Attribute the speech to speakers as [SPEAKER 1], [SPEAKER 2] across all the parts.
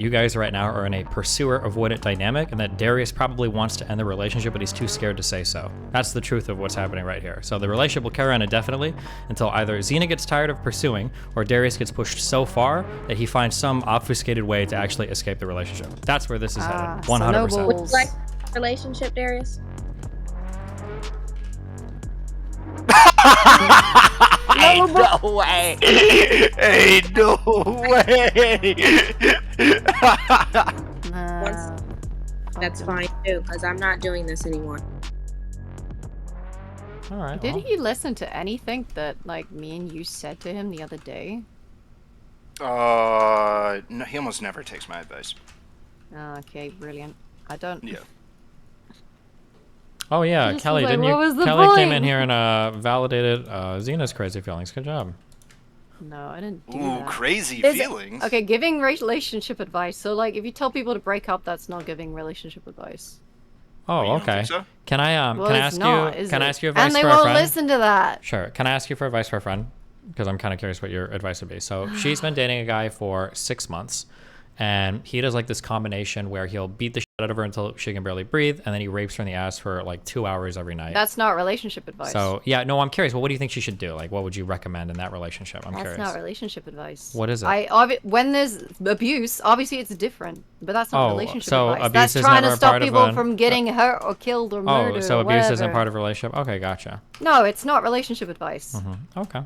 [SPEAKER 1] you guys right now are in a pursuer-avoidant dynamic, and that Darius probably wants to end the relationship, but he's too scared to say so. That's the truth of what's happening right here. So the relationship will carry on indefinitely until either Xena gets tired of pursuing, or Darius gets pushed so far that he finds some obfuscated way to actually escape the relationship. That's where this is headed, 100%.
[SPEAKER 2] Would you like a relationship, Darius?
[SPEAKER 3] Ain't no way! Ain't no way!
[SPEAKER 2] That's fine too, because I'm not doing this anymore.
[SPEAKER 1] All right.
[SPEAKER 4] Did he listen to anything that, like, me and you said to him the other day?
[SPEAKER 3] No, he almost never takes my advice.
[SPEAKER 4] Okay, brilliant. I don't.
[SPEAKER 3] Yeah.
[SPEAKER 1] Oh yeah, Kelly,
[SPEAKER 4] like,
[SPEAKER 1] didn't you?
[SPEAKER 4] what was the
[SPEAKER 1] Kelly came
[SPEAKER 4] point?
[SPEAKER 1] in here and validated Xena's crazy feelings. Good job.
[SPEAKER 4] No, I didn't do
[SPEAKER 3] Ooh,
[SPEAKER 4] that.
[SPEAKER 3] crazy feelings.
[SPEAKER 4] Okay, giving relationship advice. So, like, if you tell people to break up, that's not giving relationship advice.
[SPEAKER 1] Oh,
[SPEAKER 3] You don't
[SPEAKER 1] okay.
[SPEAKER 3] think so?
[SPEAKER 1] Can I
[SPEAKER 4] Well,
[SPEAKER 1] can I
[SPEAKER 4] it's
[SPEAKER 1] ask
[SPEAKER 4] not,
[SPEAKER 1] you?
[SPEAKER 4] is
[SPEAKER 1] Can I
[SPEAKER 4] it?
[SPEAKER 1] ask you advice
[SPEAKER 4] And they
[SPEAKER 1] for a
[SPEAKER 4] won't
[SPEAKER 1] friend?
[SPEAKER 4] listen to that.
[SPEAKER 1] Sure. Can I ask you for advice for a friend? Because I'm kind of curious what your advice would be. So she's been dating a guy for 6 months, and he does like this combination where he'll beat the shit out of her until she can barely breathe, and then he rapes her in the ass for like 2 hours every night.
[SPEAKER 4] That's not relationship advice.
[SPEAKER 1] So yeah, no, I'm curious. Well, what do you think she should do? Like, what would you recommend in that relationship? I'm
[SPEAKER 4] That's
[SPEAKER 1] curious.
[SPEAKER 4] not relationship advice.
[SPEAKER 1] What is it?
[SPEAKER 4] When there's abuse, obviously it's different, but that's not relationship
[SPEAKER 1] so
[SPEAKER 4] advice.
[SPEAKER 1] abuse
[SPEAKER 4] That's
[SPEAKER 1] is
[SPEAKER 4] trying
[SPEAKER 1] never
[SPEAKER 4] to stop
[SPEAKER 1] part of
[SPEAKER 4] people
[SPEAKER 1] an-
[SPEAKER 4] from getting hurt or killed or murdered.
[SPEAKER 1] Oh, so
[SPEAKER 4] or
[SPEAKER 1] abuse isn't
[SPEAKER 4] whatever.
[SPEAKER 1] part of a relationship? Okay, gotcha.
[SPEAKER 4] No, it's not relationship advice.
[SPEAKER 1] Okay.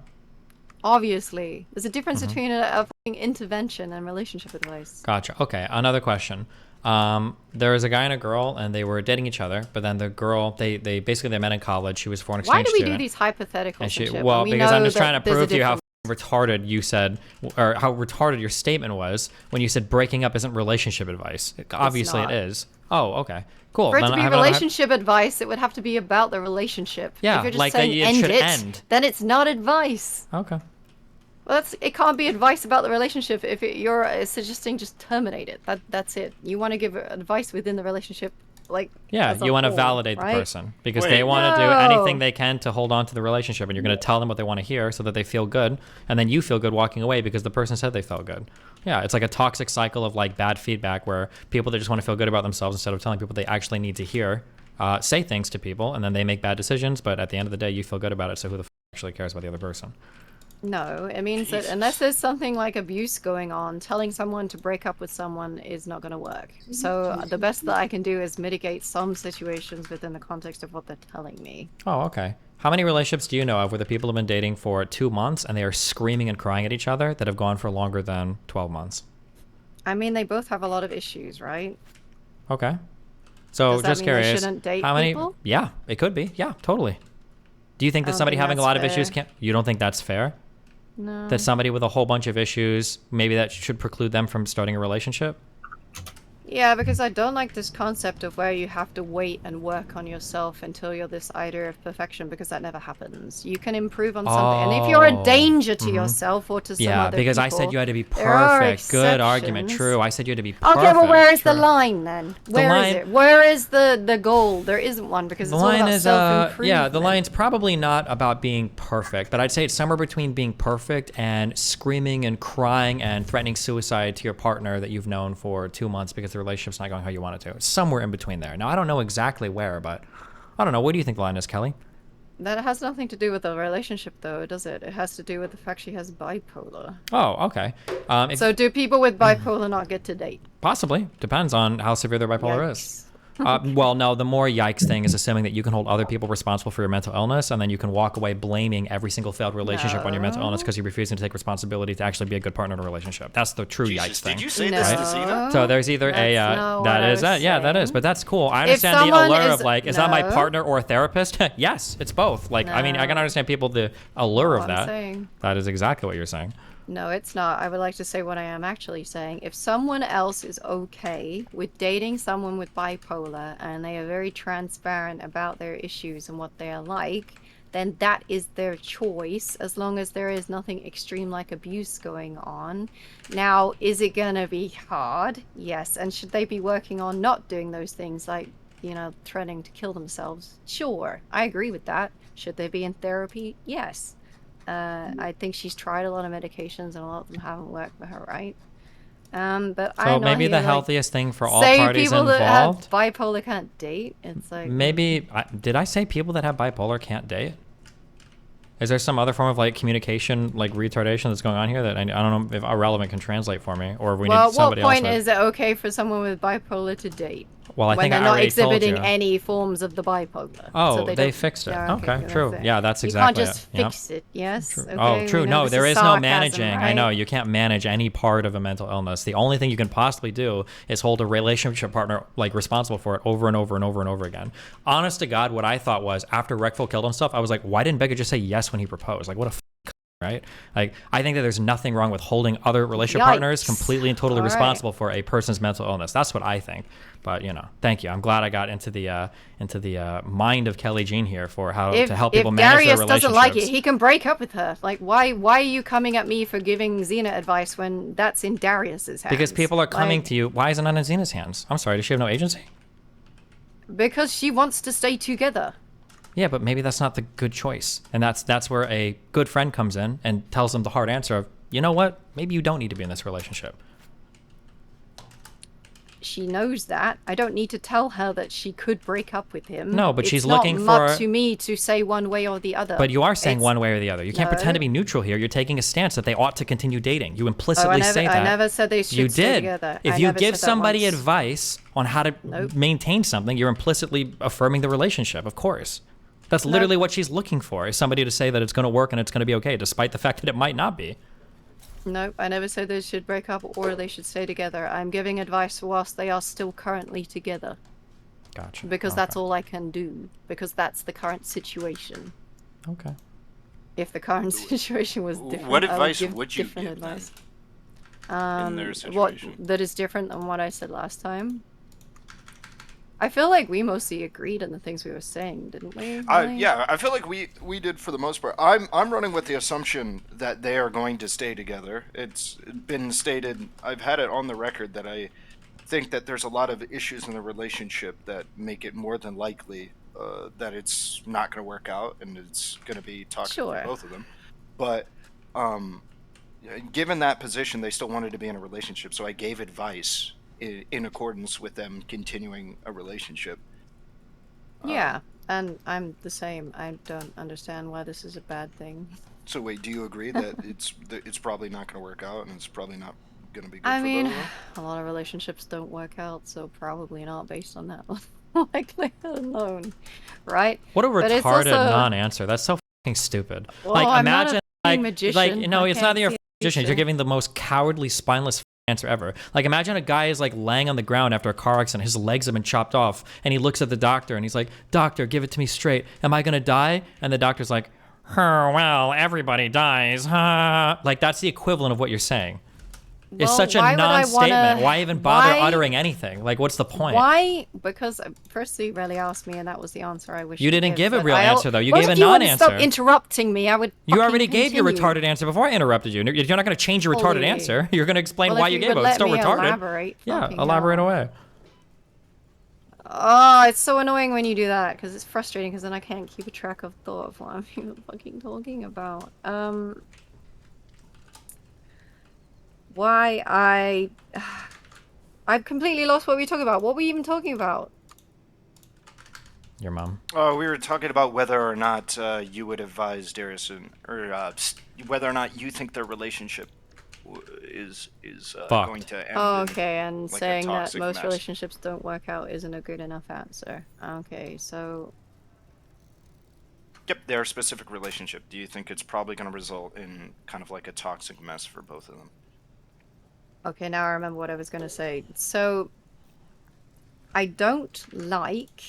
[SPEAKER 4] Obviously, there's a difference between a fucking intervention and relationship advice.
[SPEAKER 1] Gotcha. Okay, another question. There was a guy and a girl, and they were dating each other. But then the girl, they basically they met in college. She was a foreign exchange
[SPEAKER 4] Why do we
[SPEAKER 1] student.
[SPEAKER 4] do these hypotheticals?
[SPEAKER 1] And she,
[SPEAKER 4] shit
[SPEAKER 1] well,
[SPEAKER 4] when we
[SPEAKER 1] because
[SPEAKER 4] know
[SPEAKER 1] I'm just
[SPEAKER 4] that
[SPEAKER 1] trying to
[SPEAKER 4] there's a
[SPEAKER 1] prove to you how
[SPEAKER 4] difference?
[SPEAKER 1] retarded you said, or how retarded your statement was when you said breaking up isn't relationship advice. Obviously, it
[SPEAKER 4] not.
[SPEAKER 1] is. Oh, okay, cool.
[SPEAKER 4] For it
[SPEAKER 1] Then
[SPEAKER 4] to
[SPEAKER 1] I
[SPEAKER 4] be
[SPEAKER 1] have another
[SPEAKER 4] relationship advice, it would have to be about the relationship.
[SPEAKER 1] Yeah,
[SPEAKER 4] if you're just
[SPEAKER 1] like that
[SPEAKER 4] saying
[SPEAKER 1] it
[SPEAKER 4] end
[SPEAKER 1] should
[SPEAKER 4] it,
[SPEAKER 1] end.
[SPEAKER 4] then it's not advice.
[SPEAKER 1] Okay.
[SPEAKER 4] Well, it can't be advice about the relationship if you're suggesting just terminate it. That's it. You want to give advice within the relationship, like
[SPEAKER 1] Yeah,
[SPEAKER 4] as a
[SPEAKER 1] you want to
[SPEAKER 4] whole,
[SPEAKER 1] validate
[SPEAKER 4] right?
[SPEAKER 1] the person because
[SPEAKER 3] Wait.
[SPEAKER 1] they want to do
[SPEAKER 4] No.
[SPEAKER 1] anything they can to hold on to the relationship, and you're going to tell them what they want to hear so that they feel good, and then you feel good walking away because the person said they felt good. Yeah, it's like a toxic cycle of like bad feedback where people that just want to feel good about themselves instead of telling people they actually need to hear, say things to people, and then they make bad decisions, but at the end of the day, you feel good about it, so who the f actually cares about the other person?
[SPEAKER 4] No, it means that unless there's something like abuse going on, telling someone to break up with someone is not going to work. So the best that I can do is mitigate some situations within the context of what they're telling me.
[SPEAKER 1] Oh, okay. How many relationships do you know of where the people have been dating for 2 months and they are screaming and crying at each other that have gone for longer than 12 months?
[SPEAKER 4] I mean, they both have a lot of issues, right?
[SPEAKER 1] Okay. So
[SPEAKER 4] Does that
[SPEAKER 1] just
[SPEAKER 4] mean they
[SPEAKER 1] curious,
[SPEAKER 4] shouldn't date
[SPEAKER 1] how many?
[SPEAKER 4] people?
[SPEAKER 1] Yeah, it could be. Yeah, totally. Do you think
[SPEAKER 4] I
[SPEAKER 1] that
[SPEAKER 4] don't
[SPEAKER 1] somebody
[SPEAKER 4] think
[SPEAKER 1] having a
[SPEAKER 4] that's
[SPEAKER 1] lot of issues
[SPEAKER 4] fair.
[SPEAKER 1] can't? You don't think that's fair?
[SPEAKER 4] No.
[SPEAKER 1] That somebody with a whole bunch of issues, maybe that should preclude them from starting a relationship?
[SPEAKER 4] Yeah, because I don't like this concept of where you have to wait and work on yourself until you're this idea of perfection, because that never happens. You can improve on something, and if you're a danger to yourself or to some
[SPEAKER 1] Yeah,
[SPEAKER 4] other
[SPEAKER 1] because I
[SPEAKER 4] people,
[SPEAKER 1] said you had to be
[SPEAKER 4] there are
[SPEAKER 1] perfect. Good argument.
[SPEAKER 4] exceptions.
[SPEAKER 1] True. I said you had to be perfect.
[SPEAKER 4] Okay, well, where is the
[SPEAKER 1] True.
[SPEAKER 4] line then? Where is
[SPEAKER 1] line-
[SPEAKER 4] it? Where is the goal? There isn't one because
[SPEAKER 1] The
[SPEAKER 4] it's all
[SPEAKER 1] line
[SPEAKER 4] about
[SPEAKER 1] is
[SPEAKER 4] self-improvement.
[SPEAKER 1] yeah, the line's probably not about being perfect, but I'd say it's somewhere between being perfect and screaming and crying and threatening suicide to your partner that you've known for 2 months because the relationship's not going how you want it to. It's somewhere in between there. Now I don't know exactly where, but I don't know. What do you think the line is, Kelly?
[SPEAKER 4] That has nothing to do with the relationship, though, does it? It has to do with the fact she has bipolar.
[SPEAKER 1] Oh, okay.
[SPEAKER 4] So do people with bipolar not get to date?
[SPEAKER 1] Possibly. Depends on how severe their bipolar is.
[SPEAKER 4] Yikes.
[SPEAKER 1] Well, no, the more yikes thing is assuming that you can hold other people responsible for your mental illness, and then you can walk away blaming every single failed relationship on your mental illness because you're refusing to take responsibility to actually be a good partner in a relationship. That's the true
[SPEAKER 3] Jesus,
[SPEAKER 1] yikes thing.
[SPEAKER 3] did you say this to Xena?
[SPEAKER 1] So there's either a
[SPEAKER 4] That's not
[SPEAKER 1] that
[SPEAKER 4] what I
[SPEAKER 1] is
[SPEAKER 4] was
[SPEAKER 1] yeah, that is,
[SPEAKER 4] saying.
[SPEAKER 1] but that's cool. I
[SPEAKER 4] If
[SPEAKER 1] understand the
[SPEAKER 4] someone
[SPEAKER 1] allure
[SPEAKER 4] is-
[SPEAKER 1] of like, is that my
[SPEAKER 4] No.
[SPEAKER 1] partner or a therapist? Yes, it's both. Like, I mean, I can
[SPEAKER 4] No.
[SPEAKER 1] understand people the allure of
[SPEAKER 4] I'm
[SPEAKER 1] that.
[SPEAKER 4] saying.
[SPEAKER 1] That is exactly what you're saying.
[SPEAKER 4] No, it's not. I would like to say what I am actually saying. If someone else is okay with dating someone with bipolar and they are very transparent about their issues and what they are like, then that is their choice as long as there is nothing extreme like abuse going on. Now, is it going to be hard? Yes. And should they be working on not doing those things like, you know, threatening to kill themselves? Sure. I agree with that. Should they be in therapy? Yes. I think she's tried a lot of medications and a lot of them haven't worked for her, right? But
[SPEAKER 1] So
[SPEAKER 4] I'm not
[SPEAKER 1] maybe
[SPEAKER 4] here
[SPEAKER 1] the
[SPEAKER 4] to,
[SPEAKER 1] healthiest thing for all
[SPEAKER 4] say
[SPEAKER 1] parties
[SPEAKER 4] people that have
[SPEAKER 1] involved.
[SPEAKER 4] bipolar can't date. It's like
[SPEAKER 1] Maybe did I say people that have bipolar can't date? Is there some other form of like communication, like retardation that's going on here that I don't know if Ahrelevant can translate for me, or if we
[SPEAKER 4] well,
[SPEAKER 1] need somebody
[SPEAKER 4] what
[SPEAKER 1] else?
[SPEAKER 4] point is it okay for someone with bipolar to date?
[SPEAKER 1] Well, I
[SPEAKER 4] when
[SPEAKER 1] think
[SPEAKER 4] they're
[SPEAKER 1] I
[SPEAKER 4] not
[SPEAKER 1] already told
[SPEAKER 4] exhibiting
[SPEAKER 1] you.
[SPEAKER 4] any forms of the bipolar.
[SPEAKER 1] Oh,
[SPEAKER 4] so
[SPEAKER 1] they
[SPEAKER 4] don't-
[SPEAKER 1] fixed it.
[SPEAKER 4] Yeah,
[SPEAKER 1] Okay,
[SPEAKER 4] that's
[SPEAKER 1] true.
[SPEAKER 4] it.
[SPEAKER 1] Yeah, that's
[SPEAKER 4] You
[SPEAKER 1] exactly
[SPEAKER 4] can't just
[SPEAKER 1] it. Yep.
[SPEAKER 4] fix it, yes?
[SPEAKER 1] True.
[SPEAKER 4] Okay,
[SPEAKER 1] Oh,
[SPEAKER 4] we
[SPEAKER 1] true.
[SPEAKER 4] know
[SPEAKER 1] No,
[SPEAKER 4] this
[SPEAKER 1] there is no
[SPEAKER 4] sarcasm,
[SPEAKER 1] managing. I
[SPEAKER 4] right?
[SPEAKER 1] know you can't manage any part of a mental illness. The only thing you can possibly do is hold a relationship partner like responsible for it over and over and over and over again. Honest to God, what I thought was after Reckful killed himself, I was like, why didn't Becca just say yes when he proposed? Like, what a right? Like, I think that there's nothing wrong with holding other relationship partners completely and totally responsible for a person's mental illness. That's what I think. But you know, thank you. I'm glad I got into the mind of Kelly Jean here for how to help people manage their
[SPEAKER 4] If Darius
[SPEAKER 1] relationships.
[SPEAKER 4] doesn't like it, he can break up with her. Like, why are you coming at me for giving Xena advice when that's in Darius's hands?
[SPEAKER 1] Because people are coming to you. Why is it not in Xena's hands? I'm sorry. Does she have no agency?
[SPEAKER 4] Because she wants to stay together.
[SPEAKER 1] Yeah, but maybe that's not the good choice. And that's where a good friend comes in and tells them the hard answer of, you know what? Maybe you don't need to be in this relationship.
[SPEAKER 4] She knows that. I don't need to tell her that she could break up with him.
[SPEAKER 1] No, but she's
[SPEAKER 4] it's not
[SPEAKER 1] looking
[SPEAKER 4] up
[SPEAKER 1] for...
[SPEAKER 4] to me to say one way or the other.
[SPEAKER 1] But you are saying one way or the other. You can't pretend to be neutral here. You're taking a stance that they ought to continue dating. You implicitly say that.
[SPEAKER 4] I never said they should stay together.
[SPEAKER 1] If you give somebody advice on how to maintain something, you're implicitly affirming the relationship, of course. That's literally what she's looking for, is somebody to say that it's going to work and it's going to be okay, despite the fact that it might not be.
[SPEAKER 4] Nope, I never said they should break up or they should stay together. I'm giving advice whilst they are still currently together.
[SPEAKER 1] Gotcha.
[SPEAKER 4] Because that's all I can do. Because that's the current situation.
[SPEAKER 1] Okay.
[SPEAKER 4] If the current situation was different,
[SPEAKER 3] what advice
[SPEAKER 4] I would
[SPEAKER 3] would you
[SPEAKER 4] different
[SPEAKER 3] give
[SPEAKER 4] advice.
[SPEAKER 3] in their situation?
[SPEAKER 4] What that is different than what I said last time? I feel like we mostly agreed on the things we were saying, didn't we? Really?
[SPEAKER 3] Yeah, I feel like we did for the most part. I'm running with the assumption that they are going to stay together. It's been stated, I've had it on the record that I think that there's a lot of issues in the relationship that make it more than likely that it's not going to work out and it's going to be toxic for both of them. But given that position, they still wanted to be in a relationship, so I gave advice in accordance with them continuing a relationship.
[SPEAKER 4] Yeah, and I'm the same. I don't understand why this is a bad thing.
[SPEAKER 3] So wait, do you agree that it's probably not going to work out and it's probably not going to be good
[SPEAKER 4] I
[SPEAKER 3] for
[SPEAKER 4] mean,
[SPEAKER 3] both of them?
[SPEAKER 4] a lot of relationships don't work out, so probably not based on that likelihood alone, right?
[SPEAKER 1] What a retarded non-answer. That's so fucking stupid.
[SPEAKER 4] Well,
[SPEAKER 1] like,
[SPEAKER 4] I'm
[SPEAKER 1] imagine,
[SPEAKER 4] not a magician.
[SPEAKER 1] like, no, it's not that you're a magician. You're
[SPEAKER 4] future.
[SPEAKER 1] giving the most cowardly, spineless answer ever. Like, imagine a guy is like laying on the ground after a car accident, his legs have been chopped off, and he looks at the doctor and he's like, "Doctor, give it to me straight. Am I gonna die?" And the doctor's like, well, everybody dies, huh? Like, that's the equivalent of what you're saying. It's such a non-statement. Why even bother uttering anything? Like, what's the point?
[SPEAKER 4] Why? Because first you really asked me, and that was the answer I wish
[SPEAKER 1] you didn't give a real answer, though. You
[SPEAKER 4] what
[SPEAKER 1] gave a
[SPEAKER 4] if you
[SPEAKER 1] non-answer.
[SPEAKER 4] Stop interrupting me. I would.
[SPEAKER 1] You already gave your
[SPEAKER 4] continue.
[SPEAKER 1] retarded answer before I interrupted you. You're not going to change your retarded answer. You're going to explain
[SPEAKER 4] well,
[SPEAKER 1] why you gave it. It's still retarded.
[SPEAKER 4] Elaborate,
[SPEAKER 1] yeah, elaborate away.
[SPEAKER 4] Oh, it's so annoying when you do that because it's frustrating because then I can't keep a track of thought of what I'm even fucking talking about. Why I've completely lost what we were talking about. What were we even talking about?
[SPEAKER 1] Your mom.
[SPEAKER 3] Oh, we were talking about whether or not you would advise Darius, or whether or not you think their relationship is going to end.
[SPEAKER 4] Oh, okay, and
[SPEAKER 3] like
[SPEAKER 4] saying that most
[SPEAKER 3] mess.
[SPEAKER 4] relationships don't work out isn't a good enough answer. Okay, so.
[SPEAKER 3] Yep, their specific relationship. Do you think it's probably going to result in kind of like a toxic mess for both of them?
[SPEAKER 4] Okay, now I remember what I was going to say. So, I don't like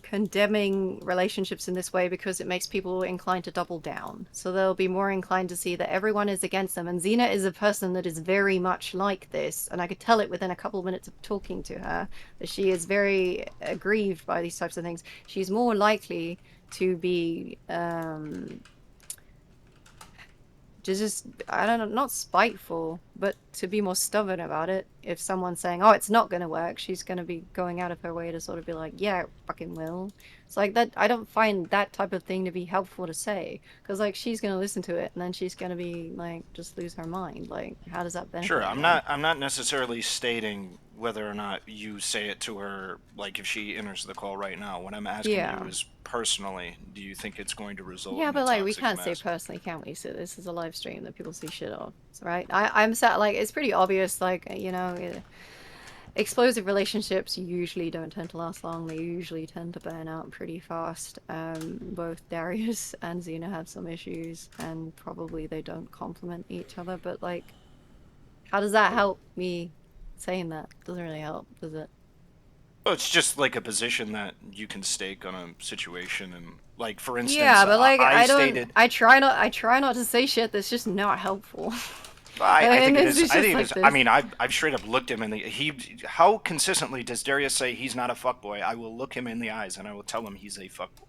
[SPEAKER 4] condemning relationships in this way because it makes people inclined to double down. So they'll be more inclined to see that everyone is against them. And Xena is a person that is very much like this. And I could tell it within a couple of minutes of talking to her that she is very aggrieved by these types of things. She's more likely to be just I don't know, not spiteful, but to be more stubborn about it. If someone's saying, "Oh, it's not gonna work," she's gonna be going out of her way to sort of be like, "Yeah, it fucking will." It's like that. I don't find that type of thing to be helpful to say, because like she's gonna listen to it and then she's gonna be like just lose her mind. Like, how does that benefit?
[SPEAKER 3] Sure,
[SPEAKER 4] anyone?
[SPEAKER 3] I'm not necessarily stating whether or not you say it to her, like if she enters the call right now. What I'm asking
[SPEAKER 4] Yeah.
[SPEAKER 3] you is personally, do you think it's going to result
[SPEAKER 4] Yeah,
[SPEAKER 3] in
[SPEAKER 4] but
[SPEAKER 3] a
[SPEAKER 4] like we
[SPEAKER 3] toxic
[SPEAKER 4] can't say
[SPEAKER 3] mess?
[SPEAKER 4] personally, can we? So this is a live stream that people see shit of, right? I'm sad. Like it's pretty obvious. Like explosive relationships usually don't tend to last long. They usually tend to burn out pretty fast. Both Darius and Xena have some issues, and probably they don't complement each other. But like, how does that help me saying that? Doesn't really help, does it?
[SPEAKER 3] Well, it's just like a position that you can stake on a situation, and like for instance,
[SPEAKER 4] Yeah, but like
[SPEAKER 3] I
[SPEAKER 4] I don't.
[SPEAKER 3] stated.
[SPEAKER 4] I try not to say shit that's just not helpful.
[SPEAKER 3] I
[SPEAKER 4] And
[SPEAKER 3] think it
[SPEAKER 4] this
[SPEAKER 3] is.
[SPEAKER 4] is
[SPEAKER 3] I
[SPEAKER 4] just
[SPEAKER 3] think it
[SPEAKER 4] like
[SPEAKER 3] is.
[SPEAKER 4] this.
[SPEAKER 3] I mean, I've straight up looked him in the. How consistently does Darius say he's not a fuckboy? I will look him in the eyes and I will tell him he's a fuckboy.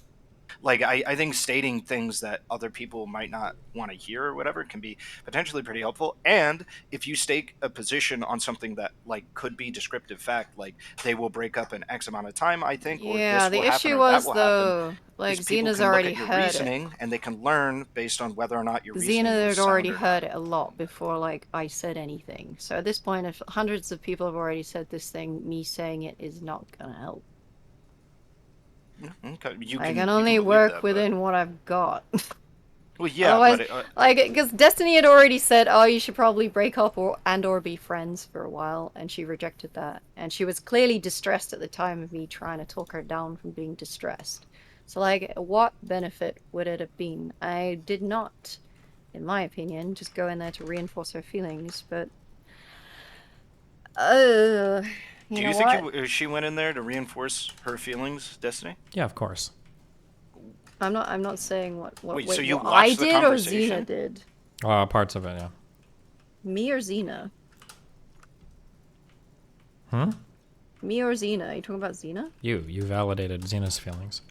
[SPEAKER 3] Like I think stating things that other people might not want to hear or whatever can be potentially pretty helpful. And if you stake a position on something that like could be descriptive fact, like they will break up in X amount of time, I think, or
[SPEAKER 4] Yeah,
[SPEAKER 3] this
[SPEAKER 4] the
[SPEAKER 3] will happen
[SPEAKER 4] issue
[SPEAKER 3] or that
[SPEAKER 4] was
[SPEAKER 3] will happen,
[SPEAKER 4] though, like
[SPEAKER 3] is people
[SPEAKER 4] Xena's
[SPEAKER 3] can look
[SPEAKER 4] already
[SPEAKER 3] at your
[SPEAKER 4] heard it.
[SPEAKER 3] reasoning and they can learn based on whether or not your reasoning
[SPEAKER 4] Xena
[SPEAKER 3] was
[SPEAKER 4] had
[SPEAKER 3] sound
[SPEAKER 4] already
[SPEAKER 3] or not.
[SPEAKER 4] heard it a lot before like I said anything. So at this point, if hundreds of people have already said this thing, me saying it is not gonna help.
[SPEAKER 3] Okay,
[SPEAKER 4] I can
[SPEAKER 3] you
[SPEAKER 4] only
[SPEAKER 3] believe
[SPEAKER 4] work
[SPEAKER 3] that, but
[SPEAKER 4] within what I've got.
[SPEAKER 3] well, yeah,
[SPEAKER 4] Otherwise,
[SPEAKER 3] but
[SPEAKER 4] like, because Destiny had already said, "Oh, you should probably break up or be friends for a while," and she rejected that. And she was clearly distressed at the time of me trying to talk her down from being distressed. So, like, what benefit would it have been? I did not, in my opinion, just go in there to reinforce her feelings, but you
[SPEAKER 3] do
[SPEAKER 4] know
[SPEAKER 3] you think
[SPEAKER 4] what?
[SPEAKER 3] she went in there to reinforce her feelings, Destiny?
[SPEAKER 1] Yeah, of course.
[SPEAKER 4] I'm not saying
[SPEAKER 3] Wait, so
[SPEAKER 4] wait,
[SPEAKER 3] you
[SPEAKER 4] what I
[SPEAKER 3] watched the
[SPEAKER 4] did or Xena
[SPEAKER 3] conversation?
[SPEAKER 4] did.
[SPEAKER 1] Parts of it, yeah.
[SPEAKER 4] Me or Xena?
[SPEAKER 1] Hmm?
[SPEAKER 4] Me or Xena? Are you talking about Xena?
[SPEAKER 1] You validated Xena's feelings.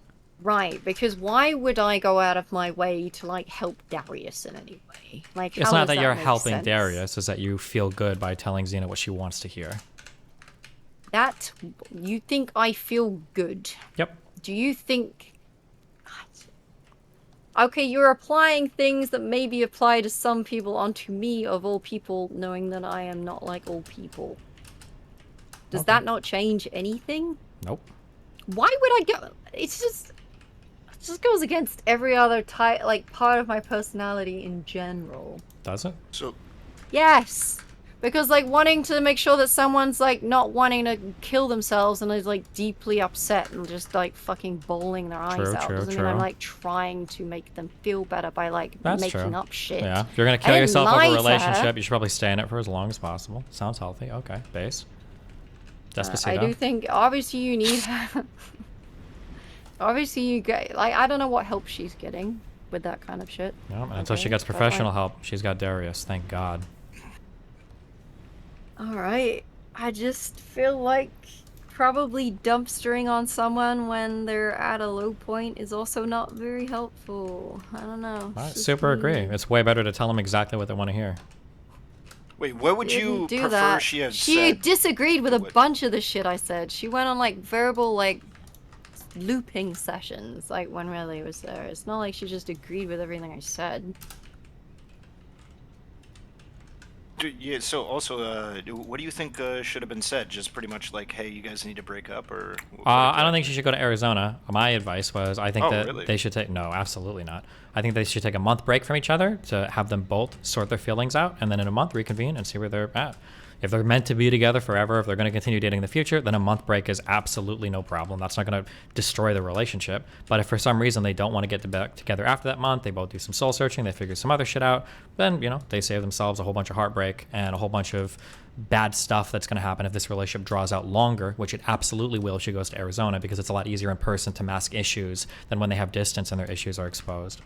[SPEAKER 4] Right, because why would I go out of my way to like help Darius in any way? Like,
[SPEAKER 1] It's
[SPEAKER 4] how
[SPEAKER 1] not
[SPEAKER 4] does
[SPEAKER 1] that you're
[SPEAKER 4] make
[SPEAKER 1] helping
[SPEAKER 4] sense?
[SPEAKER 1] Darius, it's that you feel good by telling Xena what she wants to hear.
[SPEAKER 4] That you think I feel good?
[SPEAKER 1] Yep.
[SPEAKER 4] Do you think? Okay, you're applying things that maybe apply to some people onto me, of all people, knowing that I am not like all people. Does
[SPEAKER 1] Okay.
[SPEAKER 4] that not change anything?
[SPEAKER 1] Nope.
[SPEAKER 4] Why would I go? It just goes against every other type, like part of my personality in general.
[SPEAKER 1] Does it?
[SPEAKER 3] So
[SPEAKER 4] Yes, because like wanting to make sure that someone's like not wanting to kill themselves and is like deeply upset and just like fucking bawling their eyes
[SPEAKER 1] True,
[SPEAKER 4] out
[SPEAKER 1] true,
[SPEAKER 4] doesn't mean I'm
[SPEAKER 1] true.
[SPEAKER 4] like trying to make them feel better by like
[SPEAKER 1] That's
[SPEAKER 4] making
[SPEAKER 1] true.
[SPEAKER 4] up shit.
[SPEAKER 1] Yeah. If you're gonna
[SPEAKER 4] I
[SPEAKER 1] kill
[SPEAKER 4] didn't
[SPEAKER 1] yourself
[SPEAKER 4] lie
[SPEAKER 1] over a
[SPEAKER 4] to her.
[SPEAKER 1] relationship, you should probably stay in it for as long as possible. Sounds healthy. Okay. Base. Despacito.
[SPEAKER 4] I do think obviously you need obviously you get like I don't know what help she's getting with that kind of shit.
[SPEAKER 1] No, and until she
[SPEAKER 4] Okay,
[SPEAKER 1] gets
[SPEAKER 4] but,
[SPEAKER 1] professional
[SPEAKER 4] like,
[SPEAKER 1] help, she's got Darius. Thank God.
[SPEAKER 4] all right, I just feel like probably dumpstering on someone when they're at a low point is also not very helpful. I don't know.
[SPEAKER 1] I
[SPEAKER 4] It's just
[SPEAKER 1] super agree.
[SPEAKER 4] me.
[SPEAKER 1] It's way better to tell them exactly what they want to hear.
[SPEAKER 3] wait, what would
[SPEAKER 4] Didn't
[SPEAKER 3] you
[SPEAKER 4] do
[SPEAKER 3] prefer
[SPEAKER 4] that.
[SPEAKER 3] she had
[SPEAKER 4] She
[SPEAKER 3] said?
[SPEAKER 4] disagreed with a
[SPEAKER 3] What?
[SPEAKER 4] bunch of the shit I said. She went on like verbal like looping sessions like when Riley was there. It's not like she just agreed with everything I said.
[SPEAKER 3] Yeah. So also, what do you think should have been said? Just pretty much like, hey, you guys need to break up, or what
[SPEAKER 1] I don't think
[SPEAKER 3] exactly?
[SPEAKER 1] she should go to Arizona. My advice was I think
[SPEAKER 3] Oh,
[SPEAKER 1] that
[SPEAKER 3] really?
[SPEAKER 1] they should take no, absolutely not. I think they should take a month break from each other to have them both sort their feelings out, and then in a month reconvene and see where they're at. If they're meant to be together forever, if they're going to continue dating in the future, then a month break is absolutely no problem. That's not going to destroy the relationship. But if for some reason they don't want to get back together after that month, they both do some soul searching, they figure some other shit out, then, they save themselves a whole bunch of heartbreak and a whole bunch of bad stuff that's going to happen if this relationship draws out longer, which it absolutely will if she goes to Arizona, because it's a lot easier in person to mask issues than when they have distance and their issues are exposed.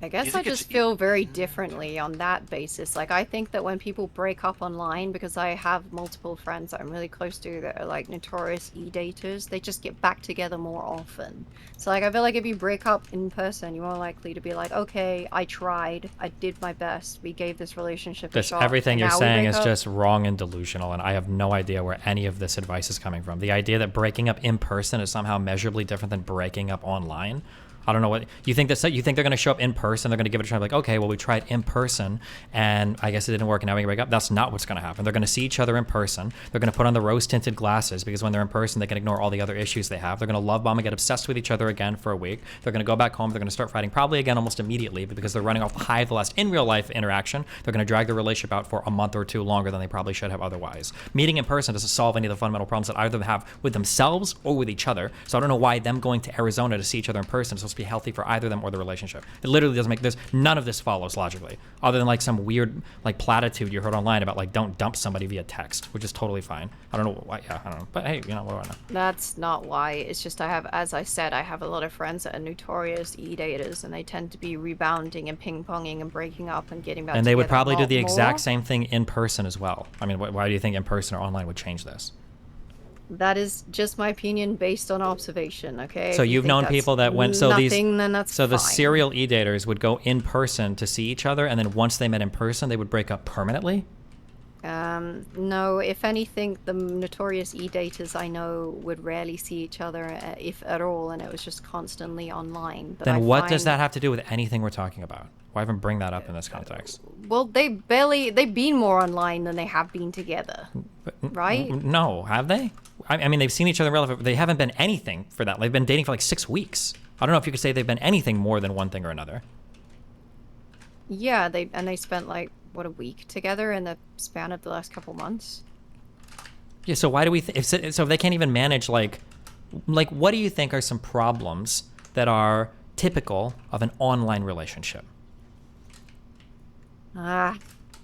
[SPEAKER 4] I guess I
[SPEAKER 3] think it's
[SPEAKER 4] just feel very differently on that basis. Like, I think that when people break up online, because I have multiple friends that I'm really close to that are like notorious e-daters, they just get back together more often. So, like, I feel like if you break up in person, you're more likely to be like, okay, I tried, I did my best, we gave this relationship a
[SPEAKER 1] This
[SPEAKER 4] shot.
[SPEAKER 1] everything
[SPEAKER 4] and
[SPEAKER 1] you're
[SPEAKER 4] now we
[SPEAKER 1] saying
[SPEAKER 4] break
[SPEAKER 1] is
[SPEAKER 4] up.
[SPEAKER 1] just wrong and delusional, and I have no idea where any of this advice is coming from. The idea that breaking up in person is somehow measurably different than breaking up online. I don't know what you think. You think they're going to show up in person? They're going to give it a try. Like, okay, well, we tried in person, and I guess it didn't work, and now we can break up. That's not what's going to happen. They're going to see each other in person. They're going to put on the rose-tinted glasses because when they're in person, they can ignore all the other issues they have. They're going to love bomb and get obsessed with each other again for a week. They're going to go back home. They're going to start fighting probably again almost immediately, but because they're running off the high of the last in real life interaction, they're going to drag the relationship out for a month or two longer than they probably should have otherwise. Meeting in person doesn't solve any of the fundamental problems that either of them have with themselves or with each other. So I don't know why them going to Arizona to see each other in person is supposed to be healthy for either of them or the relationship. It literally doesn't make this. None of this follows logically, other than like some weird like platitude you heard online about like don't dump somebody via text, which is totally fine. I don't know why. Yeah, I don't know. But hey, you know, what do I know?
[SPEAKER 4] That's not why. It's just I have, as I said, I have a lot of friends that are notorious e-daters, and they tend to be rebounding and ping-ponging and breaking up and getting back
[SPEAKER 1] And they would
[SPEAKER 4] together
[SPEAKER 1] probably
[SPEAKER 4] a
[SPEAKER 1] do
[SPEAKER 4] lot
[SPEAKER 1] the exact
[SPEAKER 4] more.
[SPEAKER 1] same thing in person as well. I mean, why do you think in person or online would change this?
[SPEAKER 4] That is just my opinion based on observation, okay?
[SPEAKER 1] So
[SPEAKER 4] If you
[SPEAKER 1] you've
[SPEAKER 4] think
[SPEAKER 1] known
[SPEAKER 4] that's
[SPEAKER 1] people that went
[SPEAKER 4] nothing, then that's
[SPEAKER 1] so the
[SPEAKER 4] fine.
[SPEAKER 1] serial e-daters would go in person to see each other, and then once they met in person, they would break up permanently.
[SPEAKER 4] No, if anything, the notorious e-daters I know would rarely see each other, if at all, and it was just constantly online. But
[SPEAKER 1] Then
[SPEAKER 4] I
[SPEAKER 1] what does
[SPEAKER 4] find-
[SPEAKER 1] that have to do with anything we're talking about? Why even bring that up in this context?
[SPEAKER 4] Well, they've been more online than they have been together, right?
[SPEAKER 1] No, have they? I mean, they've seen each other relevant. They haven't been anything for that. They've been dating for like 6 weeks. I don't know if you could say they've been anything more than one thing or another.
[SPEAKER 4] Yeah, they spent like what, a week together in the span of the last couple months.
[SPEAKER 1] Yeah, so why do we if they can't even manage like what do you think are some problems that are typical of an online relationship?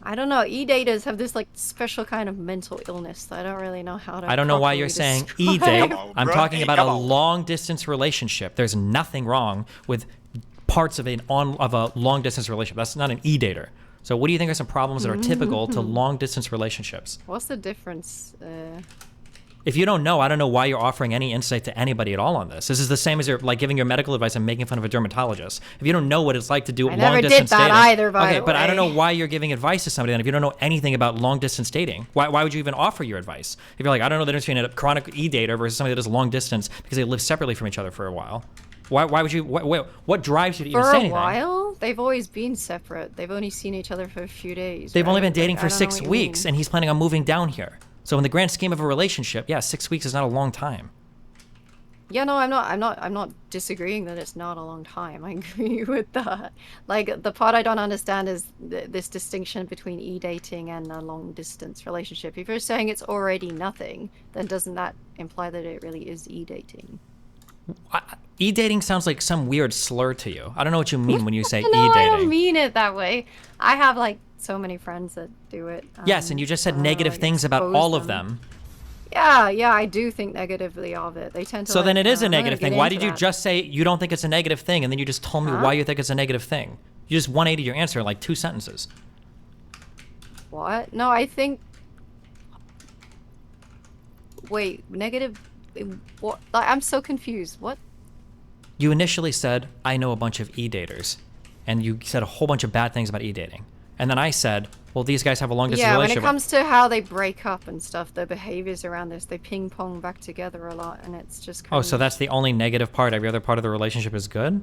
[SPEAKER 4] I don't know. E-daters have this like special kind of mental illness that I don't really know how to.
[SPEAKER 1] I don't know why you're
[SPEAKER 4] properly
[SPEAKER 1] saying
[SPEAKER 4] describe.
[SPEAKER 1] e-date.
[SPEAKER 3] Come on,
[SPEAKER 1] I'm
[SPEAKER 3] bro.
[SPEAKER 1] talking
[SPEAKER 3] Hey,
[SPEAKER 1] about a
[SPEAKER 3] come on.
[SPEAKER 1] long distance relationship. There's nothing wrong with parts of a long distance relationship. That's not an e-dater. So what do you think are some problems that are typical to long distance relationships?
[SPEAKER 4] What's the difference?
[SPEAKER 1] If you don't know, I don't know why you're offering any insight to anybody at all on this. This is the same as you're like giving your medical advice and making fun of a dermatologist. If you don't know what it's like to do
[SPEAKER 4] I
[SPEAKER 1] long
[SPEAKER 4] never did
[SPEAKER 1] distance
[SPEAKER 4] that
[SPEAKER 1] dating,
[SPEAKER 4] either, by
[SPEAKER 1] okay,
[SPEAKER 4] the
[SPEAKER 1] but I don't know
[SPEAKER 4] way.
[SPEAKER 1] why you're giving advice to somebody then if you don't know anything about long distance dating. Why would you even offer your advice? If you're like, I don't know the difference between a chronic e-dater versus somebody that does long distance because they live separately from each other for a while. Why would you? What drives you to even
[SPEAKER 4] For
[SPEAKER 1] say
[SPEAKER 4] a
[SPEAKER 1] anything?
[SPEAKER 4] while, they've always been separate. They've only seen each other for a few days.
[SPEAKER 1] They've only
[SPEAKER 4] right?
[SPEAKER 1] been dating
[SPEAKER 4] Like,
[SPEAKER 1] for
[SPEAKER 4] I don't know
[SPEAKER 1] 6
[SPEAKER 4] what you
[SPEAKER 1] weeks,
[SPEAKER 4] mean.
[SPEAKER 1] and he's planning on moving down here. So in the grand scheme of a relationship, yeah, 6 weeks is not a long time.
[SPEAKER 4] Yeah, no, I'm not disagreeing that it's not a long time. I agree with that. Like, the part I don't understand is this distinction between e-dating and a long-distance relationship. If you're saying it's already nothing, then doesn't that imply that it really is e-dating?
[SPEAKER 1] E-dating sounds like some weird slur to you. I don't know what you mean when you say
[SPEAKER 4] No, I don't
[SPEAKER 1] e-dating.
[SPEAKER 4] mean it that way. I have, like, so many friends that do it.
[SPEAKER 1] Yes, and you just said
[SPEAKER 4] I don't
[SPEAKER 1] negative
[SPEAKER 4] like,
[SPEAKER 1] things about
[SPEAKER 4] expose
[SPEAKER 1] all of them.
[SPEAKER 4] Yeah, I do think negatively of it. They tend to.
[SPEAKER 1] So then
[SPEAKER 4] like,
[SPEAKER 1] it is a
[SPEAKER 4] I'm not gonna
[SPEAKER 1] negative
[SPEAKER 4] get
[SPEAKER 1] thing. Why
[SPEAKER 4] into
[SPEAKER 1] did you
[SPEAKER 4] that.
[SPEAKER 1] just say you don't think it's a negative thing, and then you just told me
[SPEAKER 4] Huh?
[SPEAKER 1] why you think it's a negative thing? You just 180 your answer in like 2 sentences.
[SPEAKER 4] What? No, I think. Wait, negative. What? Like, I'm so confused. What?
[SPEAKER 1] You initially said, I know a bunch of e-daters, and you said a whole bunch of bad things about e-dating. And then I said, well, these guys have a long distance
[SPEAKER 4] Yeah, when
[SPEAKER 1] relationship.
[SPEAKER 4] it comes to how they break up and stuff, their behaviors around this, they ping pong back together a lot, and it's just.
[SPEAKER 1] Oh, so that's the only negative part. Every other part of the relationship is good?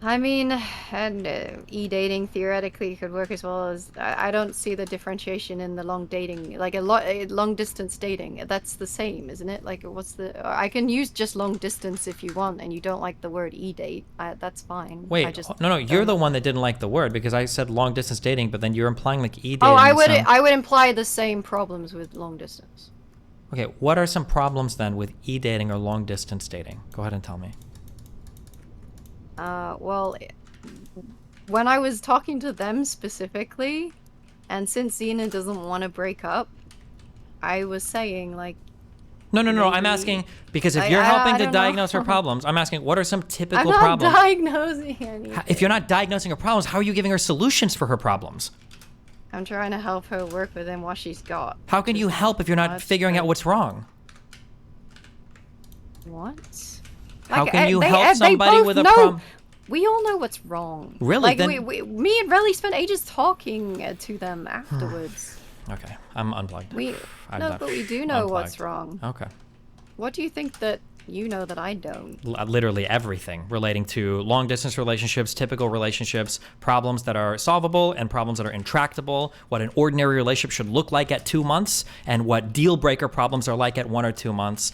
[SPEAKER 4] I mean, and e-dating theoretically could work as well as I don't see the differentiation in the long dating, like long distance dating. That's the same, isn't it? Like, what's the? I can use just long distance if you want, and you don't like the word e-date. That's fine.
[SPEAKER 1] Wait,
[SPEAKER 4] I just
[SPEAKER 1] no, you're
[SPEAKER 4] don't-
[SPEAKER 1] the one that didn't like the word because I said long distance dating, but then you're implying like e-dating.
[SPEAKER 4] Oh,
[SPEAKER 1] and some-
[SPEAKER 4] I would imply the same problems with long distance.
[SPEAKER 1] Okay, what are some problems then with e-dating or long distance dating? Go ahead and tell me.
[SPEAKER 4] Well, when I was talking to them specifically, and since Xena doesn't want to break up, I was saying, like,
[SPEAKER 1] No. I'm
[SPEAKER 4] Maybe-
[SPEAKER 1] asking because if
[SPEAKER 4] I-
[SPEAKER 1] you're
[SPEAKER 4] I-
[SPEAKER 1] helping
[SPEAKER 4] I
[SPEAKER 1] to
[SPEAKER 4] don't know.
[SPEAKER 1] diagnose her problems, I'm asking what are some
[SPEAKER 4] I'm
[SPEAKER 1] typical
[SPEAKER 4] not
[SPEAKER 1] problems?
[SPEAKER 4] diagnosing anything.
[SPEAKER 1] If you're not diagnosing her problems, how are you giving her solutions for her problems?
[SPEAKER 4] I'm trying to help her work within what she's got.
[SPEAKER 1] How can you help if you're not
[SPEAKER 4] That's
[SPEAKER 1] figuring out
[SPEAKER 4] good.
[SPEAKER 1] what's wrong?
[SPEAKER 4] What?
[SPEAKER 1] How can you
[SPEAKER 4] they-
[SPEAKER 1] help
[SPEAKER 4] they
[SPEAKER 1] somebody
[SPEAKER 4] both
[SPEAKER 1] with a
[SPEAKER 4] know-
[SPEAKER 1] problem?
[SPEAKER 4] We all know what's wrong.
[SPEAKER 1] Really?
[SPEAKER 4] Like,
[SPEAKER 1] Then-
[SPEAKER 4] me and Relly spent ages talking to them afterwards.
[SPEAKER 1] Okay, I'm unplugged. I'm
[SPEAKER 4] No,
[SPEAKER 1] not
[SPEAKER 4] but we do know what's
[SPEAKER 1] unplugged.
[SPEAKER 4] wrong.
[SPEAKER 1] Okay.
[SPEAKER 4] What do you think that you know that I don't?
[SPEAKER 1] Literally everything relating to long distance relationships, typical relationships, problems that are solvable and problems that are intractable, what an ordinary relationship should look like at 2 months, and what deal breaker problems are like at 1 or 2 months,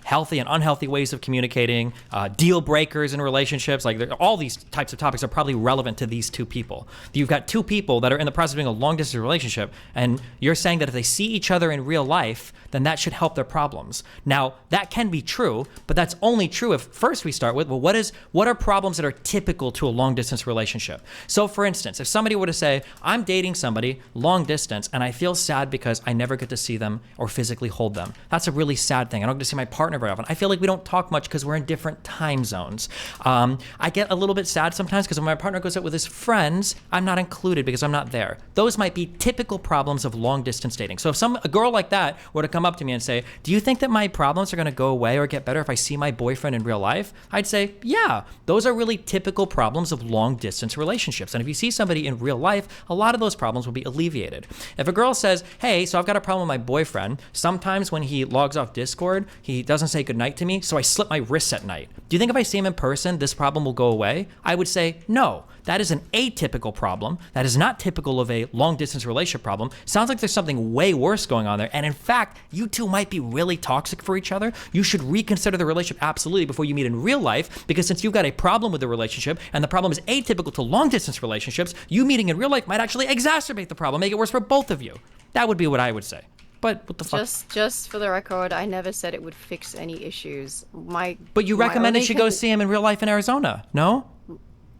[SPEAKER 1] healthy and unhealthy ways of communicating, deal breakers in relationships. Like all these types of topics are probably relevant to these two people. You've got two people that are in the process of being a long distance relationship, and you're saying that if they see each other in real life, then that should help their problems. Now, that can be true, but that's only true if first we start with, well, what are problems that are typical to a long distance relationship? So for instance, if somebody were to say, I'm dating somebody long distance and I feel sad because I never get to see them or physically hold them. That's a really sad thing. I don't get to see my partner very often. I feel like we don't talk much because we're in different time zones. I get a little bit sad sometimes because when my partner goes out with his friends, I'm not included because I'm not there. Those might be typical problems of long distance dating. So if a girl like that were to come up to me and say, do you think that my problems are going to go away or get better if I see my boyfriend in real life? I'd say, yeah, those are really typical problems of long distance relationships. And if you see somebody in real life, a lot of those problems will be alleviated. If a girl says, hey, so I've got a problem with my boyfriend. Sometimes when he logs off Discord, he doesn't say goodnight to me, so I slip my wrists at night. Do you think if I see him in person, this problem will go away? I would say, no. That is an atypical problem. That is not typical of a long distance relationship problem. Sounds like there's something way worse going on there. And in fact, you two might be really toxic for each other. You should reconsider the relationship absolutely before you meet in real life, because since you've got a problem with the relationship and the problem is atypical to long distance relationships, you meeting in real life might actually exacerbate the problem, make it worse for both of you. That would be what I would say. But what the fuck?
[SPEAKER 4] Just for the record, I never said it would fix any issues.
[SPEAKER 1] But you recommended she go see him in real life in Arizona, no?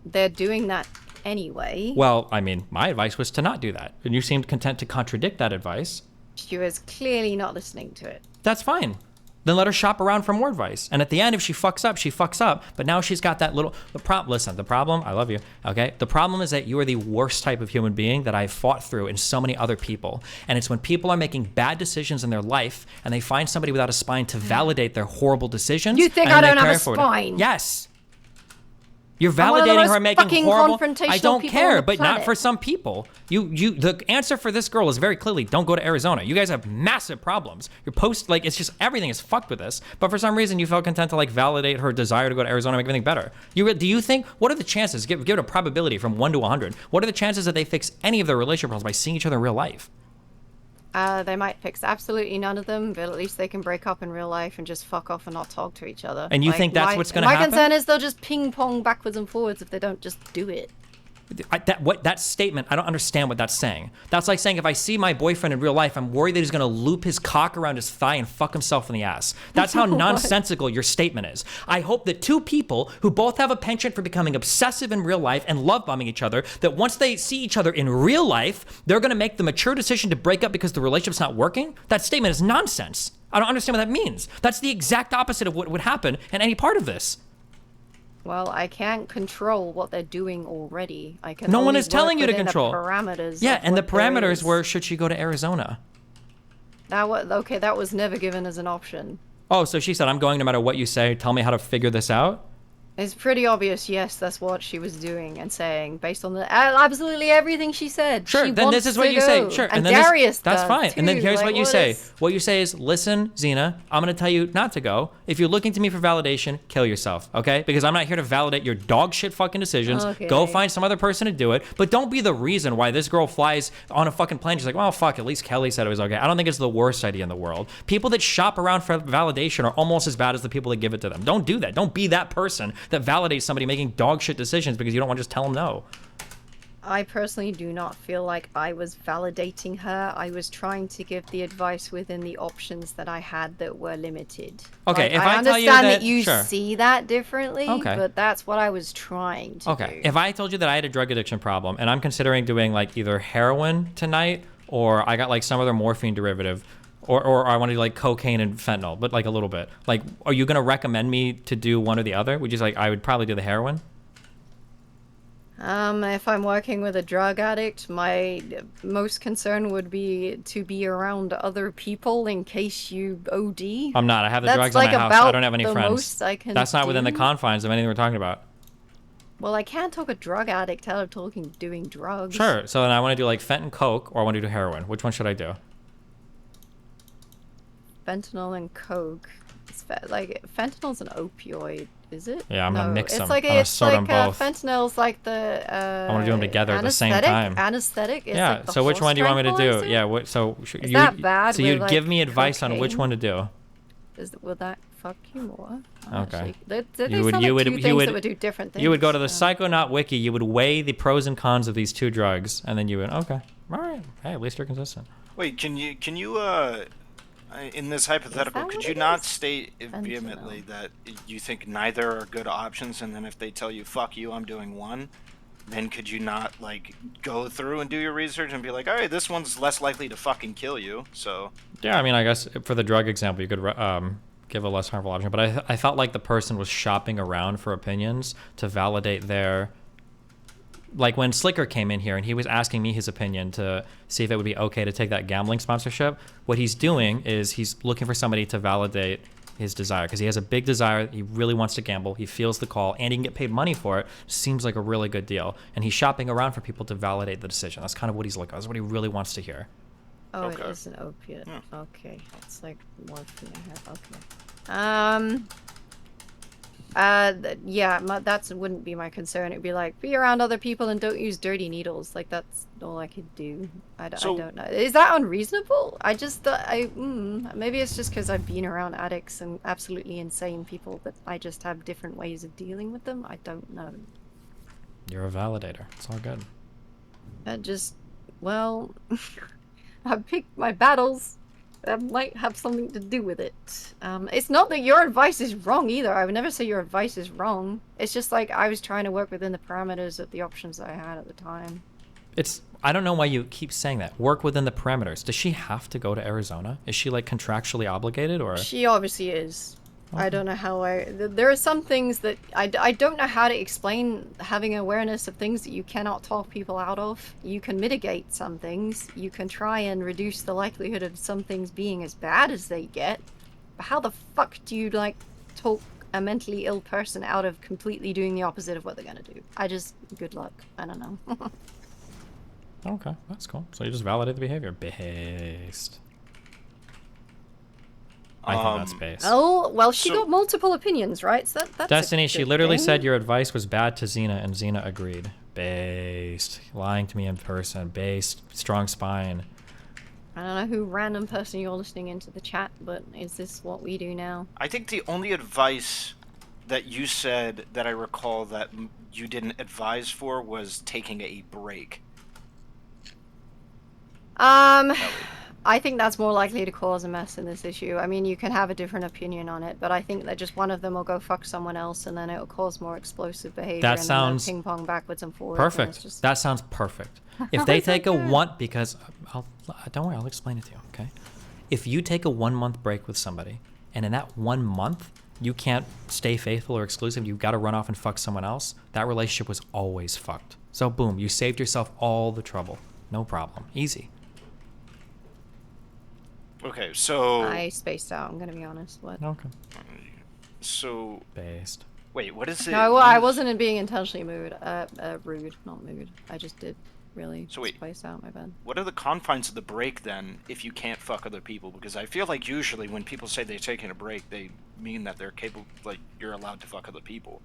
[SPEAKER 4] They're doing that anyway.
[SPEAKER 1] Well, I mean, my advice was to not do that. And you seemed content to contradict that advice.
[SPEAKER 4] She was clearly not listening to it.
[SPEAKER 1] That's fine. Then let her shop around for more advice. And at the end, if she fucks up, she fucks up. But now she's got that little... Listen, the problem... I love you, okay? The problem is that you are the worst type of human being that I've fought through in so many other people. And it's when people are making bad decisions in their life and they find somebody without a spine to validate their horrible decisions.
[SPEAKER 4] You think
[SPEAKER 1] and
[SPEAKER 4] I
[SPEAKER 1] then
[SPEAKER 4] don't
[SPEAKER 1] they
[SPEAKER 4] have a
[SPEAKER 1] care for it.
[SPEAKER 4] spine?
[SPEAKER 1] Yes. You're
[SPEAKER 4] I'm one of the
[SPEAKER 1] validating
[SPEAKER 4] most
[SPEAKER 1] her making
[SPEAKER 4] fucking
[SPEAKER 1] horrible... I
[SPEAKER 4] confrontational
[SPEAKER 1] don't
[SPEAKER 4] people on
[SPEAKER 1] care,
[SPEAKER 4] the
[SPEAKER 1] but not
[SPEAKER 4] planet.
[SPEAKER 1] for some people. The answer for this girl is very clearly, don't go to Arizona. You guys have massive problems. Your post, it's just everything is fucked with this. But for some reason, you felt content to validate her desire to go to Arizona and make everything better. Do you think, what are the chances, give it a probability from 1 to 100, what are the chances that they fix any of their relationship problems by seeing each other in real life?
[SPEAKER 4] They might fix absolutely none of them, but at least they can break up in real life and just fuck off and not talk to each other.
[SPEAKER 1] And you think that's what's gonna happen?
[SPEAKER 4] My concern is they'll just ping pong backwards and forwards if they don't just do it.
[SPEAKER 1] That statement, I don't understand what that's saying. That's like saying if I see my boyfriend in real life, I'm worried that he's gonna loop his cock around his thigh and fuck himself in the ass. That's how nonsensical your statement is. I hope that two people who both have a penchant for becoming obsessive in real life and love bombing each other, that once they see each other in real life, they're gonna make the mature decision to break up because the relationship's not working. That statement is nonsense. I don't understand what that means. That's the exact opposite of what would happen in any part of this.
[SPEAKER 4] Well, I can't control what they're doing already. I can.
[SPEAKER 1] No one
[SPEAKER 4] only
[SPEAKER 1] is telling
[SPEAKER 4] work
[SPEAKER 1] you to
[SPEAKER 4] within the
[SPEAKER 1] control.
[SPEAKER 4] parameters.
[SPEAKER 1] Yeah,
[SPEAKER 4] of
[SPEAKER 1] and the
[SPEAKER 4] what there
[SPEAKER 1] parameters
[SPEAKER 4] is.
[SPEAKER 1] were, should she go to Arizona?
[SPEAKER 4] Okay, that was never given as an option.
[SPEAKER 1] Oh, so she said, I'm going no matter what you say. Tell me how to figure this out.
[SPEAKER 4] It's pretty obvious, yes, that's what she was doing and saying based on absolutely everything she said.
[SPEAKER 1] Sure,
[SPEAKER 4] she
[SPEAKER 1] then this
[SPEAKER 4] wants
[SPEAKER 1] is what
[SPEAKER 4] to
[SPEAKER 1] you say.
[SPEAKER 4] go.
[SPEAKER 1] Sure,
[SPEAKER 4] and
[SPEAKER 1] then
[SPEAKER 4] Darius
[SPEAKER 1] that's
[SPEAKER 4] does
[SPEAKER 1] fine. And then
[SPEAKER 4] too.
[SPEAKER 1] here's what you say.
[SPEAKER 4] is-
[SPEAKER 1] What you say is, listen, Xena, I'm going to tell you not to go. If you're looking to me for validation, kill yourself, okay? Because I'm not here to validate your dog shit fucking decisions.
[SPEAKER 4] Okay.
[SPEAKER 1] Go find some other person to do it. But don't be the reason why this girl flies on a fucking plane. She's like, well, fuck, at least Kelly said it was okay. I don't think it's the worst idea in the world. People that shop around for validation are almost as bad as the people that give it to them. Don't do that. Don't be that person that validates somebody making dog shit decisions because you don't want to just tell them no.
[SPEAKER 4] I personally do not feel like I was validating her. I was trying to give the advice within the options that I had that were limited.
[SPEAKER 1] Okay,
[SPEAKER 4] Like,
[SPEAKER 1] if
[SPEAKER 4] I
[SPEAKER 1] I tell you
[SPEAKER 4] understand
[SPEAKER 1] that-
[SPEAKER 4] that you
[SPEAKER 1] sure.
[SPEAKER 4] see that differently,
[SPEAKER 1] Okay.
[SPEAKER 4] but that's what I was trying to
[SPEAKER 1] Okay,
[SPEAKER 4] do.
[SPEAKER 1] if I told you that I had a drug addiction problem and I'm considering doing either heroin tonight or I got some other morphine derivative, or I want to do like cocaine and fentanyl, but like a little bit. Like, are you gonna recommend me to do one or the other? Would you say, like, I would probably do the heroin?
[SPEAKER 4] If I'm working with a drug addict, my most concern would be to be around other people in case you OD.
[SPEAKER 1] I'm not. I have the
[SPEAKER 4] That's
[SPEAKER 1] drugs
[SPEAKER 4] like
[SPEAKER 1] in my house.
[SPEAKER 4] about
[SPEAKER 1] I don't have any
[SPEAKER 4] the
[SPEAKER 1] friends.
[SPEAKER 4] most I can
[SPEAKER 1] That's not within the
[SPEAKER 4] do.
[SPEAKER 1] confines of anything we're talking about.
[SPEAKER 4] Well, I can't talk a drug addict out of doing drugs.
[SPEAKER 1] Sure. So then I want to do like fent and coke, or I want to do heroin. Which one should I do?
[SPEAKER 4] Fentanyl and coke. It's like fentanyl's an opioid, is it?
[SPEAKER 1] Yeah, I'm gonna mix
[SPEAKER 4] it's
[SPEAKER 1] them.
[SPEAKER 4] like
[SPEAKER 1] I'm gonna
[SPEAKER 4] it's
[SPEAKER 1] sort
[SPEAKER 4] like
[SPEAKER 1] them both.
[SPEAKER 4] fentanyl's like the
[SPEAKER 1] I want to do them together at the same time.
[SPEAKER 4] Anesthetic. It's
[SPEAKER 1] Yeah.
[SPEAKER 4] like the
[SPEAKER 1] So which
[SPEAKER 4] horse
[SPEAKER 1] one do you want me to do?
[SPEAKER 4] tranquilizer?
[SPEAKER 1] Yeah. What? So
[SPEAKER 4] Is that bad
[SPEAKER 1] So
[SPEAKER 4] with,
[SPEAKER 1] you'd give
[SPEAKER 4] like,
[SPEAKER 1] me advice on which
[SPEAKER 4] cocaine?
[SPEAKER 1] one to do.
[SPEAKER 4] Will that fuck you more?
[SPEAKER 1] Okay.
[SPEAKER 4] You would do different things.
[SPEAKER 1] You would go to the
[SPEAKER 4] so.
[SPEAKER 1] Psychonaut wiki. You would weigh the pros and cons of these two drugs, and then you would all right. Hey, at least you're consistent.
[SPEAKER 3] Wait, can you in this hypothetical, could
[SPEAKER 4] what
[SPEAKER 3] you
[SPEAKER 4] it
[SPEAKER 3] not
[SPEAKER 4] is?
[SPEAKER 3] state vehemently
[SPEAKER 4] Fentanyl.
[SPEAKER 3] that you think neither are good options, and then if they tell you fuck you, I'm doing one, then could you not like go through and do your research and be like, all right, this one's less likely to fucking kill you, so.
[SPEAKER 1] Yeah, I mean, I guess for the drug example, you could give a less harmful option. But I felt like the person was shopping around for opinions to validate their. Like when Slicker came in here and he was asking me his opinion to see if it would be okay to take that gambling sponsorship, what he's doing is he's looking for somebody to validate his desire, because he has a big desire. He really wants to gamble. He feels the call, and he can get paid money for it. Seems like a really good deal. And he's shopping around for people to validate the decision. That's kind of what he's looking for. That's what he really wants to hear.
[SPEAKER 4] Oh,
[SPEAKER 3] Okay.
[SPEAKER 4] it is an opiate.
[SPEAKER 3] Yeah.
[SPEAKER 4] Okay, it's like morphine. Okay. That wouldn't be my concern. It'd be like, be around other people and don't use dirty needles. Like, that's all I could do. I don't know. Is that unreasonable? I just, maybe it's just because I've been around addicts and absolutely insane people that I just have different ways of dealing with them. I don't know.
[SPEAKER 1] You're a validator. It's all good.
[SPEAKER 4] I picked my battles. That might have something to do with it. It's not that your advice is wrong either. I would never say your advice is wrong. It's just like I was trying to work within the parameters of the options that I had at the time.
[SPEAKER 1] I don't know why you keep saying that. Work within the parameters. Does she have to go to Arizona? Is she like contractually obligated, or?
[SPEAKER 4] She obviously is.
[SPEAKER 1] Okay.
[SPEAKER 4] I don't know how there are some things that I don't know how to explain. Having awareness of things that you cannot talk people out of. You can mitigate some things. You can try and reduce the likelihood of some things being as bad as they get. But how the fuck do you like talk a mentally ill person out of completely doing the opposite of what they're gonna do? Good luck. I don't know.
[SPEAKER 1] Okay, that's cool. So you just validate the behavior. Based. I think that's based.
[SPEAKER 4] Oh, well, she got multiple opinions, right? So that's
[SPEAKER 1] Destiny,
[SPEAKER 4] a
[SPEAKER 1] she
[SPEAKER 4] good
[SPEAKER 1] literally
[SPEAKER 4] thing.
[SPEAKER 1] said your advice was bad to Xena, and Xena agreed. Based. Lying to me in person. Based. Strong spine.
[SPEAKER 4] I don't know who random person you're listening into the chat, but is this what we do now?
[SPEAKER 3] I think the only advice that you said that I recall that you didn't advise for was taking a break.
[SPEAKER 4] I think that's more likely to cause a mess in this issue. I mean, you can have a different opinion on it, but I think that just one of them will go fuck someone else, and then it'll cause more explosive behavior.
[SPEAKER 1] That
[SPEAKER 4] and
[SPEAKER 1] sounds
[SPEAKER 4] ping pong backwards and forwards.
[SPEAKER 1] Perfect. That sounds perfect. If they take a one, because don't worry, I'll explain it to you. Okay. If you take a 1 month break with somebody, and in that 1 month you can't stay faithful or exclusive, you've got to run off and fuck someone else, that relationship was always fucked. So boom, you saved yourself all the trouble. No problem. Easy.
[SPEAKER 3] Okay, so.
[SPEAKER 4] I spaced out, I'm gonna be honest. What?
[SPEAKER 1] Okay.
[SPEAKER 3] So.
[SPEAKER 1] Based.
[SPEAKER 3] Wait, what is it?
[SPEAKER 4] No, I wasn't being intentionally rude, not mood. I just did really space out, my bad.
[SPEAKER 3] What are the confines of the break then if you can't fuck other people? Because I feel like usually when people say they're taking a break, they mean that they're capable, like you're allowed to fuck other people.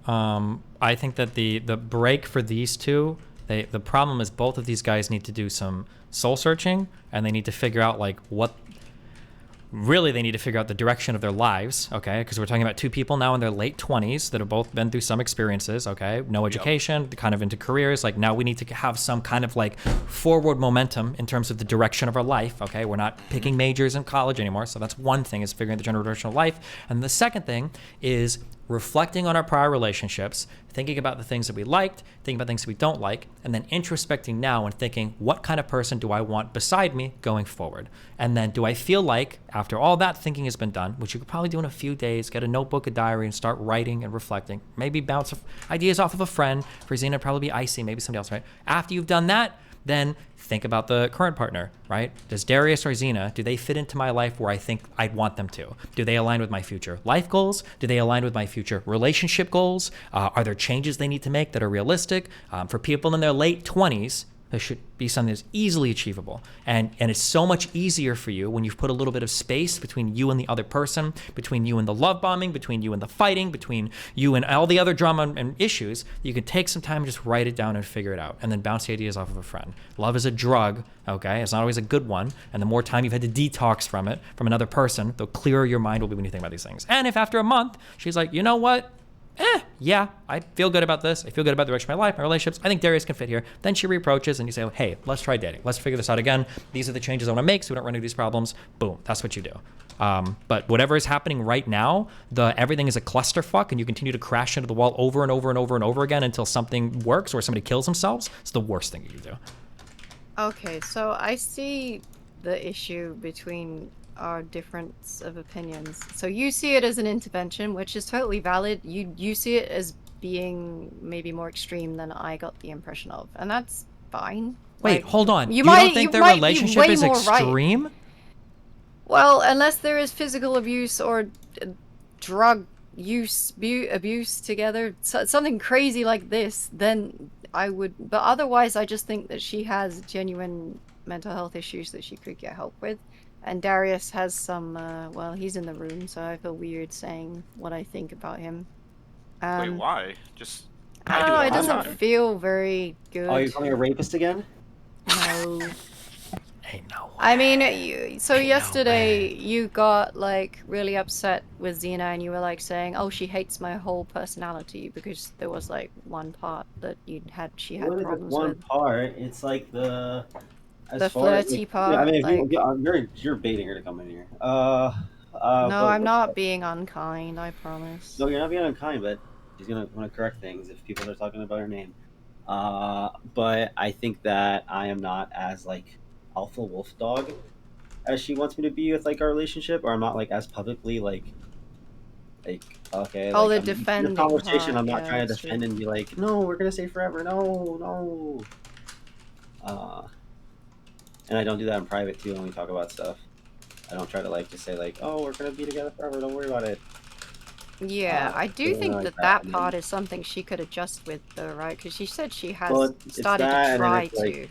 [SPEAKER 1] I think that the break for these two, the problem is both of these guys need to do some soul searching, and they need to figure out like they need to figure out the direction of their lives, okay? Because we're talking about two people now in their late 20s that have both been through some experiences, okay? No education, kind of into careers. Like now we need to have some kind of like forward momentum in terms of the direction of our life, okay? We're not picking majors in college anymore. So that's one thing, is figuring the general direction of life. And the second thing is reflecting on our prior relationships, thinking about the things that we liked, thinking about things that we don't like, and then introspecting now and thinking, what kind of person do I want beside me going forward? And then do I feel like, after all that thinking has been done, which you could probably do in a few days, get a notebook, a diary, and start writing and reflecting, maybe bounce ideas off of a friend. For Xena, probably be Icy, maybe somebody else, right? After you've done that, then think about the current partner, right? Does Darius or Xena, do they fit into my life where I think I'd want them to? Do they align with my future life goals? Do they align with my future relationship goals? Are there changes they need to make that are realistic? For people in their late 20s, there should be something that's easily achievable. And it's so much easier for you when you've put a little bit of space between you and the other person, between you and the love bombing, between you and the fighting, between you and all the other drama and issues. You can take some time and just write it down and figure it out, and then bounce the ideas off of a friend. Love is a drug, okay? It's not always a good one. And the more time you've had to detox from it, from another person, the clearer your mind will be when you think about these things. And if after a month, she's like, you know what? Yeah, I feel good about this. I feel good about the direction of my life, my relationships. I think Darius can fit here. Then she reapproaches and you say, hey, let's try dating. Let's figure this out again. These are the changes I want to make so we don't run into these problems. Boom, that's what you do. But whatever is happening right now, everything is a clusterfuck and you continue to crash into the wall over and over and over and over again until something works or somebody kills themselves. It's the worst thing you can do.
[SPEAKER 4] Okay, so I see the issue between our difference of opinions. So you see it as an intervention, which is totally valid. You see it as being maybe more extreme than I got the impression of, and that's fine.
[SPEAKER 1] Wait,
[SPEAKER 4] Like,
[SPEAKER 1] hold on. You don't think their relationship is extreme?
[SPEAKER 4] Right. Well, unless there is physical abuse or drug abuse together, something crazy like this, then I would. But otherwise, I just think that she has genuine mental health issues that she could get help with. And Darius has some, well, he's in the room, so I feel weird saying what I think about him.
[SPEAKER 5] Wait, why? Just...
[SPEAKER 4] I don't know, it doesn't feel very good.
[SPEAKER 6] Oh, you're calling a rapist again?
[SPEAKER 4] No.
[SPEAKER 1] Ain't no way.
[SPEAKER 4] I mean, yesterday you got, like, really upset with Xena and you were, like, saying, oh, she hates my whole personality because there was, like, one part that she had problems with.
[SPEAKER 6] One part? It's like the
[SPEAKER 4] flirty part.
[SPEAKER 6] Yeah, I mean,
[SPEAKER 4] like...
[SPEAKER 6] you're baiting her to come in here.
[SPEAKER 4] No, I'm not being unkind, I promise.
[SPEAKER 6] No, you're not being unkind, but she's gonna want to correct things if people are talking about her name. But I think that I am not as, like, alpha wolf dog as she wants me to be with, like, our relationship, or I'm not, like, as publicly, like okay,
[SPEAKER 4] oh,
[SPEAKER 6] like,
[SPEAKER 4] the defending
[SPEAKER 6] the conversation
[SPEAKER 4] part.
[SPEAKER 6] I'm not trying to defend and be like, no, we're gonna stay forever, no. And I don't do that in private too when we talk about stuff. I don't try to, like, just say, like, oh, we're gonna be together forever, don't worry about it.
[SPEAKER 4] Yeah, I do think
[SPEAKER 6] like
[SPEAKER 4] that part is something she could adjust with, though, right? Because she said she has
[SPEAKER 6] it's
[SPEAKER 4] started
[SPEAKER 6] that,
[SPEAKER 4] to try
[SPEAKER 6] to. Like,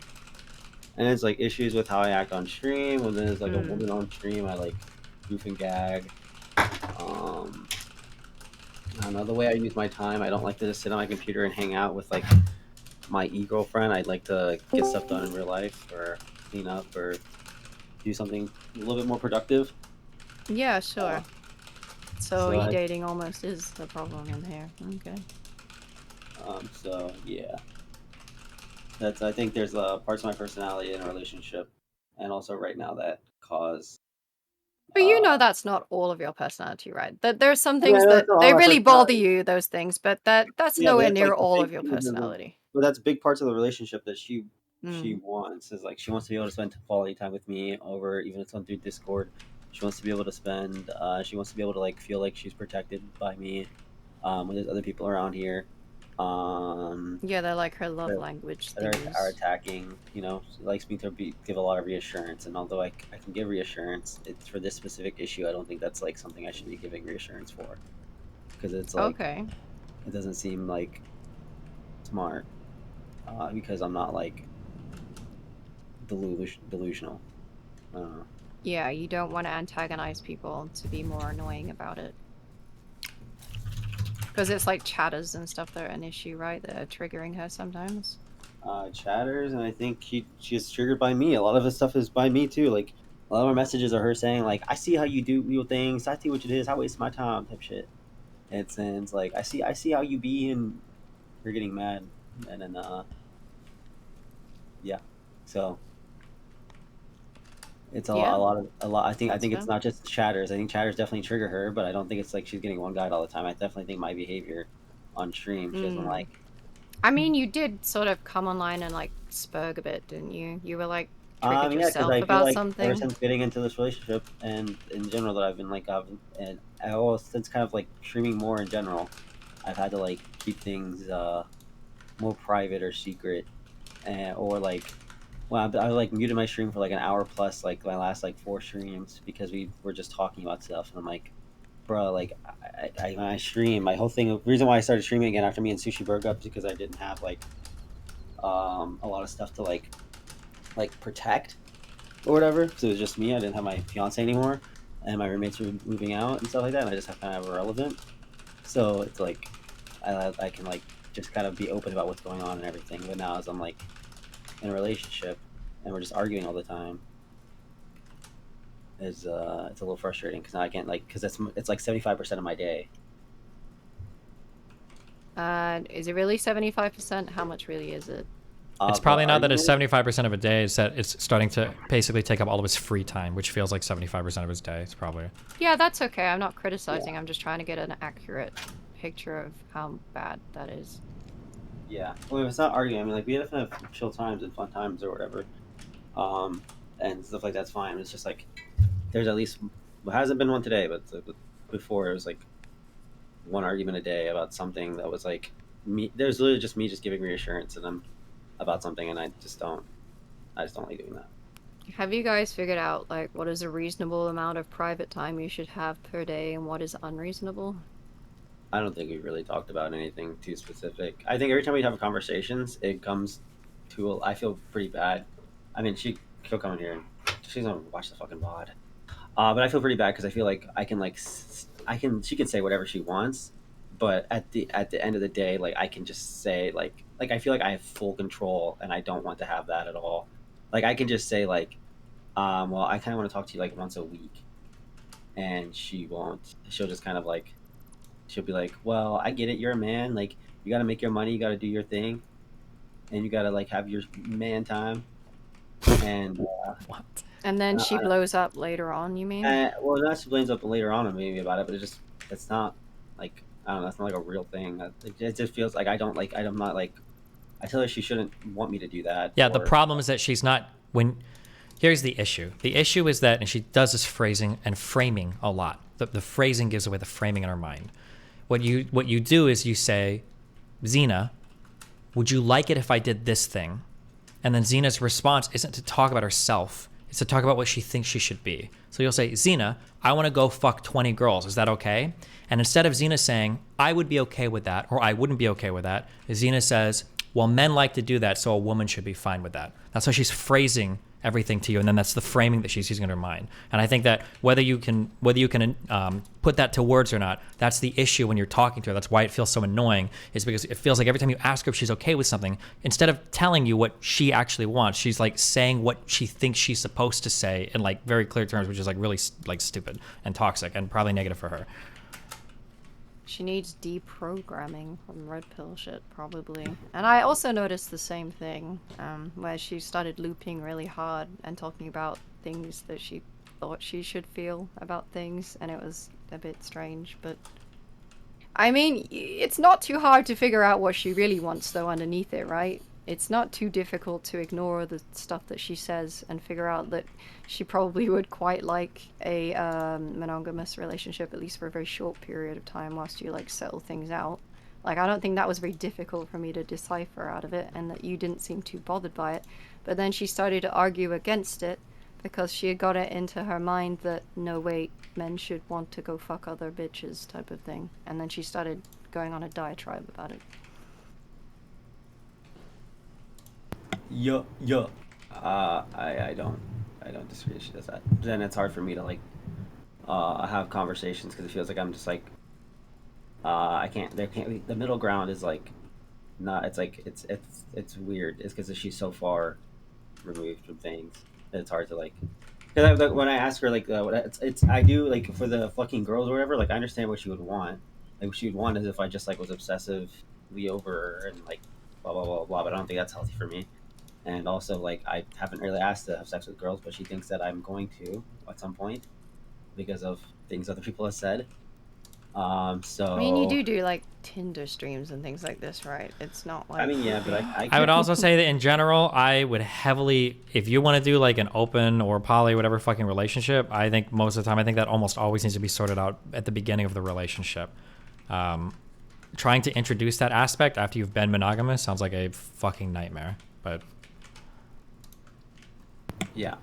[SPEAKER 6] and it's, like, issues with how I act on stream. When there's, like, a woman on stream, I, like, goof and gag. I don't know, the way I use my time, I don't like to just sit on my computer and hang out with, like, my e-girlfriend. I'd like to get stuff done in real life, or clean up, or do something a little bit more productive.
[SPEAKER 4] Yeah, sure. So e-dating almost is the problem in here. Okay.
[SPEAKER 6] So yeah. I think there's parts of my personality in a relationship, and also right now that cause.
[SPEAKER 4] But you know that's not all of your personality, right? That there are some things that they really bother you, those things, but that's nowhere near all of your personality.
[SPEAKER 6] But that's big parts of the relationship that she wants. Is, like, she wants to be able to spend quality time with me over, even if it's on through Discord. She wants to be able to spend. She wants to be able to, like, feel like she's protected by me when there's other people around here.
[SPEAKER 4] Yeah, they're like her love language.
[SPEAKER 6] Are attacking. You know, she likes me to give a lot of reassurance, and although I can give reassurance, it's for this specific issue. I don't think that's, like, something I should be giving reassurance for, because it's like,
[SPEAKER 4] okay.
[SPEAKER 6] It doesn't seem like smart, because I'm not, like, delusional. I don't know.
[SPEAKER 4] Yeah, you don't want to antagonize people to be more annoying about it. Because it's like chatters and stuff that are an issue, right? That are triggering her sometimes.
[SPEAKER 6] Chatters, and I think she's triggered by me. A lot of this stuff is by me too. Like, a lot of our messages are her saying, like, I see how you do your things. I see what it is. I waste my time, type shit. And it's like, I see how you be, and you're getting mad. And then, yeah. So, It's
[SPEAKER 4] Yeah,
[SPEAKER 6] a lot. I
[SPEAKER 4] that's
[SPEAKER 6] think it's
[SPEAKER 4] fair.
[SPEAKER 6] not just chatters. I think chatters definitely trigger her, but I don't think it's like she's getting one guide all the time. I definitely think my behavior on stream she doesn't
[SPEAKER 4] Mm.
[SPEAKER 6] like.
[SPEAKER 4] I mean, you did sort of come online and like spurg a bit, didn't you? You were like triggered
[SPEAKER 6] Yeah, because
[SPEAKER 4] yourself
[SPEAKER 6] I feel
[SPEAKER 4] about
[SPEAKER 6] like ever
[SPEAKER 4] something.
[SPEAKER 6] since getting into this relationship and in general that I've been like, and I always since kind of like streaming more in general, I've had to like keep things more private or secret, and or like, well, I like muted my stream for like an hour plus, like my last like 4 streams because we were just talking about stuff, and I'm like, bro, like when I stream, my whole thing, the reason why I started streaming again after me and Sushi broke up is because I didn't have like a lot of stuff to like protect or whatever. So it was just me. I didn't have my fiance anymore, and my roommates were moving out and stuff like that. And I just have kind of irrelevant. So it's like I can like just kind of be open about what's going on and everything. But now as I'm like in a relationship and we're just arguing all the time, is it's a little frustrating because now I can't like because it's like 75% of my day.
[SPEAKER 4] Is it really 75%? How much really is it?
[SPEAKER 1] It's
[SPEAKER 6] The
[SPEAKER 1] probably not that it's
[SPEAKER 6] argument,
[SPEAKER 1] 75% of a day. It's that it's starting to basically take up all of his free time, which feels like 75% of his day. It's probably.
[SPEAKER 4] Yeah, that's okay. I'm not criticizing.
[SPEAKER 6] Yeah.
[SPEAKER 4] I'm just trying to get an accurate picture of how bad that is.
[SPEAKER 6] Yeah. Well, if it's not arguing, I mean, like we have to have chill times and fun times or whatever, and stuff like that's fine. It's just like there's at least well, hasn't been one today, but before it was like one argument a day about something that was like me. There's literally just me just giving reassurance to them about something, and I just don't like doing that.
[SPEAKER 4] Have you guys figured out like what is a reasonable amount of private time you should have per day and what is unreasonable?
[SPEAKER 6] I don't think we really talked about anything too specific. I think every time we have conversations, it comes to I feel pretty bad. I mean, she'll come in here and she's gonna watch the fucking VOD. But I feel pretty bad because I feel like I can like she can say whatever she wants, but at the end of the day, like I can just say like I feel like I have full control and I don't want to have that at all. Like I can just say like, well, I kind of want to talk to you like once a week, and she won't. She'll just kind of like she'll be like, well, I get it. You're a man. Like you got to make your money. You got to do your thing, and you got to like have your man time. And
[SPEAKER 1] What?
[SPEAKER 4] And then she
[SPEAKER 6] I-
[SPEAKER 4] blows up later on, you mean?
[SPEAKER 6] well, that she blames up later on on me about it, but it's not like I don't know. It's not like a real thing. It just feels like I don't like I'm not like I tell her she shouldn't want me to do that.
[SPEAKER 1] Yeah, the
[SPEAKER 6] or-
[SPEAKER 1] problem is that she's not when. Here's the issue. The issue is that, and she does this phrasing and framing a lot. The phrasing gives away the framing in her mind. What you do is you say, Xena, would you like it if I did this thing? And then Xena's response isn't to talk about herself. It's to talk about what she thinks she should be. So you'll say, Xena, I want to go fuck 20 girls. Is that okay? And instead of Xena saying, I would be okay with that, or I wouldn't be okay with that, Xena says, well, men like to do that, so a woman should be fine with that. That's how she's phrasing everything to you, and then that's the framing that she's using in her mind. And I think that whether you can put that to words or not, that's the issue when you're talking to her. That's why it feels so annoying, is because it feels like every time you ask her if she's okay with something, instead of telling you what she actually wants, she's like saying what she thinks she's supposed to say in like very clear terms, which is like really like stupid and toxic and probably negative for her.
[SPEAKER 4] She needs deprogramming from red pill shit, probably. And I also noticed the same thing, where she started looping really hard and talking about things that she thought she should feel about things, and it was a bit strange, but... I mean, it's not too hard to figure out what she really wants, though, underneath it, right? It's not too difficult to ignore the stuff that she says and figure out that she probably would quite like a monogamous relationship, at least for a very short period of time, whilst you like settle things out. Like, I don't think that was very difficult for me to decipher out of it, and that you didn't seem too bothered by it. But then she started to argue against it because she had got it into her mind that, no, wait, men should want to go fuck other bitches type of thing. And then she started going on a diatribe about it.
[SPEAKER 6] Yeah. I don't disagree. She does that. Then it's hard for me to like have conversations because it feels like I'm just like I can't. There can't be the middle ground is like not. It's like it's weird. It's because she's so far removed from things that it's hard to like. Because when I ask her like it's I do like for the fucking girls or whatever. Like I understand what she would want. Like what she would want is if I just like was obsessively over her and like blah blah blah blah. But I don't think that's healthy for me. and also like I haven't really asked to have sex with girls, but she thinks that I'm going to at some point because of things other people have said. So
[SPEAKER 4] I mean, you do like Tinder streams and things like this, right? It's not like.
[SPEAKER 6] I mean, yeah, but I
[SPEAKER 1] I would also say that in general, I would heavily, if you want to do like an open or poly, whatever fucking relationship, I think most of the time, I think that almost always needs to be sorted out at the beginning of the relationship. Trying to introduce that aspect after you've been monogamous sounds like a fucking nightmare. But
[SPEAKER 6] yeah,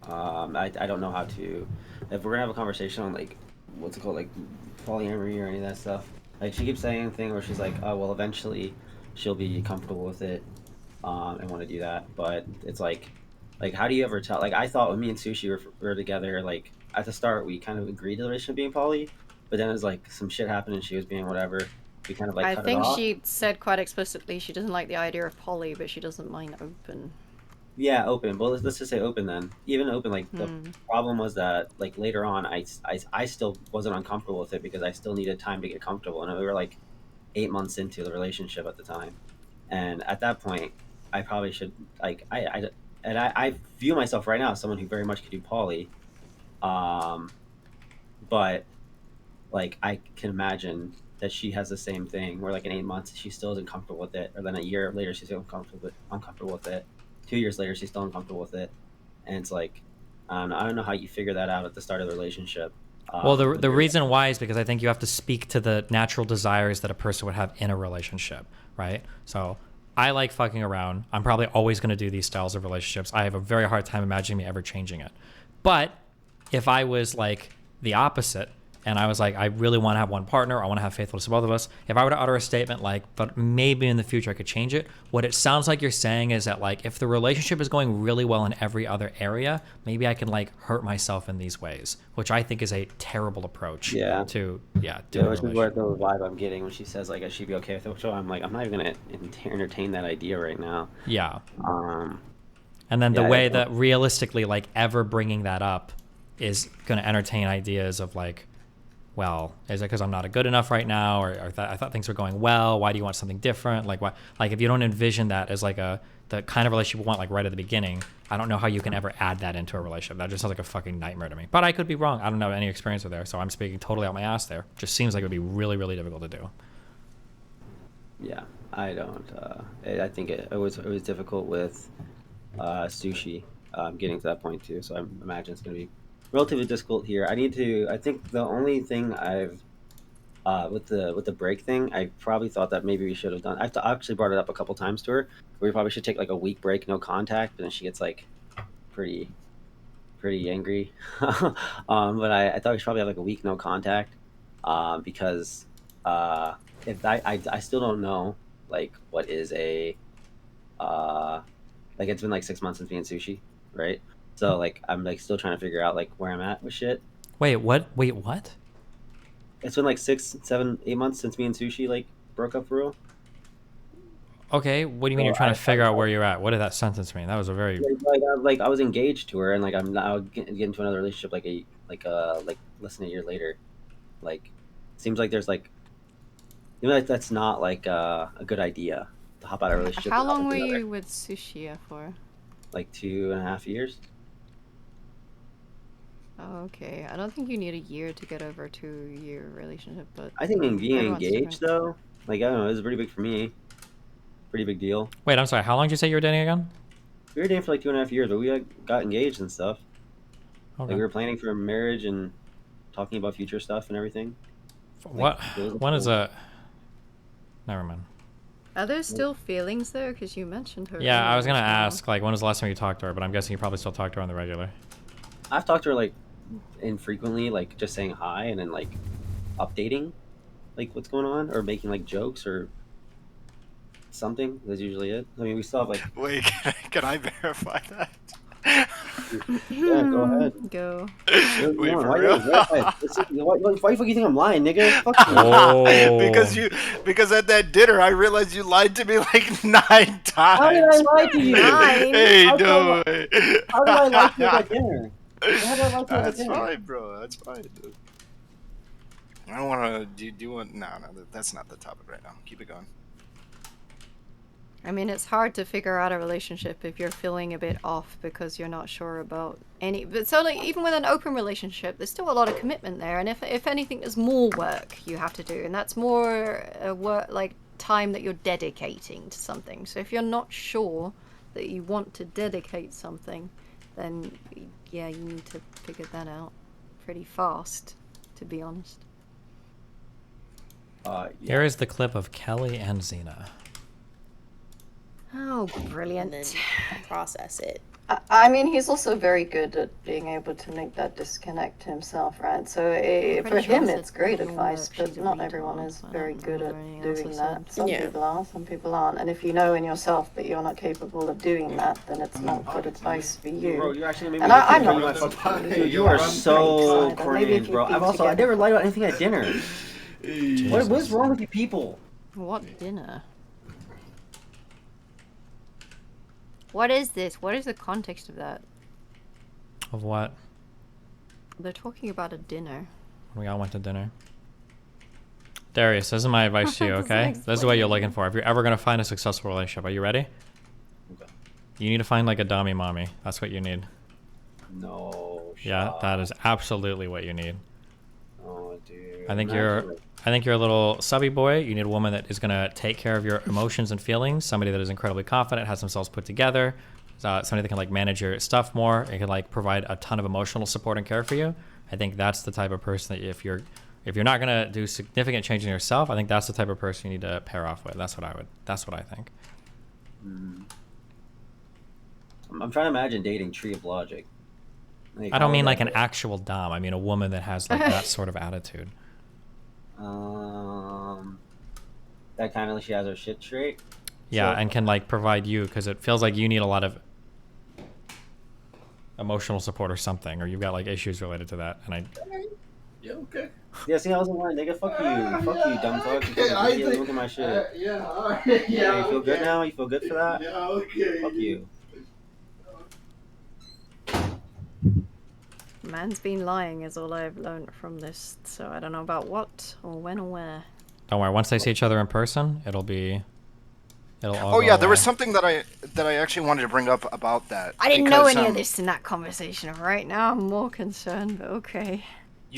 [SPEAKER 6] I don't know how to. If we're gonna have a conversation on like what's it called, like polyamory or any of that stuff, like she keeps saying anything where she's like, oh well, eventually she'll be comfortable with it, and want to do that. But it's like how do you ever tell? Like I thought when me and Sushi were together, like at the start we kind of agreed to the relationship being poly, but then it was like some shit happened and she was being whatever. We kind of like
[SPEAKER 4] I
[SPEAKER 6] cut
[SPEAKER 4] think
[SPEAKER 6] it off.
[SPEAKER 4] she said quite explicitly she doesn't like the idea of poly, but she doesn't mind open.
[SPEAKER 6] Yeah, open. Well, let's just say open then. Even open, like the problem was that like later on, I still wasn't uncomfortable with it because I still needed time to get comfortable, and we were like 8 months into the relationship at the time, and at that point, I probably should like I view myself right now as someone who very much could do poly, but like I can imagine that she has the same thing where like in 8 months she still isn't comfortable with it, or then a year later she's still uncomfortable with it. 2 years later she's still uncomfortable with it, and it's like I don't know how you figure that out at the start of the relationship.
[SPEAKER 1] well, the reason why is because I think you have to speak to the natural desires that a person would have in a relationship, right? So I like fucking around. I'm probably always going to do these styles of relationships. I have a very hard time imagining me ever changing it. But if I was like the opposite, and I was like, I really want to have one partner, I want to have faithfulness to both of us, if I were to utter a statement like, but maybe in the future I could change it, what it sounds like you're saying is that like, if the relationship is going really well in every other area, maybe I can like hurt myself in these ways, which I think is a terrible approach to
[SPEAKER 6] which is what the vibe I'm getting when she says like I should be okay with it. So I'm like, I'm not even gonna entertain that idea right now.
[SPEAKER 1] Yeah. And then the way that realistically like ever bringing that up is going to entertain ideas of like, well, is it because I'm not good enough right now, or I thought things were going well? Why do you want something different? Like, what? Like, if you don't envision that as like the kind of relationship you want, like right at the beginning, I don't know how you can ever add that into a relationship. That just sounds like a fucking nightmare to me. But I could be wrong. I don't know any experience with there, so I'm speaking totally out my ass there. Just seems like it would be really, really difficult to do.
[SPEAKER 6] Yeah, I don't. I think it was difficult with Sushi getting to that point too. So I imagine it's gonna be relatively difficult here. I think the only thing I've with the break thing, I probably thought that maybe we should have done. I actually brought it up a couple times to her. We probably should take like a week break, no contact, but then she gets like pretty angry. But I thought we should probably have like a week no contact, because if I still don't know like what is a like it's been like 6 months since me and Sushi, right? So like I'm like still trying to figure out like where I'm at with shit.
[SPEAKER 1] Wait, what? Wait, what?
[SPEAKER 6] It's been like 6, 7, 8 months since me and Sushi like broke up for real.
[SPEAKER 1] Okay, what do you mean you're trying to figure out where you're at? What did that sentence mean? That was a very
[SPEAKER 6] like I was engaged to her, and like I'm now getting into another relationship like less than a year later. Like seems like there's like, you know, like that's not like a good idea to hop out of a relationship.
[SPEAKER 4] How long were you with Sushi for?
[SPEAKER 6] Like 2.5 years.
[SPEAKER 4] Oh, okay. I don't think you need a year to get over a 2-year relationship, but
[SPEAKER 6] I think being
[SPEAKER 4] everyone's
[SPEAKER 6] engaged
[SPEAKER 4] different.
[SPEAKER 6] though, like I don't know, it was pretty big for me. Pretty big deal.
[SPEAKER 1] Wait, I'm sorry. How long did you say you were dating again?
[SPEAKER 6] We were dating for like 2.5 years, but we like, got engaged and stuff.
[SPEAKER 1] Okay.
[SPEAKER 6] Like we were planning for marriage and talking about future stuff and everything.
[SPEAKER 1] What? When is a? Never mind.
[SPEAKER 4] Are there still feelings there? Because you mentioned her.
[SPEAKER 1] Yeah, I was gonna
[SPEAKER 4] earlier, so-
[SPEAKER 1] ask like when was the last time you talked to her, but I'm guessing you probably still talk to her on the regular.
[SPEAKER 6] I've talked to her like infrequently, like just saying hi and then like updating like what's going on or making like jokes or something. That's usually it. I mean, we still have like.
[SPEAKER 5] Wait, can I verify that?
[SPEAKER 6] Yeah, go ahead.
[SPEAKER 4] Go.
[SPEAKER 5] Wait, for
[SPEAKER 6] Why
[SPEAKER 5] real?
[SPEAKER 6] the fuck you think I'm lying, nigga? Fuck you.
[SPEAKER 1] Oh.
[SPEAKER 5] because at that dinner I realized you lied to me like 9 times.
[SPEAKER 6] How did I lie to you?
[SPEAKER 4] Nine?
[SPEAKER 5] Hey,
[SPEAKER 6] How
[SPEAKER 5] no
[SPEAKER 6] did
[SPEAKER 5] way.
[SPEAKER 6] How did I lie to you at dinner? How did I lie to you at
[SPEAKER 5] That's
[SPEAKER 6] dinner?
[SPEAKER 5] fine, bro. That's fine, dude. I don't want to. Do you want? No, that's not the topic right now. Keep it going.
[SPEAKER 4] I mean, it's hard to figure out a relationship if you're feeling a bit off because you're not sure about any. But so, like, even with an open relationship, there's still a lot of commitment there. And if anything, there's more work you have to do, and that's more work, like time that you're dedicating to something. So if you're not sure that you want to dedicate something, then yeah, you need to figure that out pretty fast, to be honest.
[SPEAKER 1] Here is the clip of Kelly and Xena.
[SPEAKER 4] Oh,
[SPEAKER 2] And
[SPEAKER 4] brilliant.
[SPEAKER 2] then process it.
[SPEAKER 4] I mean, he's also very good at being able to make that disconnect himself, right? So for
[SPEAKER 7] pretty sure
[SPEAKER 4] him,
[SPEAKER 7] I
[SPEAKER 4] it's
[SPEAKER 7] said
[SPEAKER 4] great
[SPEAKER 7] normal
[SPEAKER 4] advice,
[SPEAKER 7] work, she's
[SPEAKER 4] but
[SPEAKER 7] a
[SPEAKER 4] not
[SPEAKER 7] retard,
[SPEAKER 4] everyone is
[SPEAKER 7] so I
[SPEAKER 4] very
[SPEAKER 7] don't
[SPEAKER 4] good
[SPEAKER 7] remember
[SPEAKER 4] at
[SPEAKER 7] anything else
[SPEAKER 4] doing
[SPEAKER 7] I
[SPEAKER 4] that.
[SPEAKER 7] said.
[SPEAKER 4] Some
[SPEAKER 2] Yeah.
[SPEAKER 4] people are, some people aren't. And if you know in yourself that you're not capable of doing that, then it's not good advice for
[SPEAKER 6] Bro,
[SPEAKER 4] you.
[SPEAKER 6] you actually made me
[SPEAKER 4] And
[SPEAKER 6] look
[SPEAKER 4] I'm
[SPEAKER 6] at
[SPEAKER 4] not
[SPEAKER 6] you.
[SPEAKER 4] really
[SPEAKER 6] Dude,
[SPEAKER 4] good
[SPEAKER 6] you are
[SPEAKER 4] at
[SPEAKER 6] so
[SPEAKER 4] advice either. Maybe if
[SPEAKER 6] cringe,
[SPEAKER 4] you
[SPEAKER 6] bro.
[SPEAKER 4] keep
[SPEAKER 6] I
[SPEAKER 4] together.
[SPEAKER 6] never lied about anything at dinner. What's wrong with you people?
[SPEAKER 7] What dinner?
[SPEAKER 4] What is this? What is the context of that?
[SPEAKER 1] Of what?
[SPEAKER 4] They're talking about a dinner.
[SPEAKER 1] We all went to dinner. Darius, this is my advice to you,
[SPEAKER 4] Doesn't
[SPEAKER 1] okay? This is what you're
[SPEAKER 4] explain.
[SPEAKER 1] looking for. If you're ever going to find a successful relationship, are you ready?
[SPEAKER 6] Okay.
[SPEAKER 1] You need to find like a dummy mommy. That's what you need.
[SPEAKER 6] No.
[SPEAKER 1] Yeah,
[SPEAKER 6] shut
[SPEAKER 1] that
[SPEAKER 6] up.
[SPEAKER 1] is absolutely what you need.
[SPEAKER 6] Oh, dude.
[SPEAKER 1] I think
[SPEAKER 6] Imagine,
[SPEAKER 1] you're a little subby boy. You need a woman that is going to take care of your emotions and feelings. Somebody that is incredibly confident, has themselves put together. Somebody that can like manage your stuff more and can like provide a ton of emotional support and care for you. I think that's the type of person that if you're not going to do significant change in yourself, I think that's the type of person you need to pair off with. That's what I think.
[SPEAKER 6] I'm trying to imagine dating Tree of Logic. Like,
[SPEAKER 1] I
[SPEAKER 6] how
[SPEAKER 1] don't mean
[SPEAKER 6] would
[SPEAKER 1] like
[SPEAKER 6] that
[SPEAKER 1] an
[SPEAKER 6] go?
[SPEAKER 1] actual dom. I mean a woman that has like that sort of attitude.
[SPEAKER 6] That kind of she has her shit straight.
[SPEAKER 1] Yeah,
[SPEAKER 6] So-
[SPEAKER 1] and can like provide you because it feels like you need a lot of emotional support or something, or you've got like issues related to that. And I
[SPEAKER 5] Yeah, okay.
[SPEAKER 6] Yeah, see, I wasn't lying, nigga. Fuck you, dumb fuck. You
[SPEAKER 5] Okay, I
[SPEAKER 6] fucking idiot.
[SPEAKER 5] think-
[SPEAKER 6] Look at my shit.
[SPEAKER 5] Yeah, alright.
[SPEAKER 6] Yeah, you feel good
[SPEAKER 5] okay.
[SPEAKER 6] now? You feel good for that?
[SPEAKER 5] Yeah, okay.
[SPEAKER 6] Fuck you.
[SPEAKER 4] Man's been lying is all I've learned from this, so I don't know about what or when or where.
[SPEAKER 1] don't worry. Once they see each other in person, it'll all.
[SPEAKER 3] Oh
[SPEAKER 1] go
[SPEAKER 3] yeah, there was
[SPEAKER 1] away.
[SPEAKER 3] something that I actually wanted to bring up about that.
[SPEAKER 4] I didn't know
[SPEAKER 3] because,
[SPEAKER 4] any of this in that conversation. Right now, I'm more concerned, but okay.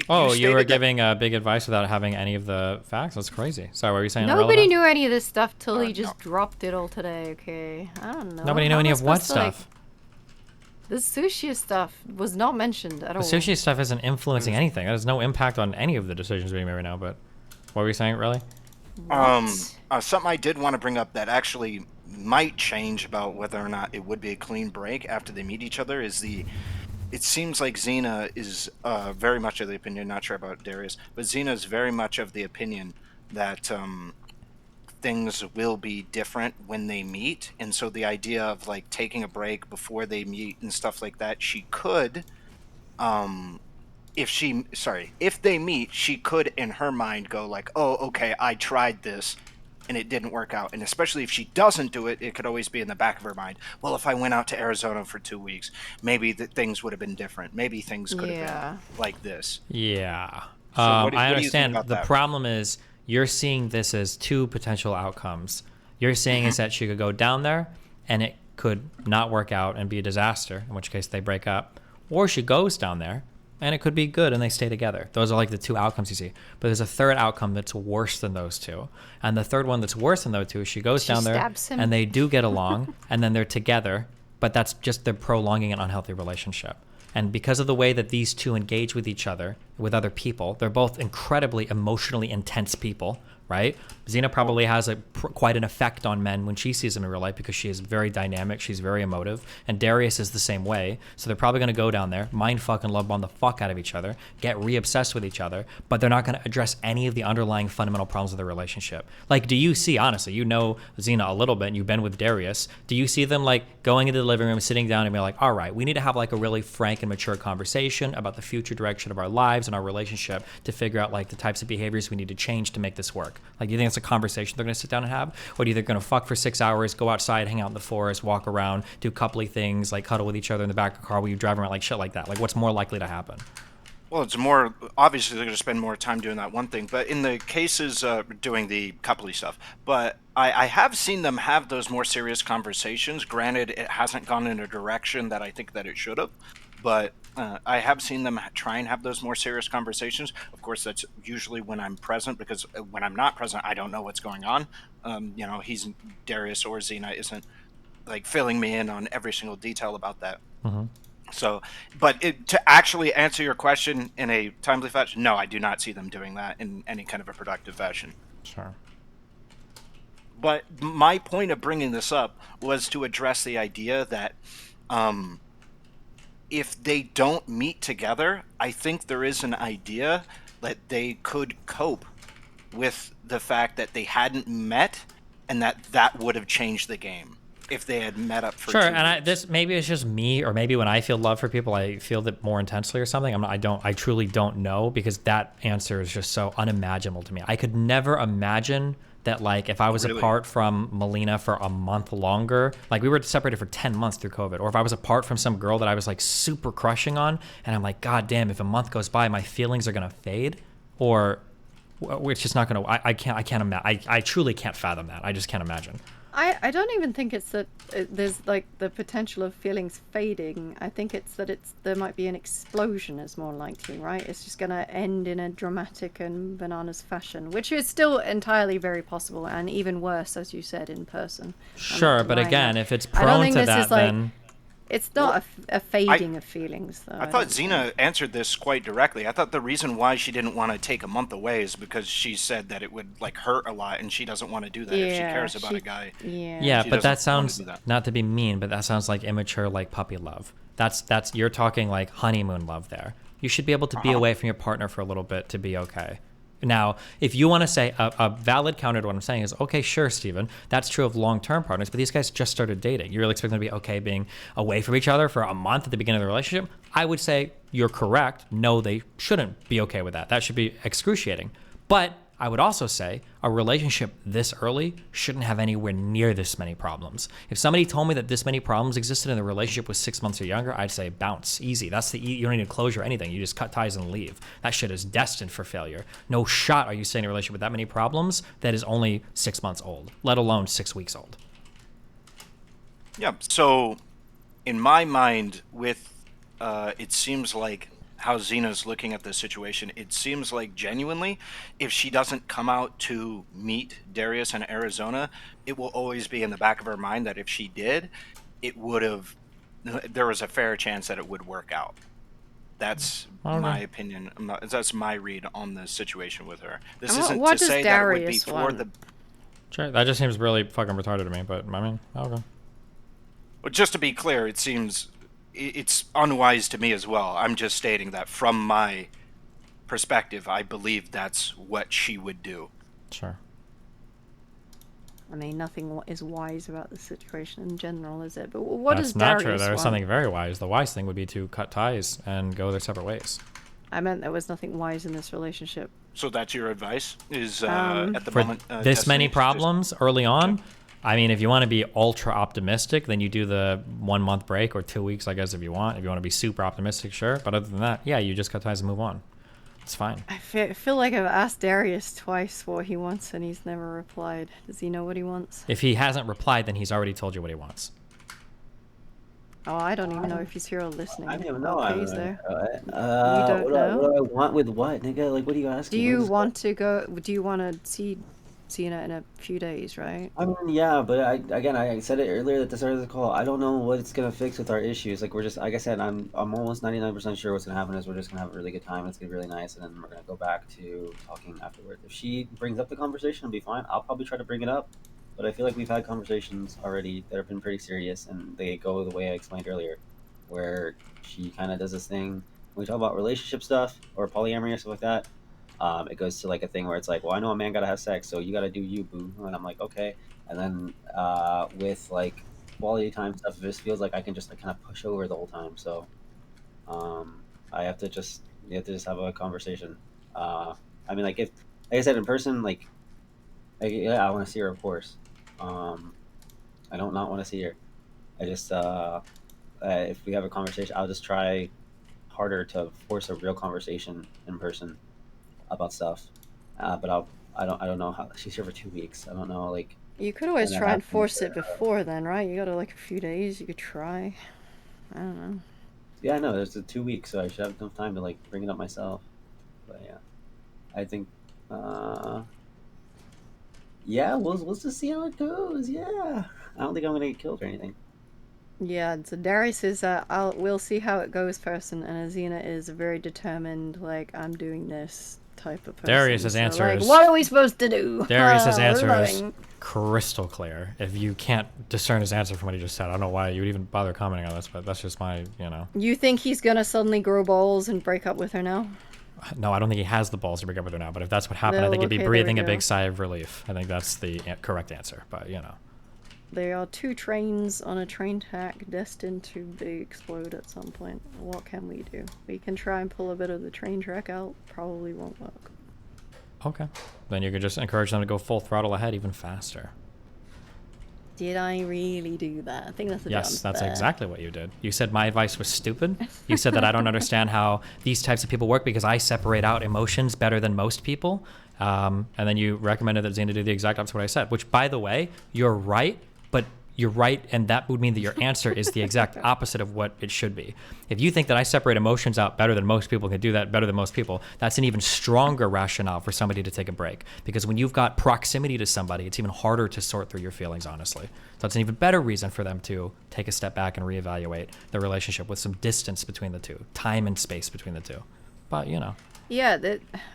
[SPEAKER 1] Oh, you were
[SPEAKER 3] stated that-
[SPEAKER 1] giving big advice without having any of the facts. That's crazy. Sorry, what were you saying?
[SPEAKER 4] Nobody
[SPEAKER 1] Ahrelevant?
[SPEAKER 4] knew any of this stuff till he
[SPEAKER 3] no.
[SPEAKER 4] just dropped it all today, okay? I don't know.
[SPEAKER 1] Nobody knew
[SPEAKER 4] How
[SPEAKER 1] any
[SPEAKER 4] am I
[SPEAKER 1] of what
[SPEAKER 4] supposed to, like-
[SPEAKER 1] stuff.
[SPEAKER 4] The sushi stuff was not mentioned at
[SPEAKER 1] The
[SPEAKER 4] all.
[SPEAKER 1] sushi stuff isn't influencing anything. That has no impact on any of the decisions being made right now. But what were you saying, really?
[SPEAKER 3] Something I did want to bring up that actually might change about whether or not it would be a clean break after they meet each other is it seems like Xena is very much of the opinion, not sure about Darius, but Xena is very much of the opinion that things will be different when they meet. And so the idea of like taking a break before they meet and stuff like that, she could, if they meet, she could in her mind go like, oh, okay, I tried this and it didn't work out. And especially if she doesn't do it, it could always be in the back of her mind, well, if I went out to Arizona for 2 weeks, maybe things would have been different. Maybe things could have
[SPEAKER 4] Yeah.
[SPEAKER 3] been like this.
[SPEAKER 1] Yeah.
[SPEAKER 3] So what do
[SPEAKER 1] I
[SPEAKER 3] you think
[SPEAKER 1] understand.
[SPEAKER 3] about
[SPEAKER 1] The
[SPEAKER 3] that?
[SPEAKER 1] problem is you're seeing this as two potential outcomes. You're saying is that she could go down there and it could not work out and be a disaster, in which case they break up. Or she goes down there and it could be good and they stay together. Those are like the two outcomes you see. But there's a third outcome that's worse than those two. And the third one that's worse than those two is she goes
[SPEAKER 4] She
[SPEAKER 1] down there
[SPEAKER 4] stabs him.
[SPEAKER 1] and they do get along and then they're together, but that's just they're prolonging an unhealthy relationship. And because of the way that these two engage with each other, with other people, they're both incredibly emotionally intense people, right? Xena probably has quite an effect on men when she sees them in real life because she is very dynamic, she's very emotive, and Darius is the same way. So they're probably going to go down there, mind fuck and love bomb the fuck out of each other, get re-obsessed with each other, but they're not going to address any of the underlying fundamental problems of the relationship. Like, do you see, honestly, you know Xena a little bit and you've been with Darius, do you see them like going into the living room, sitting down and being like, all right, we need to have like a really frank and mature conversation about the future direction of our lives and our relationship to figure out like the types of behaviors we need to change to make this work? Like, do you think it's a conversation they're going to sit down and have? Or do you think they're going to fuck for 6 hours, go outside, hang out in the forest, walk around, do coupley things, like cuddle with each other in the back of the car while you drive around, like shit like that? Like, what's more likely to happen?
[SPEAKER 3] Well, it's more obviously they're going to spend more time doing that one thing, but in the cases doing the coupley stuff. But I have seen them have those more serious conversations. Granted, it hasn't gone in a direction that I think that it should have, but I have seen them try and have those more serious conversations. Of course, that's usually when I'm present, because when I'm not present, I don't know what's going on. He's Darius or Xena isn't like filling me in on every single detail about that.
[SPEAKER 1] Mm-hmm.
[SPEAKER 3] So, but to actually answer your question in a timely fashion, no, I do not see them doing that in any kind of a productive fashion.
[SPEAKER 1] Sure.
[SPEAKER 3] But my point of bringing this up was to address the idea that if they don't meet together, I think there is an idea that they could cope with the fact that they hadn't met, and that would have changed the game if they had met up for
[SPEAKER 1] Sure,
[SPEAKER 3] 2
[SPEAKER 1] and
[SPEAKER 3] weeks.
[SPEAKER 1] this maybe it's just me, or maybe when I feel love for people, I feel that more intensely or something. I truly don't know, because that answer is just so unimaginable to me. I could never imagine that, like, if I was
[SPEAKER 3] Really?
[SPEAKER 1] apart from Melina for a month longer, like we were separated for 10 months through COVID, or if I was apart from some girl that I was like super crushing on, and I'm like, God damn, if a month goes by, my feelings are gonna fade, or it's just not gonna. I can't imagine. I truly can't fathom that. I just can't imagine.
[SPEAKER 4] I don't even think it's that there's like the potential of feelings fading. I think it's that there might be an explosion is more likely, right? It's just going to end in a dramatic and bananas fashion, which is still entirely very possible, and even worse, as you said, in person.
[SPEAKER 1] Sure, but again, if it's
[SPEAKER 4] I don't
[SPEAKER 1] prone
[SPEAKER 4] think
[SPEAKER 1] to
[SPEAKER 4] this
[SPEAKER 1] that,
[SPEAKER 4] is like
[SPEAKER 1] then
[SPEAKER 4] it's not a fading of feelings, though.
[SPEAKER 3] I thought
[SPEAKER 4] don't
[SPEAKER 3] Xena
[SPEAKER 4] think.
[SPEAKER 3] answered this quite directly. I thought the reason why she didn't want to take a month away is because she said that it would like hurt a lot, and she doesn't want to do that. If she cares about a guy,
[SPEAKER 1] Yeah,
[SPEAKER 3] she
[SPEAKER 1] but that
[SPEAKER 3] doesn't want to
[SPEAKER 1] sounds,
[SPEAKER 3] do that.
[SPEAKER 1] not to be mean, but that sounds like immature, like puppy love. That's you're talking like honeymoon love there. You should be able to be away from your partner for a little bit to be okay. Now, if you want to say a valid counter to what I'm saying is, okay, sure, Steven, that's true of long-term partners, but these guys just started dating. You really expect them to be okay being away from each other for a month at the beginning of the relationship? I would say you're correct. No, they shouldn't be okay with that. That should be excruciating. But I would also say a relationship this early shouldn't have anywhere near this many problems. If somebody told me that this many problems existed in the relationship was 6 months or younger, I'd say bounce, easy. You don't need closure or anything. You just cut ties and leave. That shit is destined for failure. No shot are you staying in a relationship with that many problems that is only 6 months old, let alone 6 weeks old.
[SPEAKER 3] Yeah. So, in my mind, with it seems like how Xena's looking at this situation, it seems like genuinely, if she doesn't come out to meet Darius in Arizona, it will always be in the back of her mind that if she did, it would have. There was a fair chance that it would work out. That's my opinion. That's my read on the situation with her. This
[SPEAKER 4] And
[SPEAKER 3] isn't
[SPEAKER 4] what
[SPEAKER 3] to
[SPEAKER 4] does
[SPEAKER 3] say that it would be
[SPEAKER 4] Darius
[SPEAKER 3] for
[SPEAKER 4] want?
[SPEAKER 3] the.
[SPEAKER 1] Sure, that just seems really fucking retarded to me, but I mean, okay.
[SPEAKER 3] But just to be clear, it seems it's unwise to me as well. I'm just stating that from my perspective, I believe that's what she would do.
[SPEAKER 1] Sure.
[SPEAKER 4] I mean, nothing is wise about the situation in general, is it? But what
[SPEAKER 1] That's
[SPEAKER 4] does
[SPEAKER 1] not
[SPEAKER 4] Darius
[SPEAKER 1] true. There's
[SPEAKER 4] want?
[SPEAKER 1] something very wise. The wise thing would be to cut ties and go their separate ways.
[SPEAKER 4] I meant there was nothing wise in this relationship.
[SPEAKER 3] So that's your advice? Is at the
[SPEAKER 1] For
[SPEAKER 3] moment
[SPEAKER 1] this many
[SPEAKER 3] Destiny,
[SPEAKER 1] problems early on, I mean, if you want to be ultra optimistic, then you do the 1 month break, or 2 weeks, I guess, if you want. If you want to be super optimistic, sure. But other than that, yeah, you just cut ties and move on. It's fine.
[SPEAKER 4] I feel like I've asked Darius twice what he wants, and he's never replied. Does he know what he wants?
[SPEAKER 1] If he hasn't replied, then he's already told you what he wants.
[SPEAKER 4] Oh, I don't even know if he's here or listening.
[SPEAKER 6] I don't even know.
[SPEAKER 4] Okay, he's there.
[SPEAKER 6] You
[SPEAKER 4] don't
[SPEAKER 6] what
[SPEAKER 4] know?
[SPEAKER 6] do I want with what, nigga? Like, what are you asking?
[SPEAKER 4] Do you
[SPEAKER 6] What is-
[SPEAKER 4] want to go? Do you want to see Xena in a few days, right?
[SPEAKER 6] I mean, yeah, but I said it earlier at the start of the call. I don't know what it's gonna fix with our issues. Like, we're just, like I said, I'm almost 99% sure what's gonna happen is we're just gonna have a really good time. It's gonna be really nice, and then we're gonna go back to talking afterwards. If she brings up the conversation, it'll be fine. I'll probably try to bring it up, but I feel like we've had conversations already that have been pretty serious, and they go the way I explained earlier, where she kind of does this thing when we talk about relationship stuff or polyamory or stuff like that. It goes to like a thing where it's like, well, I know a man gotta have sex, so you gotta do you, boo. And I'm like, okay. And then with like quality time stuff, it just feels like I can just like kind of push over the whole time. So I have to just have a conversation. I mean, like like I said, in person, yeah, I want to see her, of course. I don't not want to see her. I just if we have a conversation, I'll just try harder to force a real conversation in person about stuff. But I don't know how she's here for 2 weeks. I don't know like.
[SPEAKER 4] You could always
[SPEAKER 6] when that
[SPEAKER 4] try and
[SPEAKER 6] happens,
[SPEAKER 4] force it before then, right? You got like a few days. You could try. I don't know.
[SPEAKER 6] Yeah, I know. There's 2 weeks, so I should have enough time to like bring it up myself. But yeah, I think. Yeah, we'll just see how it goes. Yeah, I don't think I'm gonna get killed or anything.
[SPEAKER 4] Yeah, so Darius is we'll see how it goes person, and Xena is a very determined, like, I'm doing this type of person.
[SPEAKER 1] Darius's
[SPEAKER 4] so,
[SPEAKER 1] answer
[SPEAKER 4] like,
[SPEAKER 1] is...
[SPEAKER 4] what are we supposed to do?
[SPEAKER 1] Darius's
[SPEAKER 4] We're
[SPEAKER 1] answer is
[SPEAKER 4] loving.
[SPEAKER 1] crystal clear. If you can't discern his answer from what he just said, I don't know why you would even bother commenting on this, but that's just my, you know.
[SPEAKER 4] You think he's gonna suddenly grow balls and break up with her now?
[SPEAKER 1] No, I don't think he has the balls to break up with her now, but if that's what happened, I
[SPEAKER 4] No,
[SPEAKER 1] think he'd be
[SPEAKER 4] okay, there
[SPEAKER 1] breathing
[SPEAKER 4] we
[SPEAKER 1] a big
[SPEAKER 4] go.
[SPEAKER 1] sigh of relief. I think that's the correct answer, but, you know.
[SPEAKER 4] There are 2 trains on a train track destined to be explode at some point. What can we do? We can try and pull a bit of the train track out. Probably won't work.
[SPEAKER 1] Okay. Then you could just encourage them to go full throttle ahead even faster.
[SPEAKER 4] Did I really do that? I think that's a bit
[SPEAKER 1] Yes, that's
[SPEAKER 4] unfair.
[SPEAKER 1] exactly what you did. You said my advice was stupid. You said that I don't understand how these types of people work because I separate out emotions better than most people. And then you recommended that Xena do the exact opposite of what I said, which, by the way, you're right, but you're right, and that would mean that your answer is the exact opposite of what it should be. If you think that I separate emotions out better than most people can do that better than most people, that's an even stronger rationale for somebody to take a break. Because when you've got proximity to somebody, it's even harder to sort through your feelings, honestly. So it's an even better reason for them to take a step back and reevaluate the relationship with some distance between the two, time and space between the two. But, you know.
[SPEAKER 4] Yeah,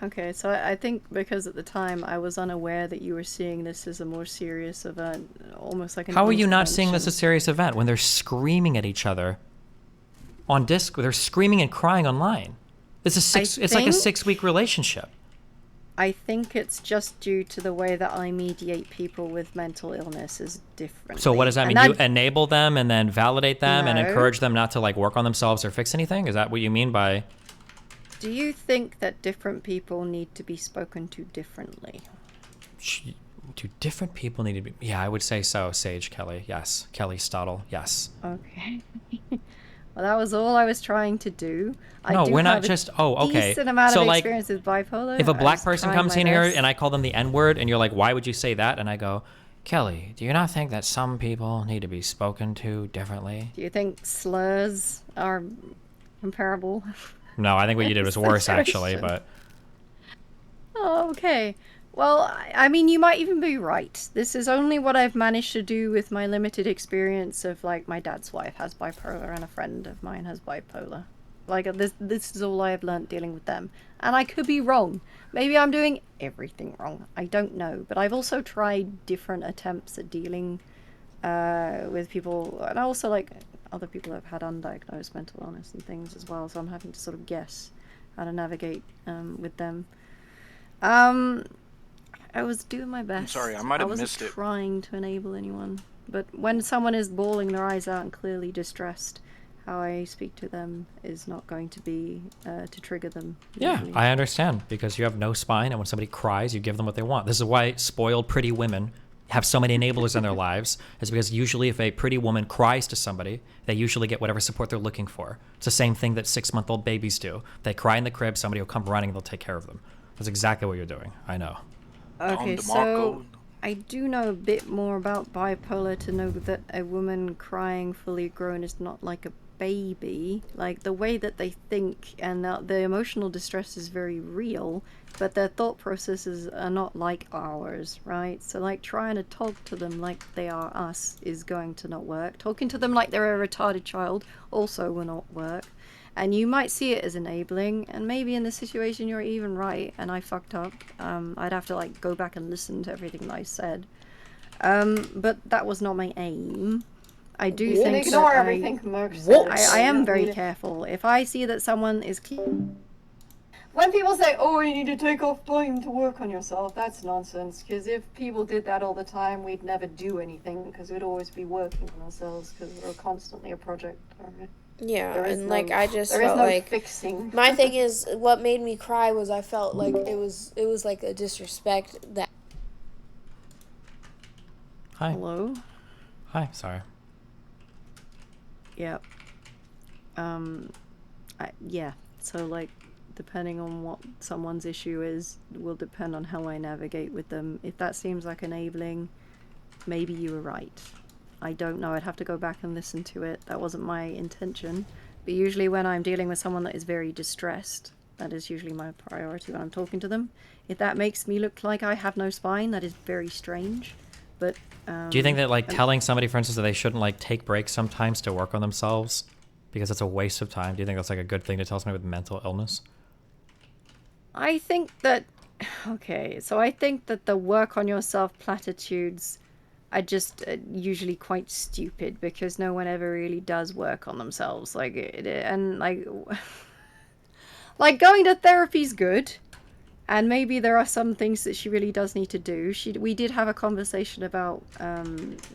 [SPEAKER 4] okay, so I think because at the time I was unaware that you were seeing this as a more serious event, almost like an
[SPEAKER 1] How are you not seeing this
[SPEAKER 4] intervention.
[SPEAKER 1] as a serious event when they're screaming at each other on disc? They're screaming and crying online. It's like a 6-week relationship.
[SPEAKER 4] I think it's just due to the way that I mediate people with mental illnesses differently.
[SPEAKER 1] So what does that mean? You enable them and then validate them and
[SPEAKER 4] No.
[SPEAKER 1] encourage them not to like work on themselves or fix anything? Is that what you mean by...
[SPEAKER 4] Do you think that different people need to be spoken to differently?
[SPEAKER 1] Do different people need to be... Yeah, I would say so, Sage Kelly. Yes. Kelly Stottle. Yes.
[SPEAKER 4] Okay. Well, that was all I was trying to do.
[SPEAKER 1] No, we're not
[SPEAKER 4] have a
[SPEAKER 1] just... Oh, okay.
[SPEAKER 4] decent amount
[SPEAKER 1] So
[SPEAKER 4] of
[SPEAKER 1] like,
[SPEAKER 4] experience with bipolar.
[SPEAKER 1] if a
[SPEAKER 4] I
[SPEAKER 1] black
[SPEAKER 4] was
[SPEAKER 1] person
[SPEAKER 4] trying
[SPEAKER 1] comes
[SPEAKER 4] my
[SPEAKER 1] in here
[SPEAKER 4] best.
[SPEAKER 1] and I call them the N-word and you're like, why would you say that? And I go, Kelly, do you not think that some people need to be spoken to differently?
[SPEAKER 4] Do you think slurs are comparable?
[SPEAKER 1] No, I think what you did was worse, actually,
[SPEAKER 4] Situation.
[SPEAKER 1] but...
[SPEAKER 4] Oh, okay. Well, I mean, you might even be right. This is only what I've managed to do with my limited experience of, like, my dad's wife has bipolar and a friend of mine has bipolar. Like, this is all I have learnt dealing with them. And I could be wrong. Maybe I'm doing everything wrong. I don't know. But I've also tried different attempts at dealing with people. And also, like, other people have had undiagnosed mental illness and things as well. So I'm having to sort of guess how to navigate with them. I was doing my best.
[SPEAKER 3] I'm sorry, I might have
[SPEAKER 4] wasn't
[SPEAKER 3] missed it.
[SPEAKER 4] trying to enable anyone. But when someone is bawling their eyes out and clearly distressed, how I speak to them is not going to be to trigger them.
[SPEAKER 1] Yeah,
[SPEAKER 4] usually.
[SPEAKER 1] I understand, because you have no spine, and when somebody cries, you give them what they want. This is why spoiled, pretty women have so many enablers in their lives, is because usually if a pretty woman cries to somebody, they usually get whatever support they're looking for. It's the same thing that 6-month-old babies do. They cry in the crib, somebody will come running, and they'll take care of them. That's exactly what you're doing. I know.
[SPEAKER 4] Okay,
[SPEAKER 3] Tom
[SPEAKER 4] so
[SPEAKER 3] DeMarco.
[SPEAKER 4] I do know a bit more about bipolar to know that a woman crying fully grown is not like a baby. Like, the way that they think and the emotional distress is very real, but their thought processes are not like ours, right? So, like, trying to talk to them like they are us is going to not work. Talking to them like they're a retarded child also will not work. And you might see it as enabling, and maybe in this situation you're even right, and I fucked up. I'd have to, like, go back and listen to everything that I said. But that was not my aim. I do think
[SPEAKER 7] ignore
[SPEAKER 4] that
[SPEAKER 7] everything Merc
[SPEAKER 4] I
[SPEAKER 7] said.
[SPEAKER 4] am very careful. If I see that someone is...
[SPEAKER 7] When people say, oh, you need to take off time to work on yourself, that's nonsense. Because if people did that all the time, we'd never do anything, because we'd always be working on ourselves, because we're constantly a project.
[SPEAKER 2] Yeah,
[SPEAKER 7] There is
[SPEAKER 2] and
[SPEAKER 7] no-
[SPEAKER 2] like I just
[SPEAKER 7] There is
[SPEAKER 2] felt
[SPEAKER 7] no
[SPEAKER 2] like
[SPEAKER 7] fixing.
[SPEAKER 2] my thing is what made me cry was I felt like it was like a disrespect that
[SPEAKER 1] Hi.
[SPEAKER 4] Hello?
[SPEAKER 1] Hi, sorry.
[SPEAKER 4] Yep. Yeah. So like, depending on what someone's issue is, will depend on how I navigate with them. If that seems like enabling, maybe you were right. I don't know. I'd have to go back and listen to it. That wasn't my intention. But usually when I'm dealing with someone that is very distressed, that is usually my priority when I'm talking to them. If that makes me look like I have no spine, that is very strange. But
[SPEAKER 1] do you think that like telling somebody, for instance, that they shouldn't like take breaks sometimes to work on themselves because it's a waste of time, do you think that's like a good thing to tell somebody with mental illness?
[SPEAKER 4] I think that, okay, so I think that the work on yourself platitudes are just usually quite stupid because no one ever really does work on themselves. Like, and like, like going to therapy's good. And maybe there are some things that she really does need to do. We did have a conversation about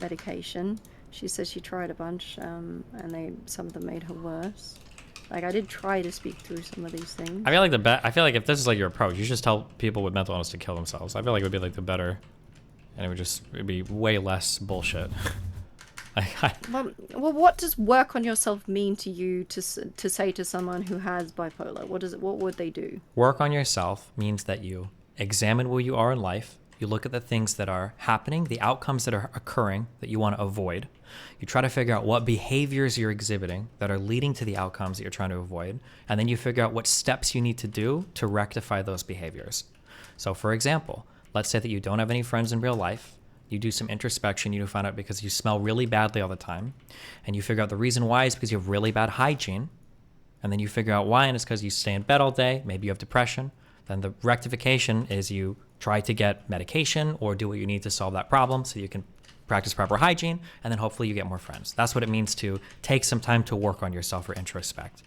[SPEAKER 4] medication. She said she tried a bunch, and some of them made her worse. Like, I did try to speak through some of these things.
[SPEAKER 1] I feel like if this is like your approach, you should just tell people with mental illness to kill themselves. I feel like it would be like the better, and it'd be way less bullshit.
[SPEAKER 4] Well, what does work on yourself mean to you to say to someone who has bipolar? What would they do?
[SPEAKER 1] Work on yourself means that you examine where you are in life. You look at the things that are happening, the outcomes that are occurring that you want to avoid. You try to figure out what behaviors you're exhibiting that are leading to the outcomes that you're trying to avoid. And then you figure out what steps you need to do to rectify those behaviors. So for example, let's say that you don't have any friends in real life. You do some introspection, you find out because you smell really badly all the time. And you figure out the reason why is because you have really bad hygiene. And then you figure out why, and it's because you stay in bed all day. Maybe you have depression. Then the rectification is you try to get medication or do what you need to solve that problem so you can practice proper hygiene, and then hopefully you get more friends. That's what it means to take some time to work on yourself or introspect.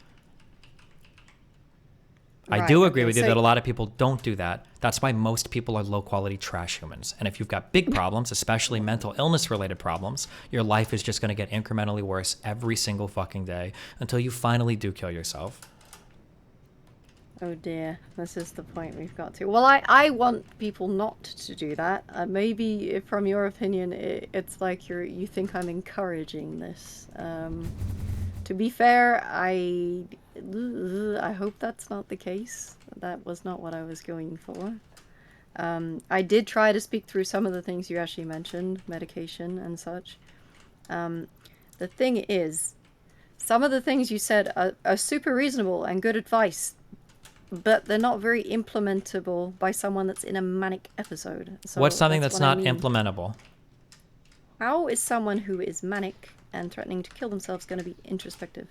[SPEAKER 1] I do agree with you that a lot of people don't do that. That's why most people are low-quality trash humans. And if you've got big problems, especially mental illness-related problems, your life is just going to get incrementally worse every single fucking day until you finally do kill yourself.
[SPEAKER 4] Oh dear, this is the point we've got to. Well, I want people not to do that. Maybe from your opinion, it's like you think I'm encouraging this. To be fair, I hope that's not the case. That was not what I was going for. I did try to speak through some of the things you actually mentioned, medication and such. The thing is, some of the things you said are super reasonable and good advice, but they're not very implementable by someone that's in a manic episode. So
[SPEAKER 1] what's something that's not implementable?
[SPEAKER 4] How is someone who is manic and threatening to kill themselves going to be introspective?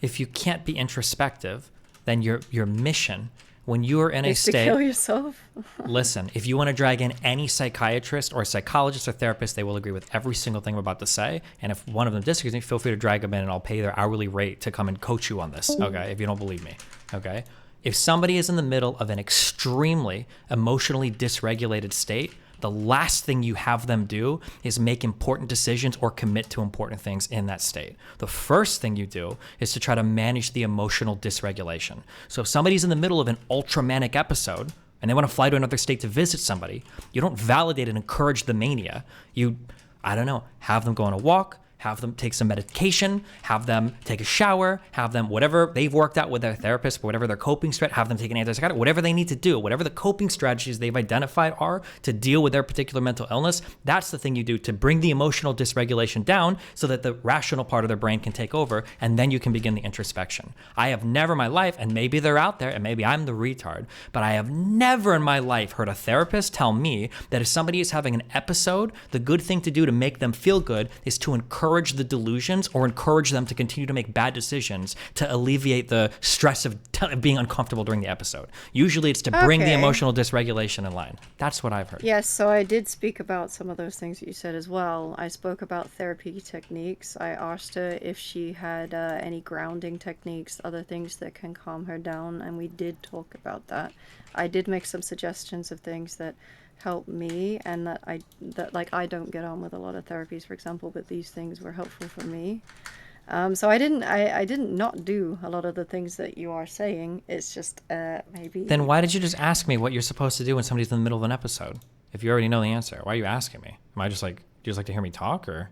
[SPEAKER 1] If you can't be introspective, then your mission, when you're in a
[SPEAKER 4] is
[SPEAKER 1] state...
[SPEAKER 4] to kill yourself?
[SPEAKER 1] Listen, if you want to drag in any psychiatrist or psychologist or therapist, they will agree with every single thing I'm about to say. And if one of them disagrees, feel free to drag them in and I'll pay their hourly rate to come and coach you on this, okay, if you don't believe me, okay? If somebody is in the middle of an extremely emotionally dysregulated state, the last thing you have them do is make important decisions or commit to important things in that state. The first thing you do is to try to manage the emotional dysregulation. So if somebody's in the middle of an ultramanic episode and they want to fly to another state to visit somebody, you don't validate and encourage the mania. You, have them go on a walk, have them take some medication, have them take a shower, have them, whatever they've worked out with their therapist, whatever their coping strategy, have them take an antipsychotic, whatever they need to do, whatever the coping strategies they've identified are to deal with their particular mental illness, that's the thing you do to bring the emotional dysregulation down so that the rational part of their brain can take over, and then you can begin the introspection. I have never in my life, and maybe they're out there, and maybe I'm the retard, but I have never in my life heard a therapist tell me that if somebody is having an episode, the good thing to do to make them feel good is to encourage the delusions or encourage them to continue to make bad decisions to alleviate the stress of being uncomfortable during the episode. Usually it's to bring the emotional dysregulation in line. That's what I've heard.
[SPEAKER 4] Yes, so I did speak about some of those things that you said as well. I spoke about therapy techniques. I asked her if she had any grounding techniques, other things that can calm her down, and we did talk about that. I did make some suggestions of things that help me, and that I don't get on with a lot of therapies, for example, but these things were helpful for me. So I didn't not do a lot of the things that you are saying. It's just maybe.
[SPEAKER 1] Then why did you just ask me what you're supposed to do when somebody's in the middle of an episode? If you already know the answer, why are you asking me? Am I just like, do you just like to hear me talk, or?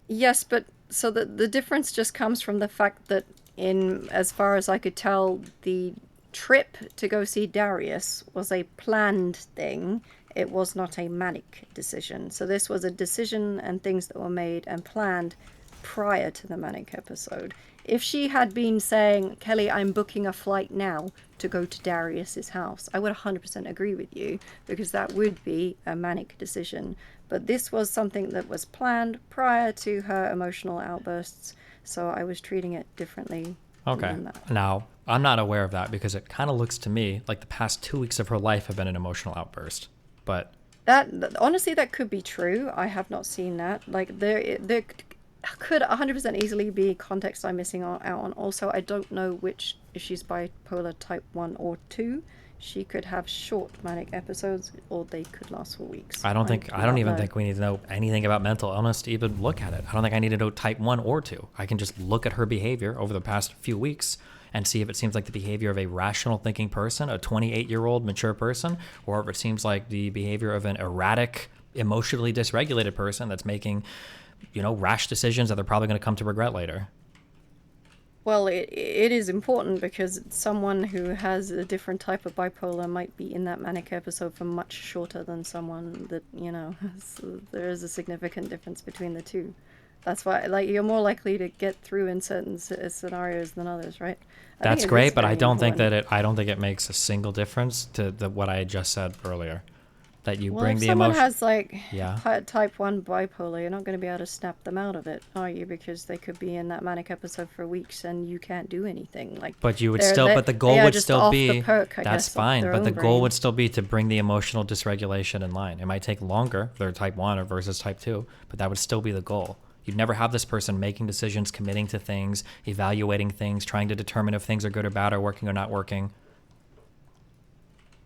[SPEAKER 4] Yes, but so the difference just comes from the fact that in as far as I could tell, the trip to go see Darius was a planned thing. It was not a manic decision. So this was a decision and things that were made and planned prior to the manic episode. If she had been saying, Kelly, I'm booking a flight now to go to Darius's house, I would 100% agree with you, because that would be a manic decision. But this was something that was planned prior to her emotional outbursts, so I was treating it differently.
[SPEAKER 1] Okay. Now, I'm not aware of that because it kind of looks to me like the past 2 weeks of her life have been an emotional outburst. But
[SPEAKER 4] that honestly, that could be true. I have not seen that. Like there could 100% easily be context I'm missing out on. Also, I don't know if she's bipolar type 1 or 2. She could have short manic episodes, or they could last for weeks.
[SPEAKER 1] I don't even think we need to know anything about mental illness to even look at it. I don't think I need to know type 1 or 2. I can just look at her behavior over the past few weeks and see if it seems like the behavior of a rational thinking person, a 28-year-old mature person, or if it seems like the behavior of an erratic, emotionally dysregulated person that's making, rash decisions that they're probably going to come to regret later.
[SPEAKER 4] Well, it is important because someone who has a different type of bipolar might be in that manic episode for much shorter than someone that, so there is a significant difference between the two. That's why, you're more likely to get through in certain scenarios than others, right?
[SPEAKER 1] That's great, but I don't think it makes a single difference to what I just said earlier. That you bring the emotion.
[SPEAKER 4] If someone has type 1 bipolar, you're not going to be able to snap them out of it, are you? Because they could be in that manic episode for weeks and you can't do anything. But you would but the goal would still be that's fine. But the goal would still be to bring the emotional dysregulation in line. It might take longer if they're type 1 or versus type 2, but that would still be the goal. You'd never have this person making decisions, committing to things, evaluating things, trying to determine if things are good or bad or working or not working.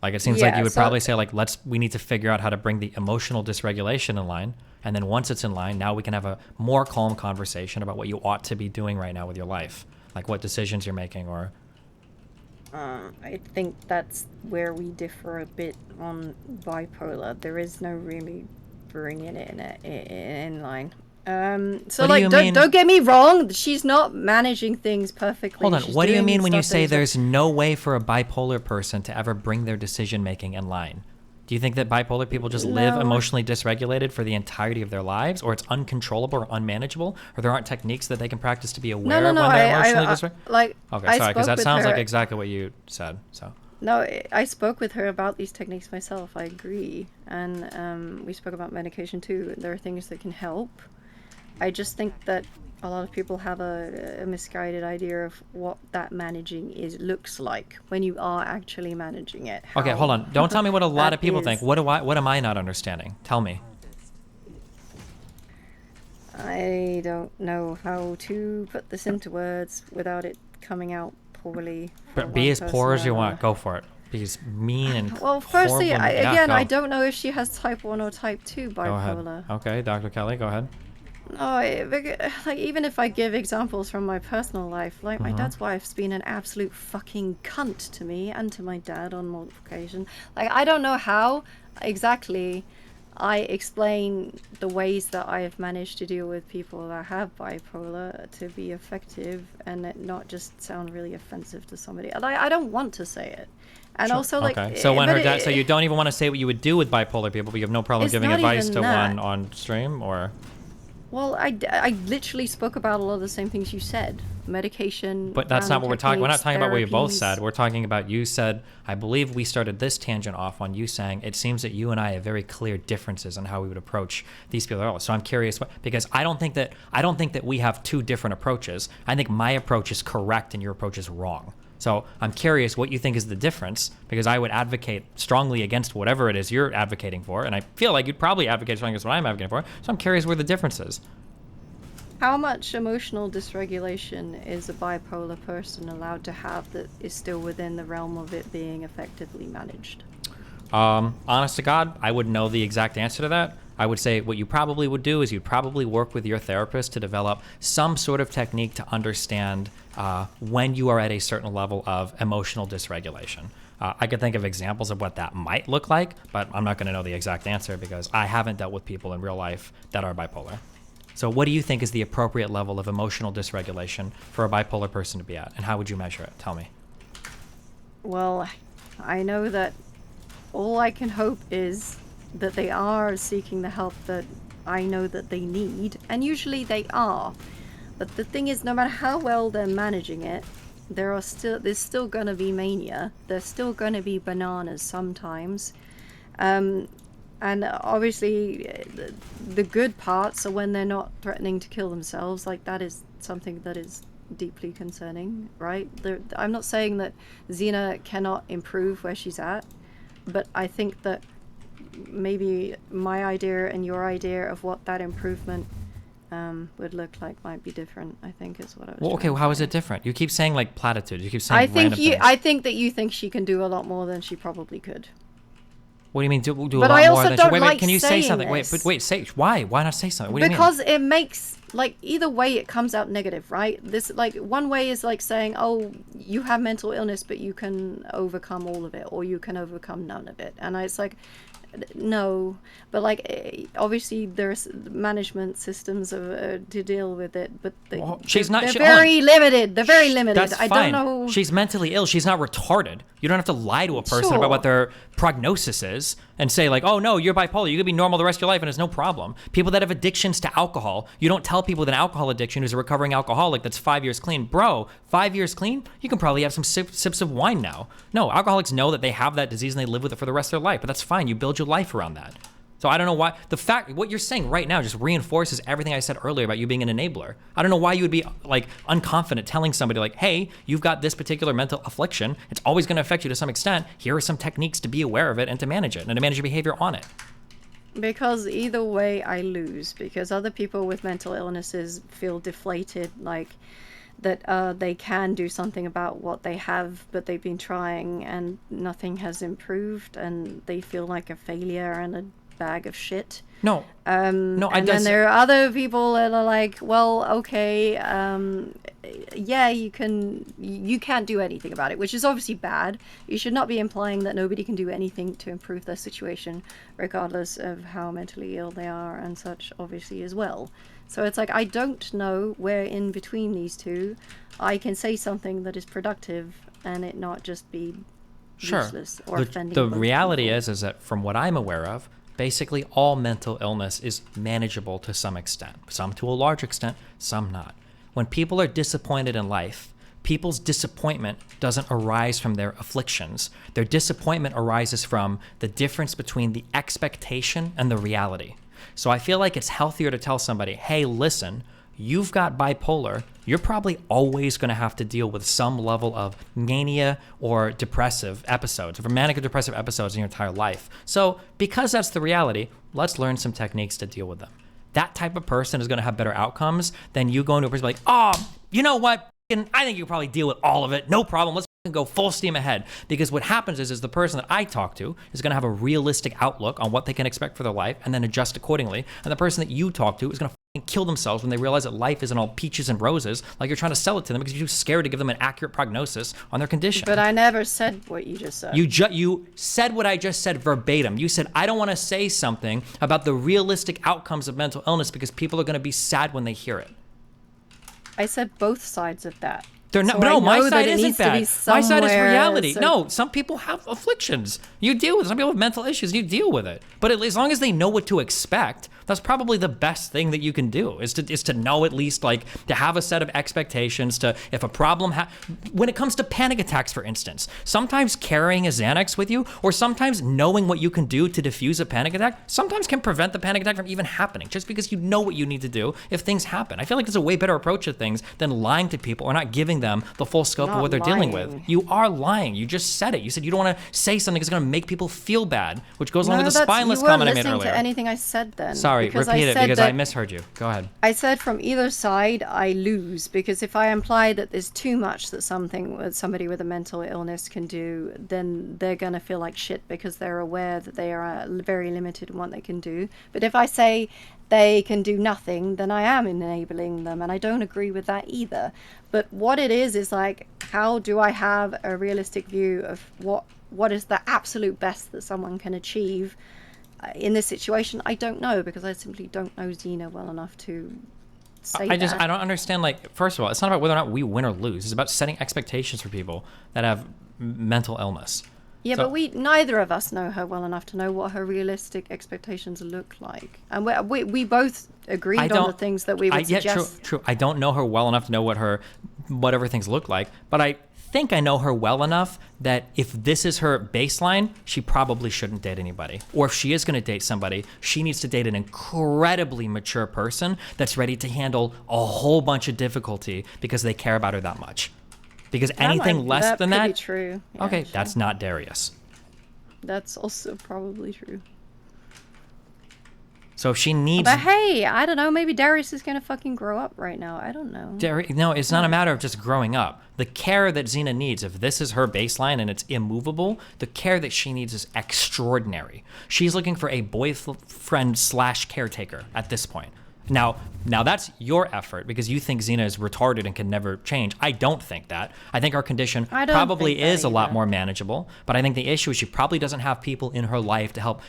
[SPEAKER 4] It seems like you would probably say, we need to figure out how to bring the emotional dysregulation in line. And then once it's in line, now we can have a more calm conversation about what you ought to be doing right now with your life. What decisions you're making or... I think that's where we differ a bit on bipolar. There is no really bringing it in line. Don't get me wrong, she's not managing things perfectly.
[SPEAKER 1] Hold on, what do you mean when you say there's no way for a bipolar person to ever bring their decision making in line? Do you think that bipolar people just live emotionally dysregulated for the entirety of their lives, or it's uncontrollable or unmanageable, or there aren't techniques that they can practice to be aware of when they're emotionally dysregulated? Okay, sorry, because that sounds like exactly what you said. So.
[SPEAKER 4] No, I spoke with her about these techniques myself, I agree. And we spoke about medication too. There are things that can help. I just think that a lot of people have a misguided idea of what that managing looks like when you are actually managing it.
[SPEAKER 1] Okay, hold on. Don't tell me what a lot of people think. What am I not understanding? Tell me.
[SPEAKER 4] I don't know how to put this into words without it coming out poorly.
[SPEAKER 1] But be as poor as you want. Go for it. Be as mean and
[SPEAKER 4] well, firstly, I don't know if she has type 1 or type 2 bipolar.
[SPEAKER 1] Go ahead. Okay, Dr. Kelly, go ahead.
[SPEAKER 4] No, even if I give examples from my personal life, my dad's wife's been an absolute fucking cunt to me and to my dad on multiple occasions. I don't know how exactly I explain the ways that I have managed to deal with people that have bipolar to be effective and it not just sound really offensive to somebody. I don't want to say it. And also,
[SPEAKER 1] okay. So when her dad, so you don't even want to say what you would do with bipolar people, but you have no problem giving advice to one on stream, or?
[SPEAKER 4] Well, I literally spoke about a lot of the same things you said. Medication.
[SPEAKER 1] But that's not what we're talking. We're not talking about what you both said. We're talking about you said. I believe we started this tangent off on you saying it seems that you and I have very clear differences on how we would approach these people. So I'm curious because I don't think that we have two different approaches. I think my approach is correct and your approach is wrong. So I'm curious what you think is the difference, because I would advocate strongly against whatever it is you're advocating for, and I feel like you'd probably advocate strongly against what I'm advocating for. So I'm curious where the difference is.
[SPEAKER 4] How much emotional dysregulation is a bipolar person allowed to have that is still within the realm of it being effectively managed?
[SPEAKER 1] Honest to God, I wouldn't know the exact answer to that. I would say what you probably would do is you'd probably work with your therapist to develop some sort of technique to understand when you are at a certain level of emotional dysregulation. I could think of examples of what that might look like, but I'm not going to know the exact answer because I haven't dealt with people in real life that are bipolar. So what do you think is the appropriate level of emotional dysregulation for a bipolar person to be at? And how would you measure it? Tell me.
[SPEAKER 4] Well, I know that all I can hope is that they are seeking the help that I know that they need, and usually they are. But the thing is, no matter how well they're managing it, there's still gonna be mania. There's still gonna be bananas sometimes. And obviously, the good parts are when they're not threatening to kill themselves. Like, that is something that is deeply concerning, right? I'm not saying that Xena cannot improve where she's at, but I think that maybe my idea and your idea of what that improvement would look like might be different. I think is what I was.
[SPEAKER 1] Well, okay. Well, how is it different? You keep saying like platitudes. You keep saying.
[SPEAKER 4] I think
[SPEAKER 1] random things.
[SPEAKER 4] I think that you think she can do a lot more than she probably could.
[SPEAKER 1] What do you mean do a
[SPEAKER 4] But
[SPEAKER 1] lot
[SPEAKER 4] I
[SPEAKER 1] more
[SPEAKER 4] also
[SPEAKER 1] than?
[SPEAKER 4] don't
[SPEAKER 1] Wait,
[SPEAKER 4] like
[SPEAKER 1] can you say
[SPEAKER 4] saying
[SPEAKER 1] something?
[SPEAKER 4] this.
[SPEAKER 1] Wait. Say why? Why not say something? What do you mean?
[SPEAKER 4] Because it makes, like, either way it comes out negative, right? This, like, one way is like saying, oh, you have mental illness, but you can overcome all of it, or you can overcome none of it. And it's like, no, but like obviously there's management systems to deal with it, but they're very limited. They're very limited.
[SPEAKER 1] That's fine.
[SPEAKER 4] I don't know.
[SPEAKER 1] She's mentally ill. She's not retarded. You don't have to lie to a person
[SPEAKER 4] Sure.
[SPEAKER 1] about what their prognosis is and say like, oh no, you're bipolar. You could be normal the rest of your life and it's no problem. People that have addictions to alcohol, you don't tell people with an alcohol addiction who's a recovering alcoholic that's 5 years clean. Bro, 5 years clean? You can probably have some sips of wine now. No, alcoholics know that they have that disease and they live with it for the rest of their life, but that's fine. You build your life around that. So I don't know why what you're saying right now just reinforces everything I said earlier about you being an enabler. I don't know why you would be like unconfident telling somebody like, hey, you've got this particular mental affliction. It's always going to affect you to some extent. Here are some techniques to be aware of it and to manage it and to manage your behavior on it.
[SPEAKER 4] Because either way I lose, because other people with mental illnesses feel deflated, like that they can do something about what they have, but they've been trying and nothing has improved, and they feel like a failure and a bag of shit.
[SPEAKER 1] No.
[SPEAKER 4] And then there are other people that are like, well, okay, yeah, you can't do anything about it, which is obviously bad. You should not be implying that nobody can do anything to improve their situation, regardless of how mentally ill they are and such, obviously, as well. So it's like, I don't know where in between these two I can say something that is productive and it not just be useless or offending.
[SPEAKER 1] The reality is that from what I'm aware of, basically all mental illness is manageable to some extent. Some to a large extent, some not. When people are disappointed in life, people's disappointment doesn't arise from their afflictions. Their disappointment arises from the difference between the expectation and the reality. So I feel like it's healthier to tell somebody, hey, listen, you've got bipolar, you're probably always going to have to deal with some level of mania or depressive episodes, or manic or depressive episodes in your entire life. So because that's the reality, let's learn some techniques to deal with them. That type of person is going to have better outcomes than you going to a person like, oh, you know what? I think you can probably deal with all of it. No problem. Let's go full steam ahead. Because what happens is the person that I talk to is going to have a realistic outlook on what they can expect for their life and then adjust accordingly. And the person that you talk to is going to kill themselves when they realize that life isn't all peaches and roses like you're trying to sell it to them because you're too scared to give them an accurate prognosis on their condition.
[SPEAKER 4] But I never said what you just said.
[SPEAKER 1] You said what I just said verbatim. You said, I don't want to say something about the realistic outcomes of mental illness because people are going to be sad when they hear it.
[SPEAKER 4] I said both sides of that.
[SPEAKER 1] They're not.
[SPEAKER 4] So
[SPEAKER 1] No, my side
[SPEAKER 4] it
[SPEAKER 1] isn't
[SPEAKER 4] needs to
[SPEAKER 1] bad.
[SPEAKER 4] be
[SPEAKER 1] My side is
[SPEAKER 4] somewhere,
[SPEAKER 1] reality.
[SPEAKER 4] so-
[SPEAKER 1] No, some people have afflictions. You deal with it. Some people have mental issues. You deal with it. But as long as they know what to expect, that's probably the best thing that you can do. Is to know at least, like, to have a set of expectations. To if a problem when it comes to panic attacks, for instance, sometimes carrying a Xanax with you, or sometimes knowing what you can do to diffuse a panic attack, sometimes can prevent the panic attack from even happening. Just because you know what you need to do if things happen. I feel like there's a way better approach to things than lying to people or not giving them the full scope of what they're dealing with. You are lying. You just said it. You said you don't want to say something that's going to make people feel bad, which goes along with the spineless comment I made earlier.
[SPEAKER 4] You weren't listening to anything I said then.
[SPEAKER 1] Sorry, repeat it because I misheard you. Go ahead.
[SPEAKER 4] I said from either side I lose, because if I imply that there's too much that somebody with a mental illness can do, then they're going to feel like shit because they're aware that they are very limited in what they can do. But if I say they can do nothing, then I am enabling them, and I don't agree with that either. But what it is like, how do I have a realistic view of what is the absolute best that someone can achieve in this situation, I don't know, because I simply don't know Xena well enough to say
[SPEAKER 1] I
[SPEAKER 4] that.
[SPEAKER 1] don't understand. Like, first of all, it's not about whether or not we win or lose. It's about setting expectations for people that have mental illness.
[SPEAKER 4] Yeah,
[SPEAKER 1] So-
[SPEAKER 4] but neither of us know her well enough to know what her realistic expectations look like. And we both agreed on the things that we would suggest.
[SPEAKER 1] Yeah, true. I don't know her well enough to know what everything's look like, but I think I know her well enough that if this is her baseline, she probably shouldn't date anybody. Or if she is going to date somebody, she needs to date an incredibly mature person that's ready to handle a whole bunch of difficulty because they care about her that much. Because anything less than
[SPEAKER 4] that
[SPEAKER 1] that,
[SPEAKER 4] could be true. Yeah,
[SPEAKER 1] okay,
[SPEAKER 4] sure.
[SPEAKER 1] that's not Darius.
[SPEAKER 4] That's also probably true.
[SPEAKER 1] So if she needs
[SPEAKER 4] But hey, I don't know. Maybe Darius is gonna fucking grow up right now. I don't know.
[SPEAKER 1] no, it's not a matter of just growing up. The care that Xena needs, if this is her baseline and it's immovable, the care that she needs is extraordinary. She's looking for a boyfriend / caretaker at this point. Now that's your effort because you think Xena is retarded and can never change. I don't think that. I think our condition probably is a lot more manageable, but I think the issue is she probably doesn't have people in her life to help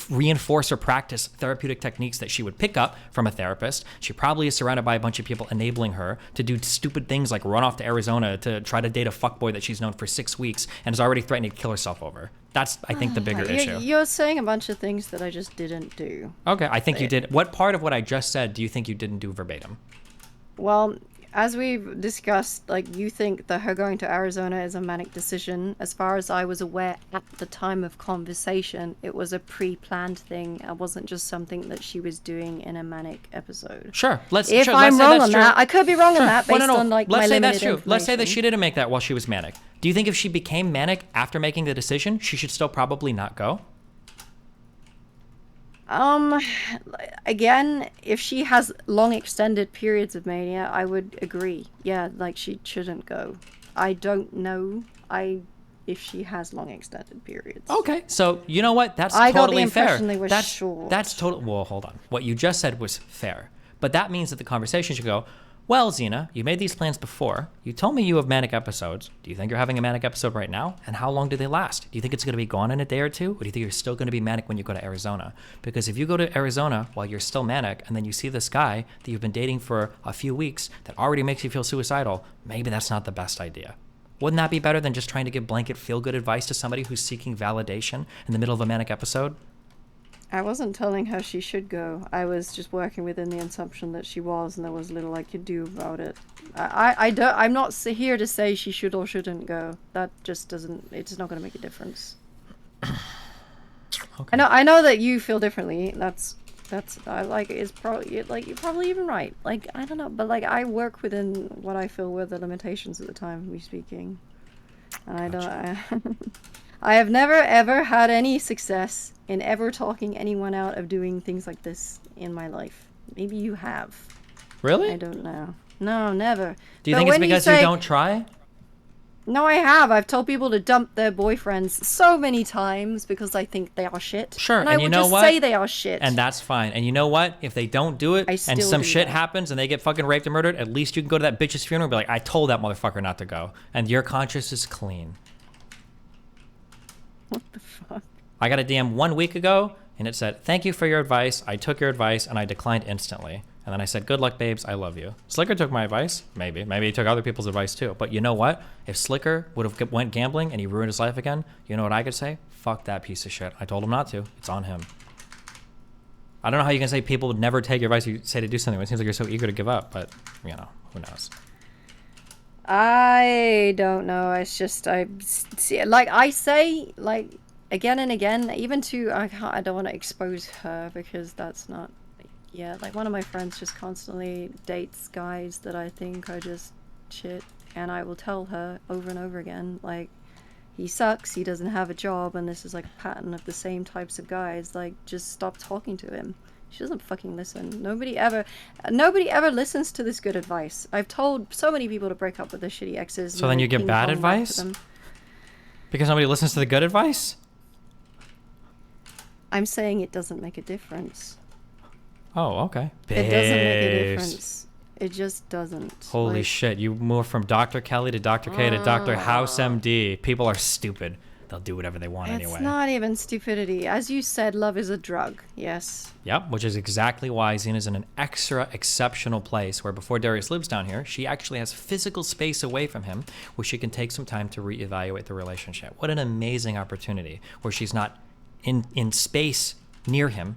[SPEAKER 1] reinforce or practice therapeutic techniques that she would pick up from a therapist. She probably is surrounded by a bunch of people enabling her to do stupid things like run off to Arizona to try to date a fuckboy that she's known for 6 weeks and is already threatening to kill herself over. That's, I think, the bigger issue.
[SPEAKER 4] You're saying a bunch of things that I just didn't do.
[SPEAKER 1] Okay, I think you did. What part of what I just said do you think you didn't do verbatim?
[SPEAKER 4] Well, as we've discussed, like, you think that her going to Arizona is a manic decision. As far as I was aware at the time of conversation, it was a pre-planned thing. It wasn't just something that she was doing in a manic episode.
[SPEAKER 1] Sure.
[SPEAKER 4] If I'm wrong on that, I could be wrong on that based on like my
[SPEAKER 1] Let's say
[SPEAKER 4] limited
[SPEAKER 1] that's true.
[SPEAKER 4] information.
[SPEAKER 1] Let's say that she didn't make that while she was manic. Do you think if she became manic after making the decision, she should still probably not go?
[SPEAKER 4] Again, if she has long extended periods of mania, I would agree. Yeah, like she shouldn't go. I don't know if she has long extended periods.
[SPEAKER 1] Okay, so you know what? That's
[SPEAKER 4] I got the
[SPEAKER 1] totally fair.
[SPEAKER 4] impression they were short.
[SPEAKER 1] That's total. Well, hold on. What you just said was fair, but that means that the conversation should go. Well, Xena, you made these plans before. You told me you have manic episodes. Do you think you're having a manic episode right now? And how long do they last? Do you think it's going to be gone in a day or two? Or do you think you're still going to be manic when you go to Arizona? Because if you go to Arizona while you're still manic and then you see this guy that you've been dating for a few weeks that already makes you feel suicidal, maybe that's not the best idea. Wouldn't that be better than just trying to give blanket feel-good advice to somebody who's seeking validation in the middle of a manic episode?
[SPEAKER 4] I wasn't telling her she should go. I was just working within the assumption that she was, and there was little I could do about it. I'm not here to say she should or shouldn't go. That just doesn't. It's not going to make a difference.
[SPEAKER 1] Okay.
[SPEAKER 4] I know that you feel differently. That's like it's probably like you're probably even right. Like I don't know, but like I work within what I feel were the limitations at the time of me speaking, and I don't. I have never ever had any success in ever talking anyone out of doing things like this in my life. Maybe you have.
[SPEAKER 1] Really?
[SPEAKER 4] I don't know. No, never.
[SPEAKER 1] Do you think it's because you don't try?
[SPEAKER 4] No, I have. I've told people to dump their boyfriends so many times because I think they are shit.
[SPEAKER 1] Sure,
[SPEAKER 4] and I
[SPEAKER 1] and you
[SPEAKER 4] will
[SPEAKER 1] know
[SPEAKER 4] just
[SPEAKER 1] what?
[SPEAKER 4] say they are shit.
[SPEAKER 1] And that's fine. And you know what? If they don't do it
[SPEAKER 4] I
[SPEAKER 1] and
[SPEAKER 4] still
[SPEAKER 1] some
[SPEAKER 4] do
[SPEAKER 1] shit
[SPEAKER 4] that.
[SPEAKER 1] happens and they get fucking raped and murdered, at least you can go to that bitch's funeral and be like, I told that motherfucker not to go. And your conscience is clean.
[SPEAKER 4] What the fuck?
[SPEAKER 1] I got a DM 1 week ago and it said, thank you for your advice. I took your advice and I declined instantly. And then I said, good luck, babes. I love you. Slicker took my advice. Maybe he took other people's advice too. But you know what? If Slicker would have went gambling and he ruined his life again, you know what I could say? Fuck that piece of shit. I told him not to. It's on him. I don't know how you can say people would never take your advice if you say to do something. It seems like you're so eager to give up, but you know, who knows?
[SPEAKER 4] I don't know. It's just I see, like I say, like again and again, even to I don't want to expose her because that's not. Yeah, like one of my friends just constantly dates guys that I think are just shit, and I will tell her over and over again, like, he sucks, he doesn't have a job, and this is like a pattern of the same types of guys, like, just stop talking to him. She doesn't fucking listen. Nobody ever listens to this good advice. I've told so many people to break up with their shitty exes.
[SPEAKER 1] So then you give bad advice? Because nobody listens to the good advice?
[SPEAKER 4] I'm saying it doesn't make a difference.
[SPEAKER 1] Oh, okay.
[SPEAKER 4] It doesn't make a difference. It just doesn't.
[SPEAKER 1] Holy
[SPEAKER 4] like,
[SPEAKER 1] shit, you moved from Dr. Kelly to Dr. K to Dr. House MD. People are stupid. they'll do whatever they want anyway.
[SPEAKER 4] It's not even stupidity. As you said, love is a drug. Yes.
[SPEAKER 1] Yep, which is exactly why Xena's in an extra exceptional place where before Darius lives down here, she actually has physical space away from him where she can take some time to reevaluate the relationship. What an amazing opportunity where she's not in space near him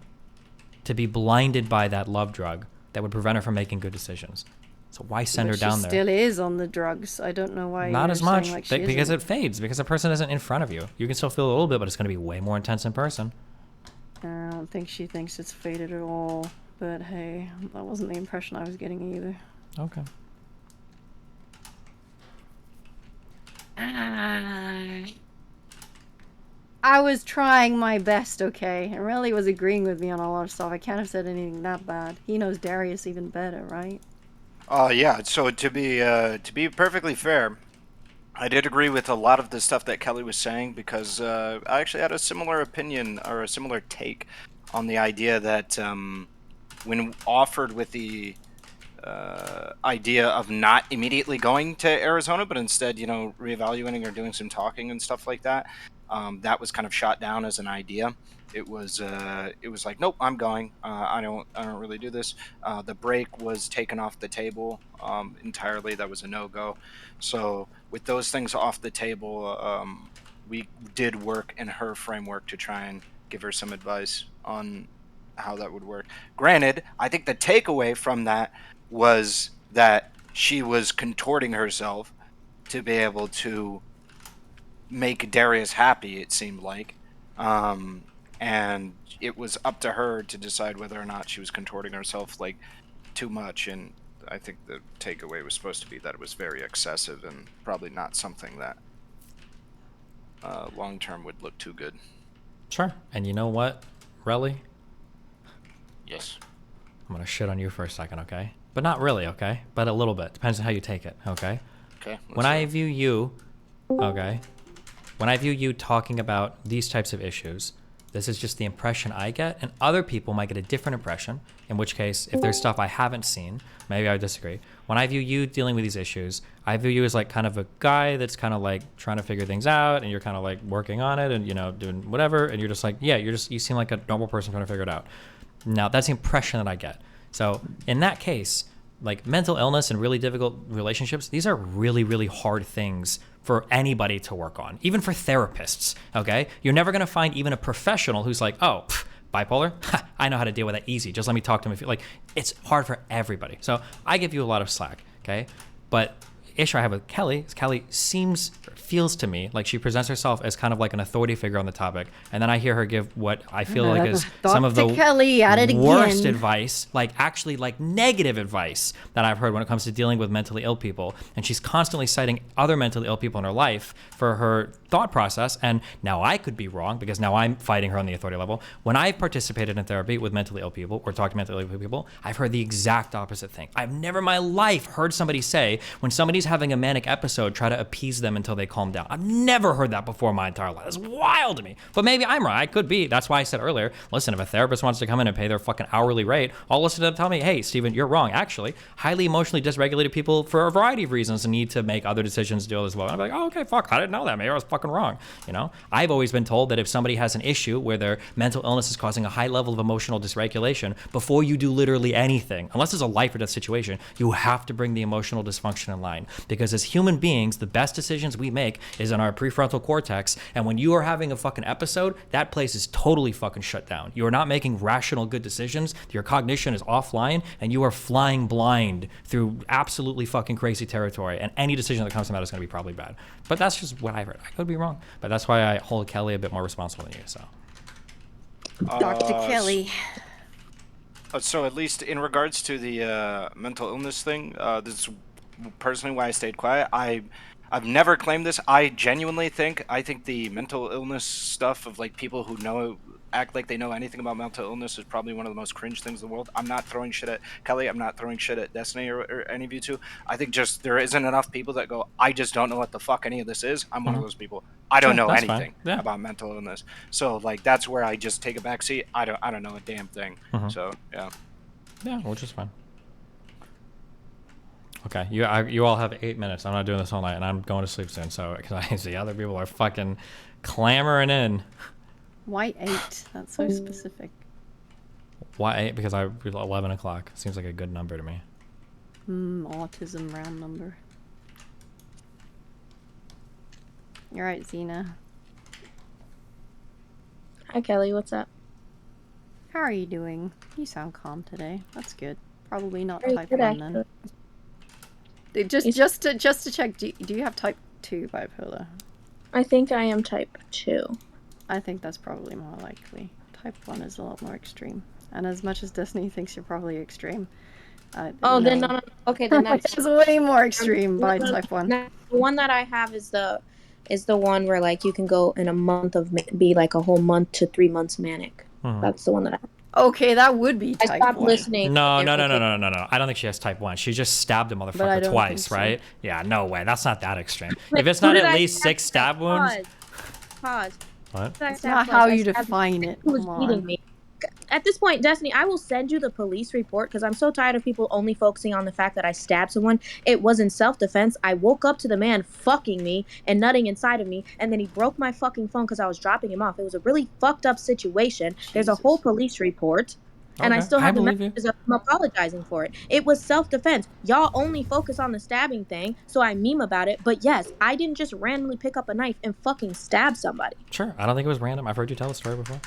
[SPEAKER 1] to be blinded by that love drug that would prevent her from making good decisions. So why send her down there?
[SPEAKER 4] She still is on the drugs. I don't know why.
[SPEAKER 1] Not as much,
[SPEAKER 4] like
[SPEAKER 1] because it fades, because the person isn't in front of you. You can still feel a little bit, but it's going to be way more intense in person.
[SPEAKER 4] I don't think she thinks it's faded at all. But hey, that wasn't the impression I was getting either.
[SPEAKER 1] Okay.
[SPEAKER 4] I was trying my best, okay? And really was agreeing with me on a lot of stuff. I can't have said anything that bad. He knows Darius even better, right?
[SPEAKER 3] Yeah. So to be perfectly fair, I did agree with a lot of the stuff that Kelly was saying because I actually had a similar opinion or a similar take on the idea that when offered with the idea of not immediately going to Arizona, but instead, reevaluating or doing some talking and stuff like that, that was kind of shot down as an idea. It was like, nope, I'm going. I don't really do this. The break was taken off the table entirely. That was a no-go. So with those things off the table, we did work in her framework to try and give her some advice on how that would work. Granted, I think the takeaway from that was that she was contorting herself to be able to make Darius happy, it seemed like. And it was up to her to decide whether or not she was contorting herself like too much. And I think the takeaway was supposed to be that it was very excessive and probably not something that long term would look too good.
[SPEAKER 1] Sure. And you know what, Relly?
[SPEAKER 3] Yes.
[SPEAKER 1] I'm going to shit on you for a second, okay? But not really, okay? But a little bit. Depends on how you take it, okay?
[SPEAKER 3] Okay.
[SPEAKER 1] When I view you, okay? When I view you talking about these types of issues, this is just the impression I get, and other people might get a different impression, in which case, if there's stuff I haven't seen, maybe I would disagree. When I view you dealing with these issues, I view you as like kind of a guy that's kind of like trying to figure things out, and you're kind of like working on it and, doing whatever, and you're just like, yeah, you seem like a normal person trying to figure it out. Now, that's the impression that I get. So in that case, like mental illness and really difficult relationships, these are really, really hard things for anybody to work on, even for therapists, okay? You're never gonna find even a professional who's like, oh, bipolar? I know how to deal with that easy. Just let me talk to him. Like, it's hard for everybody. So I give you a lot of slack, okay? But issue I have with Kelly is Kelly feels to me like she presents herself as kind of like an authority figure on the topic, and then I hear her give what I feel like is some of the
[SPEAKER 4] Kelly at it
[SPEAKER 1] worst
[SPEAKER 4] again.
[SPEAKER 1] advice, like actually like negative advice that I've heard when it comes to dealing with mentally ill people, and she's constantly citing other mentally ill people in her life for her thought process. And now I could be wrong because now I'm fighting her on the authority level. When I've participated in therapy with mentally ill people or talked to mentally ill people, I've heard the exact opposite thing. I've never in my life heard somebody say when somebody's having a manic episode, try to appease them until they calm down. I've never heard that before in my entire life. It's wild to me. But maybe I'm wrong. I could be. That's why I said earlier, listen, if a therapist wants to come in and pay their fucking hourly rate, I'll listen to them tell me, hey, Steven, you're wrong. Actually, highly emotionally dysregulated people for a variety of reasons need to make other decisions to deal as well. And I'm like, oh, okay, fuck, I didn't know that. Maybe I was fucking wrong. I've always been told that if somebody has an issue where their mental illness is causing a high level of emotional dysregulation, before you do literally anything, unless it's a life or death situation, you have to bring the emotional dysfunction in line. Because as human beings, the best decisions we make is in our prefrontal cortex. And when you are having a fucking episode, that place is totally fucking shut down. You are not making rational, good decisions. Your cognition is offline, and you are flying blind through absolutely fucking crazy territory. And any decision that comes from that is going to be probably bad. But that's just what I've heard. I could be wrong. But that's why I hold Kelly a bit more responsible than you. So,
[SPEAKER 4] Dr. Kelly.
[SPEAKER 3] So at least in regards to the mental illness thing, this is personally why I stayed quiet. I've never claimed this. I genuinely think the mental illness stuff of like people who act like they know anything about mental illness is probably one of the most cringe things in the world. I'm not throwing shit at Kelly. I'm not throwing shit at Destiny or any of you two. I think just there isn't enough people that go, I just don't know what the fuck any of this is. I'm one of those people. I don't know anything about mental illness. So like that's where I just take a back seat. I don't know a damn thing. So yeah.
[SPEAKER 1] Yeah, which is fine. Okay, you all have 8 minutes. I'm not doing this all night, and I'm going to sleep soon. So, because I see other people are fucking clamoring in.
[SPEAKER 4] Why 8? That's so specific.
[SPEAKER 1] Why 8? Because 11 o'clock seems like a good number to me.
[SPEAKER 4] Autism round number. You're right, Xena.
[SPEAKER 2] Hi, Kelly. What's up?
[SPEAKER 4] How are you doing? You sound calm today. That's good. Probably not
[SPEAKER 2] Very
[SPEAKER 4] type
[SPEAKER 2] good,
[SPEAKER 4] 1 then. Just to check, do you have type 2 bipolar?
[SPEAKER 2] I think I am type 2.
[SPEAKER 4] I think that's probably more likely. Type 1 is a lot more extreme. And as much as Destiny thinks you're probably extreme,
[SPEAKER 2] Oh, then no. Okay, then that's
[SPEAKER 4] it's way more extreme by type 1.
[SPEAKER 2] The one that I have is the one where like you can go in a month of be like a whole month to 3 months manic. That's the one that I have.
[SPEAKER 4] Okay, that would be
[SPEAKER 2] I
[SPEAKER 4] type
[SPEAKER 2] stopped
[SPEAKER 4] 1.
[SPEAKER 2] listening.
[SPEAKER 1] No. I don't think she has type 1. She just stabbed a motherfucker
[SPEAKER 4] don't
[SPEAKER 1] twice,
[SPEAKER 4] think so.
[SPEAKER 1] right? Yeah, no way. That's not that extreme.
[SPEAKER 2] Wait,
[SPEAKER 1] If it's
[SPEAKER 2] who
[SPEAKER 1] not
[SPEAKER 2] did
[SPEAKER 1] at
[SPEAKER 2] I
[SPEAKER 1] least
[SPEAKER 2] stab
[SPEAKER 1] 6 stab wounds.
[SPEAKER 2] Pause.
[SPEAKER 1] What?
[SPEAKER 4] That's not how you define it.
[SPEAKER 2] Who was
[SPEAKER 4] Come
[SPEAKER 2] beating
[SPEAKER 4] on.
[SPEAKER 2] me? At this point, Destiny, I will send you the police report because I'm so tired of people only focusing on the fact that I stabbed someone. It was in self-defense. I woke up to the man fucking me and nutting inside of me, and then he broke my fucking phone because I was dropping him off. It was a really fucked up situation. There's a whole police report. And I
[SPEAKER 1] Okay,
[SPEAKER 2] still have the
[SPEAKER 1] believe you.
[SPEAKER 2] messages of him apologizing for it. It was self-defense. Y'all only focus on the stabbing thing, so I meme about it. But yes, I didn't just randomly pick up a knife and fucking stab somebody.
[SPEAKER 1] Sure. I don't think it was random. I've heard you tell the story before.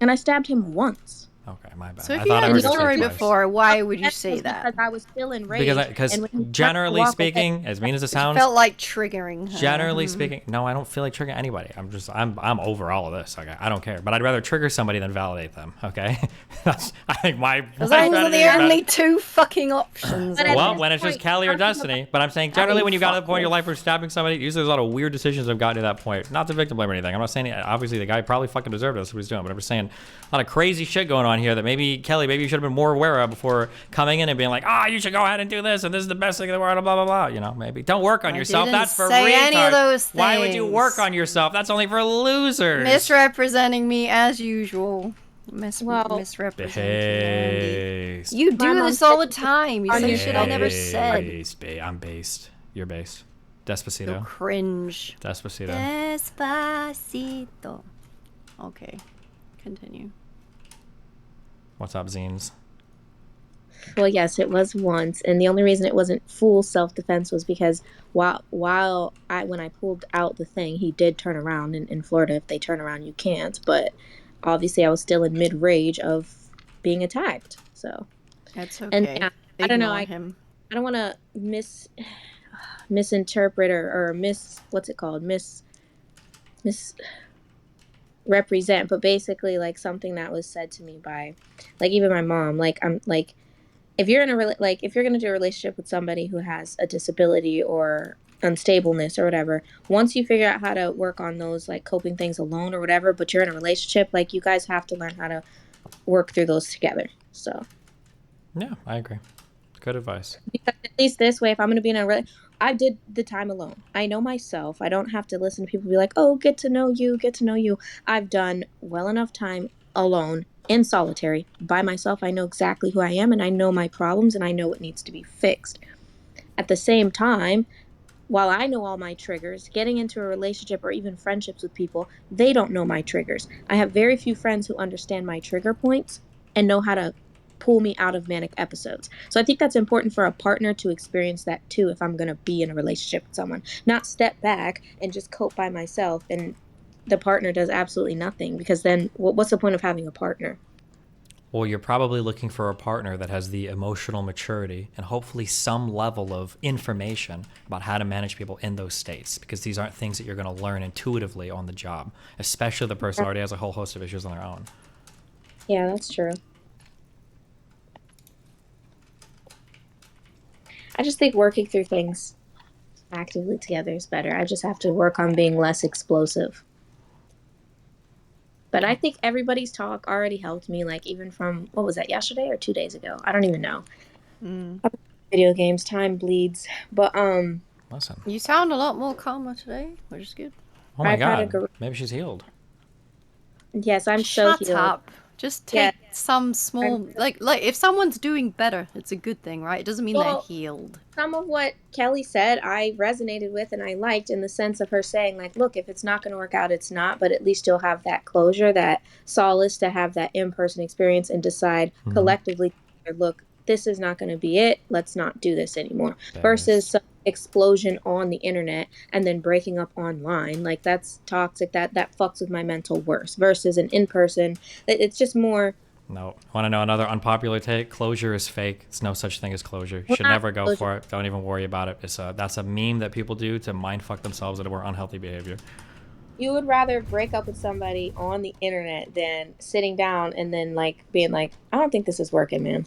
[SPEAKER 2] And I stabbed him once.
[SPEAKER 1] Okay, my bad.
[SPEAKER 4] So if
[SPEAKER 1] I
[SPEAKER 4] you
[SPEAKER 1] thought I
[SPEAKER 4] had
[SPEAKER 1] heard
[SPEAKER 4] a
[SPEAKER 1] you say
[SPEAKER 4] story
[SPEAKER 1] twice.
[SPEAKER 4] before, why would you
[SPEAKER 2] That
[SPEAKER 4] say
[SPEAKER 2] was
[SPEAKER 4] that?
[SPEAKER 2] Because I was still enraged.
[SPEAKER 1] Because
[SPEAKER 2] and when he tried to
[SPEAKER 1] generally
[SPEAKER 2] walk
[SPEAKER 1] speaking,
[SPEAKER 2] away,
[SPEAKER 1] as mean as it
[SPEAKER 4] It
[SPEAKER 1] sounds,
[SPEAKER 4] felt like triggering her.
[SPEAKER 1] generally speaking, no, I don't feel like triggering anybody. I'm over all of this. Okay, I don't care. But I'd rather trigger somebody than validate them. Okay, that's I think my.
[SPEAKER 4] Those
[SPEAKER 1] my
[SPEAKER 4] are the
[SPEAKER 1] strategy is
[SPEAKER 4] only
[SPEAKER 1] better.
[SPEAKER 4] 2 fucking options.
[SPEAKER 2] But at
[SPEAKER 1] Well,
[SPEAKER 2] this
[SPEAKER 1] when it's just
[SPEAKER 2] point,
[SPEAKER 1] Kelly or
[SPEAKER 2] talking about-
[SPEAKER 1] Destiny. But I'm saying generally when you got to the point in your
[SPEAKER 4] fuck
[SPEAKER 1] life where stabbing somebody, usually there's a lot of weird decisions have gotten to that point. Not to victim blame or anything. I'm not saying obviously the guy probably fucking deserved it. That's what he's doing. But I'm just saying a lot of crazy shit going on here that maybe Kelly, maybe you should have been more aware of before coming in and being like, you should go ahead and do this, and this is the best thing in the world, blah blah blah. You know, maybe don't work on
[SPEAKER 4] I
[SPEAKER 1] yourself.
[SPEAKER 4] didn't
[SPEAKER 1] That's for
[SPEAKER 4] say any of
[SPEAKER 1] retards.
[SPEAKER 4] those
[SPEAKER 1] Why would you
[SPEAKER 4] things.
[SPEAKER 1] work on yourself? That's only for losers.
[SPEAKER 4] Misrepresenting me as usual.
[SPEAKER 2] Well,
[SPEAKER 4] Misrepresenting Andy.
[SPEAKER 1] Based.
[SPEAKER 4] You
[SPEAKER 2] My
[SPEAKER 4] do
[SPEAKER 2] mom
[SPEAKER 4] this all the
[SPEAKER 2] said-
[SPEAKER 4] time. You say shit I never said.
[SPEAKER 1] I'm based. You're based.
[SPEAKER 4] So
[SPEAKER 1] Despacito.
[SPEAKER 4] cringe.
[SPEAKER 1] Despacito.
[SPEAKER 4] Despacito. Okay. Continue.
[SPEAKER 1] What's up, zines?
[SPEAKER 2] Well, yes, it was once, and the only reason it wasn't full self-defense was because when I pulled out the thing, he did turn around. In Florida, if they turn around, you can't. But obviously, I was still in mid-rage of being attacked. So,
[SPEAKER 4] That's okay.
[SPEAKER 2] and yeah, I don't know.
[SPEAKER 4] Ignore
[SPEAKER 2] I
[SPEAKER 4] him.
[SPEAKER 2] don't want to misinterpret or what's it called? Misrepresent, but basically like something that was said to me by like even my mom. Like I'm like if you're in if you're gonna do a relationship with somebody who has a disability or unstableness or whatever, once you figure out how to work on those like coping things alone or whatever, but you're in a relationship, like you guys have to learn how to work through those together. So
[SPEAKER 1] Yeah, I agree. Good advice.
[SPEAKER 2] because at least this way, if I'm gonna be in a I did the time alone. I know myself. I don't have to listen to people be like, oh, get to know you. I've done well enough time alone in solitary by myself. I know exactly who I am and I know my problems and I know what needs to be fixed. At the same time, while I know all my triggers, getting into a relationship or even friendships with people, they don't know my triggers. I have very few friends who understand my trigger points and know how to pull me out of manic episodes. So I think that's important for a partner to experience that too if I'm going to be in a relationship with someone. Not step back and just cope by myself and the partner does absolutely nothing, because then what's the point of having a partner?
[SPEAKER 1] Well, you're probably looking for a partner that has the emotional maturity and hopefully some level of information about how to manage people in those states, because these aren't things that you're going to learn intuitively on the job, especially the person already has a whole host of issues on their own.
[SPEAKER 2] Yeah, that's true. I just think working through things actively together is better. I just have to work on being less explosive. But I think everybody's talk already helped me, like even from, what was that, yesterday or 2 days ago? I don't even know. Video games, time bleeds. But,
[SPEAKER 1] Listen.
[SPEAKER 4] You sound a lot more calmer today, which is good.
[SPEAKER 1] Oh my
[SPEAKER 2] I've had
[SPEAKER 1] God. Maybe she's healed.
[SPEAKER 2] yes, I'm
[SPEAKER 4] Shut
[SPEAKER 2] so healed.
[SPEAKER 4] up. Just
[SPEAKER 2] Yeah.
[SPEAKER 4] take some small, like if someone's doing better, it's a good thing, right? It doesn't mean they're
[SPEAKER 2] Well,
[SPEAKER 4] healed.
[SPEAKER 2] some of what Kelly said I resonated with and I liked, in the sense of her saying, like, look, if it's not going to work out, it's not, but at least you'll have that closure, that solace to have that in-person experience and decide collectively, look, this is not going to be it. Let's not do this anymore. Versus some explosion on the internet and then breaking up online. Like, that's toxic. That fucks with my mental worse. Versus an in-person, it's just more.
[SPEAKER 1] No. Want to know another unpopular take? Closure is fake. There's no such thing as closure. You should
[SPEAKER 2] Not
[SPEAKER 1] never go
[SPEAKER 2] closure.
[SPEAKER 1] for it. Don't even worry about it. That's a meme that people do to mind fuck themselves into more unhealthy behavior.
[SPEAKER 2] You would rather break up with somebody on the internet than sitting down and then like being like, I don't think this is working, man.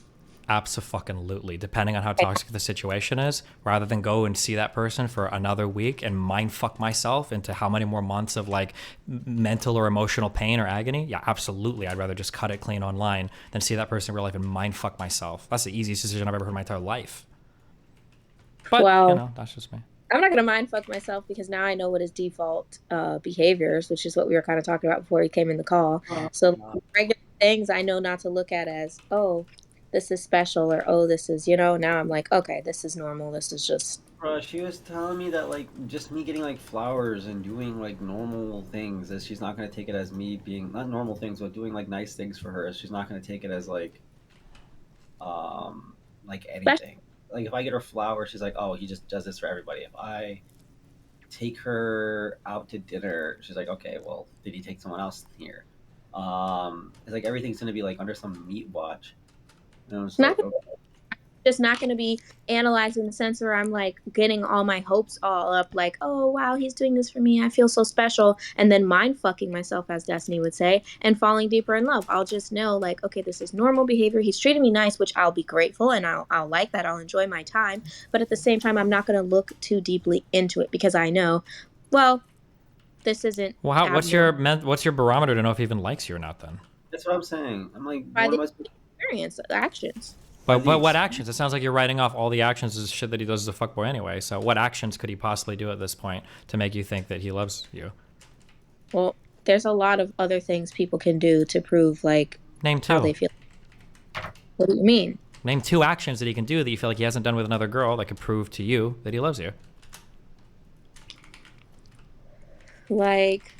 [SPEAKER 1] Abso-fucking-lutely, depending on how toxic the situation is, rather than go and see that person for another week and mind fuck myself into how many more months of like mental or emotional pain or agony. Yeah, absolutely. I'd rather just cut it clean online than see that person in real life and mind fuck myself. That's the easiest decision I've ever heard in my entire life. But,
[SPEAKER 2] Well,
[SPEAKER 1] you know, that's just me.
[SPEAKER 2] I'm not gonna mind fuck myself because now I know what his default behaviors, which is what we were kind of talking about before he came in the call. So regular things I know not to look at as, oh, this is special, or oh, this is, now I'm like, okay, this is normal. This is just.
[SPEAKER 6] Bro, she was telling me that like just me getting like flowers and doing like normal things, that she's not gonna take it as me being not normal things, but doing like nice things for her. She's not gonna take it as like anything. Like if I get her flowers, she's like, oh, he just does this for everybody. If I take her out to dinner, she's like, okay, well, did he take someone else here? It's like everything's gonna be like under some meat watch. And I was
[SPEAKER 2] Not
[SPEAKER 6] like, okay.
[SPEAKER 2] just not going to be analyzed in the sense where I'm like getting all my hopes all up, like, oh wow, he's doing this for me, I feel so special, and then mind fucking myself, as Destiny would say, and falling deeper in love. I'll just know, like, okay, this is normal behavior. He's treating me nice, which I'll be grateful and I'll like that. I'll enjoy my time, but at the same time, I'm not going to look too deeply into it because I know, well, this isn't.
[SPEAKER 1] Well, what's your barometer to know if he even likes you or not? Then
[SPEAKER 6] That's what I'm saying. I'm like,
[SPEAKER 2] by
[SPEAKER 6] what am I
[SPEAKER 2] the experience, actions.
[SPEAKER 1] But what actions? It sounds like you're writing off all the actions as shit that he does as a fuckboy anyway. So what actions could he possibly do at this point to make you think that he loves you?
[SPEAKER 2] Well, there's a lot of other things people can do to prove, like,
[SPEAKER 1] Name
[SPEAKER 2] how they
[SPEAKER 1] two.
[SPEAKER 2] feel. What do you mean?
[SPEAKER 1] Name two actions that he can do that you feel like he hasn't done with another girl that could prove to you that he loves you.
[SPEAKER 2] Like,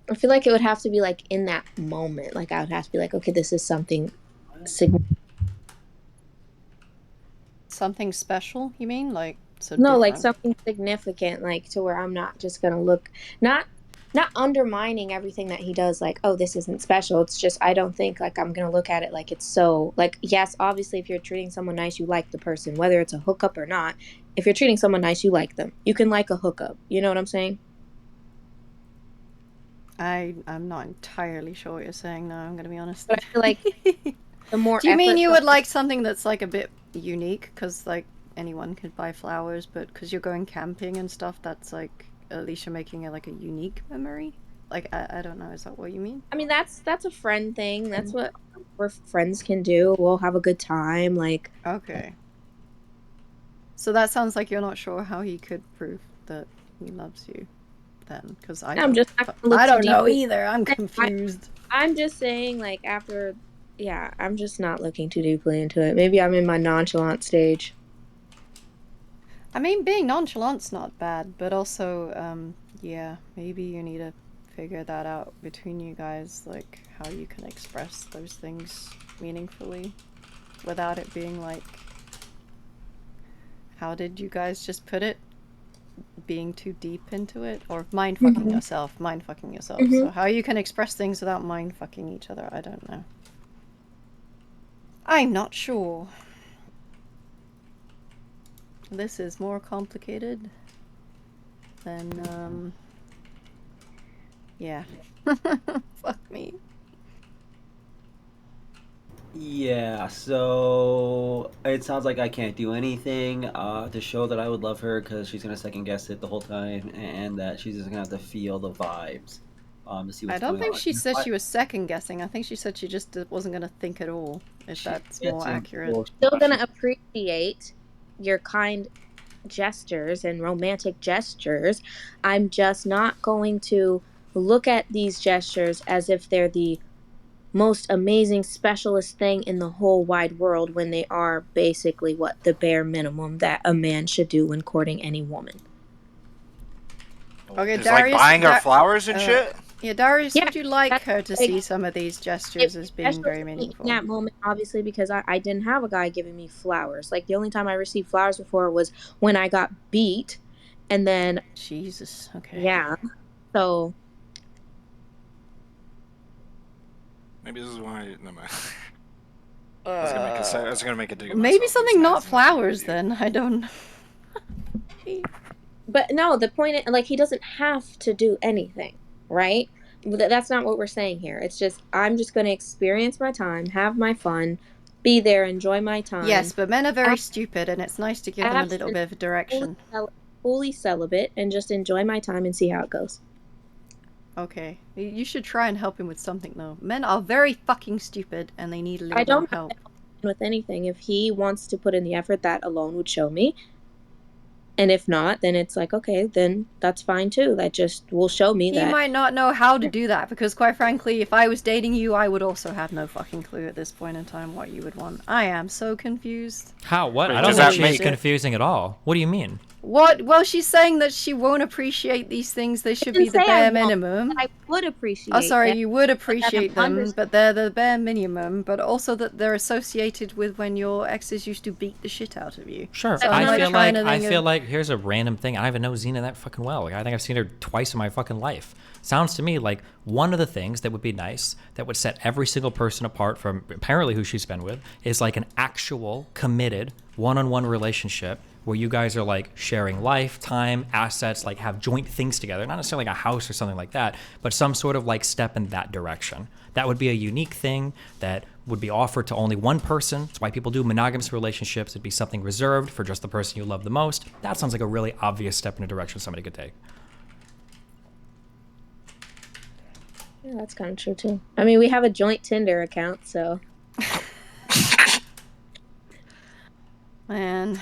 [SPEAKER 2] I feel like it would have to be like in that moment. Like I would have to be like, okay, this is something significant.
[SPEAKER 4] Something special, you mean? Like, so
[SPEAKER 2] No, like
[SPEAKER 4] different?
[SPEAKER 2] something significant, like to where I'm not just gonna look, not undermining everything that he does, like, oh, this isn't special. It's just I don't think like I'm gonna look at it like it's so, like, yes, obviously if you're treating someone nice, you like the person, whether it's a hookup or not. If you're treating someone nice, you like them. You can like a hookup. You know what I'm saying?
[SPEAKER 4] I'm not entirely sure what you're saying now, I'm gonna be honest.
[SPEAKER 2] But I feel like the more
[SPEAKER 4] Do you mean
[SPEAKER 2] effort
[SPEAKER 4] you would like something that's like a bit unique? Because like anyone could buy flowers, but because you're going camping and stuff, that's like at least you're making it like a unique memory. Like I don't know, is that what you mean?
[SPEAKER 2] I mean, that's a friend thing. That's what we're friends can do. We'll have a good time. Like,
[SPEAKER 4] Okay. So that sounds like you're not sure how he could prove that he loves you then, because
[SPEAKER 2] I'm just not gonna look
[SPEAKER 4] I
[SPEAKER 2] too
[SPEAKER 4] don't know
[SPEAKER 2] deeply.
[SPEAKER 4] either. I'm confused.
[SPEAKER 2] I'm just saying, like, after, yeah, I'm just not looking too deeply into it. Maybe I'm in my nonchalant stage.
[SPEAKER 4] I mean, being nonchalant's not bad, but also, yeah, maybe you need to figure that out between you guys, like how you can express those things meaningfully without it being like, how did you guys just put it? Being too deep into it, or mind fucking yourself. So how you can express things without mind fucking each other, I don't know. I'm not sure. This is more complicated than yeah. Fuck me.
[SPEAKER 6] Yeah, so it sounds like I can't do anything to show that I would love her, because she's gonna second guess it the whole time, and that she's just gonna have to feel the vibes to see what's
[SPEAKER 4] I don't
[SPEAKER 6] going
[SPEAKER 4] think
[SPEAKER 6] on.
[SPEAKER 4] she said she was second guessing. I think she said she just wasn't gonna think at all. If that's more accurate.
[SPEAKER 2] Still gonna appreciate your kind gestures and romantic gestures. I'm just not going to look at these gestures as if they're the most amazing specialist thing in the whole wide world when they are basically what the bare minimum that a man should do when courting any woman.
[SPEAKER 4] Okay,
[SPEAKER 3] Just like
[SPEAKER 4] Darius.
[SPEAKER 3] buying her flowers and shit.
[SPEAKER 4] Yeah, Darius,
[SPEAKER 2] Yeah,
[SPEAKER 4] would you like
[SPEAKER 2] that's
[SPEAKER 4] her to
[SPEAKER 2] like-
[SPEAKER 4] see some of these gestures as being very
[SPEAKER 2] especially
[SPEAKER 4] meaningful?
[SPEAKER 2] in that moment, obviously, because I didn't have a guy giving me flowers. Like, the only time I received flowers before was when I got beat, and then
[SPEAKER 4] Jesus. Okay.
[SPEAKER 2] yeah, so
[SPEAKER 3] Maybe this is why. No, man. I was gonna make a dig. At
[SPEAKER 4] Maybe
[SPEAKER 3] myself.
[SPEAKER 4] something
[SPEAKER 3] It's
[SPEAKER 4] not
[SPEAKER 3] nice.
[SPEAKER 4] flowers then. I don't.
[SPEAKER 2] but no, the point is, like, he doesn't have to do anything, right? That's not what we're saying here. It's just I'm just going to experience my time, have my fun, be there, enjoy my time.
[SPEAKER 4] Yes, but men are very stupid, and it's nice to give them a little bit of direction.
[SPEAKER 2] Fully celibate and just enjoy my time and see how it goes.
[SPEAKER 4] Okay, you should try and help him with something though. Men are very fucking stupid, and they need a little
[SPEAKER 2] I
[SPEAKER 4] bit of
[SPEAKER 2] don't
[SPEAKER 4] help.
[SPEAKER 2] with anything. If he wants to put in the effort, that alone would show me. And if not, then it's like, okay, then that's fine too. That just will show me
[SPEAKER 4] He
[SPEAKER 2] that.
[SPEAKER 4] might not know how to do that, because quite frankly, if I was dating you, I would also have no fucking clue at this point in time what you would want. I am so confused.
[SPEAKER 1] How? What?
[SPEAKER 3] Wait,
[SPEAKER 1] I don't
[SPEAKER 3] does
[SPEAKER 1] think
[SPEAKER 3] that
[SPEAKER 1] she's
[SPEAKER 3] make-
[SPEAKER 1] confusing at all. What do you mean?
[SPEAKER 4] What? Well, she's saying that she won't appreciate these things. They should be
[SPEAKER 2] didn't
[SPEAKER 4] the
[SPEAKER 2] say I
[SPEAKER 4] bare
[SPEAKER 2] won't.
[SPEAKER 4] minimum.
[SPEAKER 2] I would appreciate.
[SPEAKER 4] Oh, sorry,
[SPEAKER 2] that.
[SPEAKER 4] you would appreciate them,
[SPEAKER 2] understand.
[SPEAKER 4] but they're the bare minimum, but also that they're associated with when your exes used to beat the shit out of you.
[SPEAKER 1] Sure.
[SPEAKER 4] So I'm like trying to think of-
[SPEAKER 1] Here's a random thing. I don't even know Xena that fucking well. Like, I think I've seen her twice in my fucking life. Sounds to me like one of the things that would be nice, that would set every single person apart from apparently who she's been with, is like an actual committed one-on-one relationship where you guys are like sharing life, time, assets, like have joint things together. Not necessarily like a house or something like that, but some sort of like step in that direction. That would be a unique thing that would be offered to only one person. That's why people do monogamous relationships. It'd be something reserved for just the person you love the most. That sounds like a really obvious step in a direction somebody could take.
[SPEAKER 2] Yeah, that's kind of true too. I mean, we have a joint Tinder account, so.
[SPEAKER 4] Man,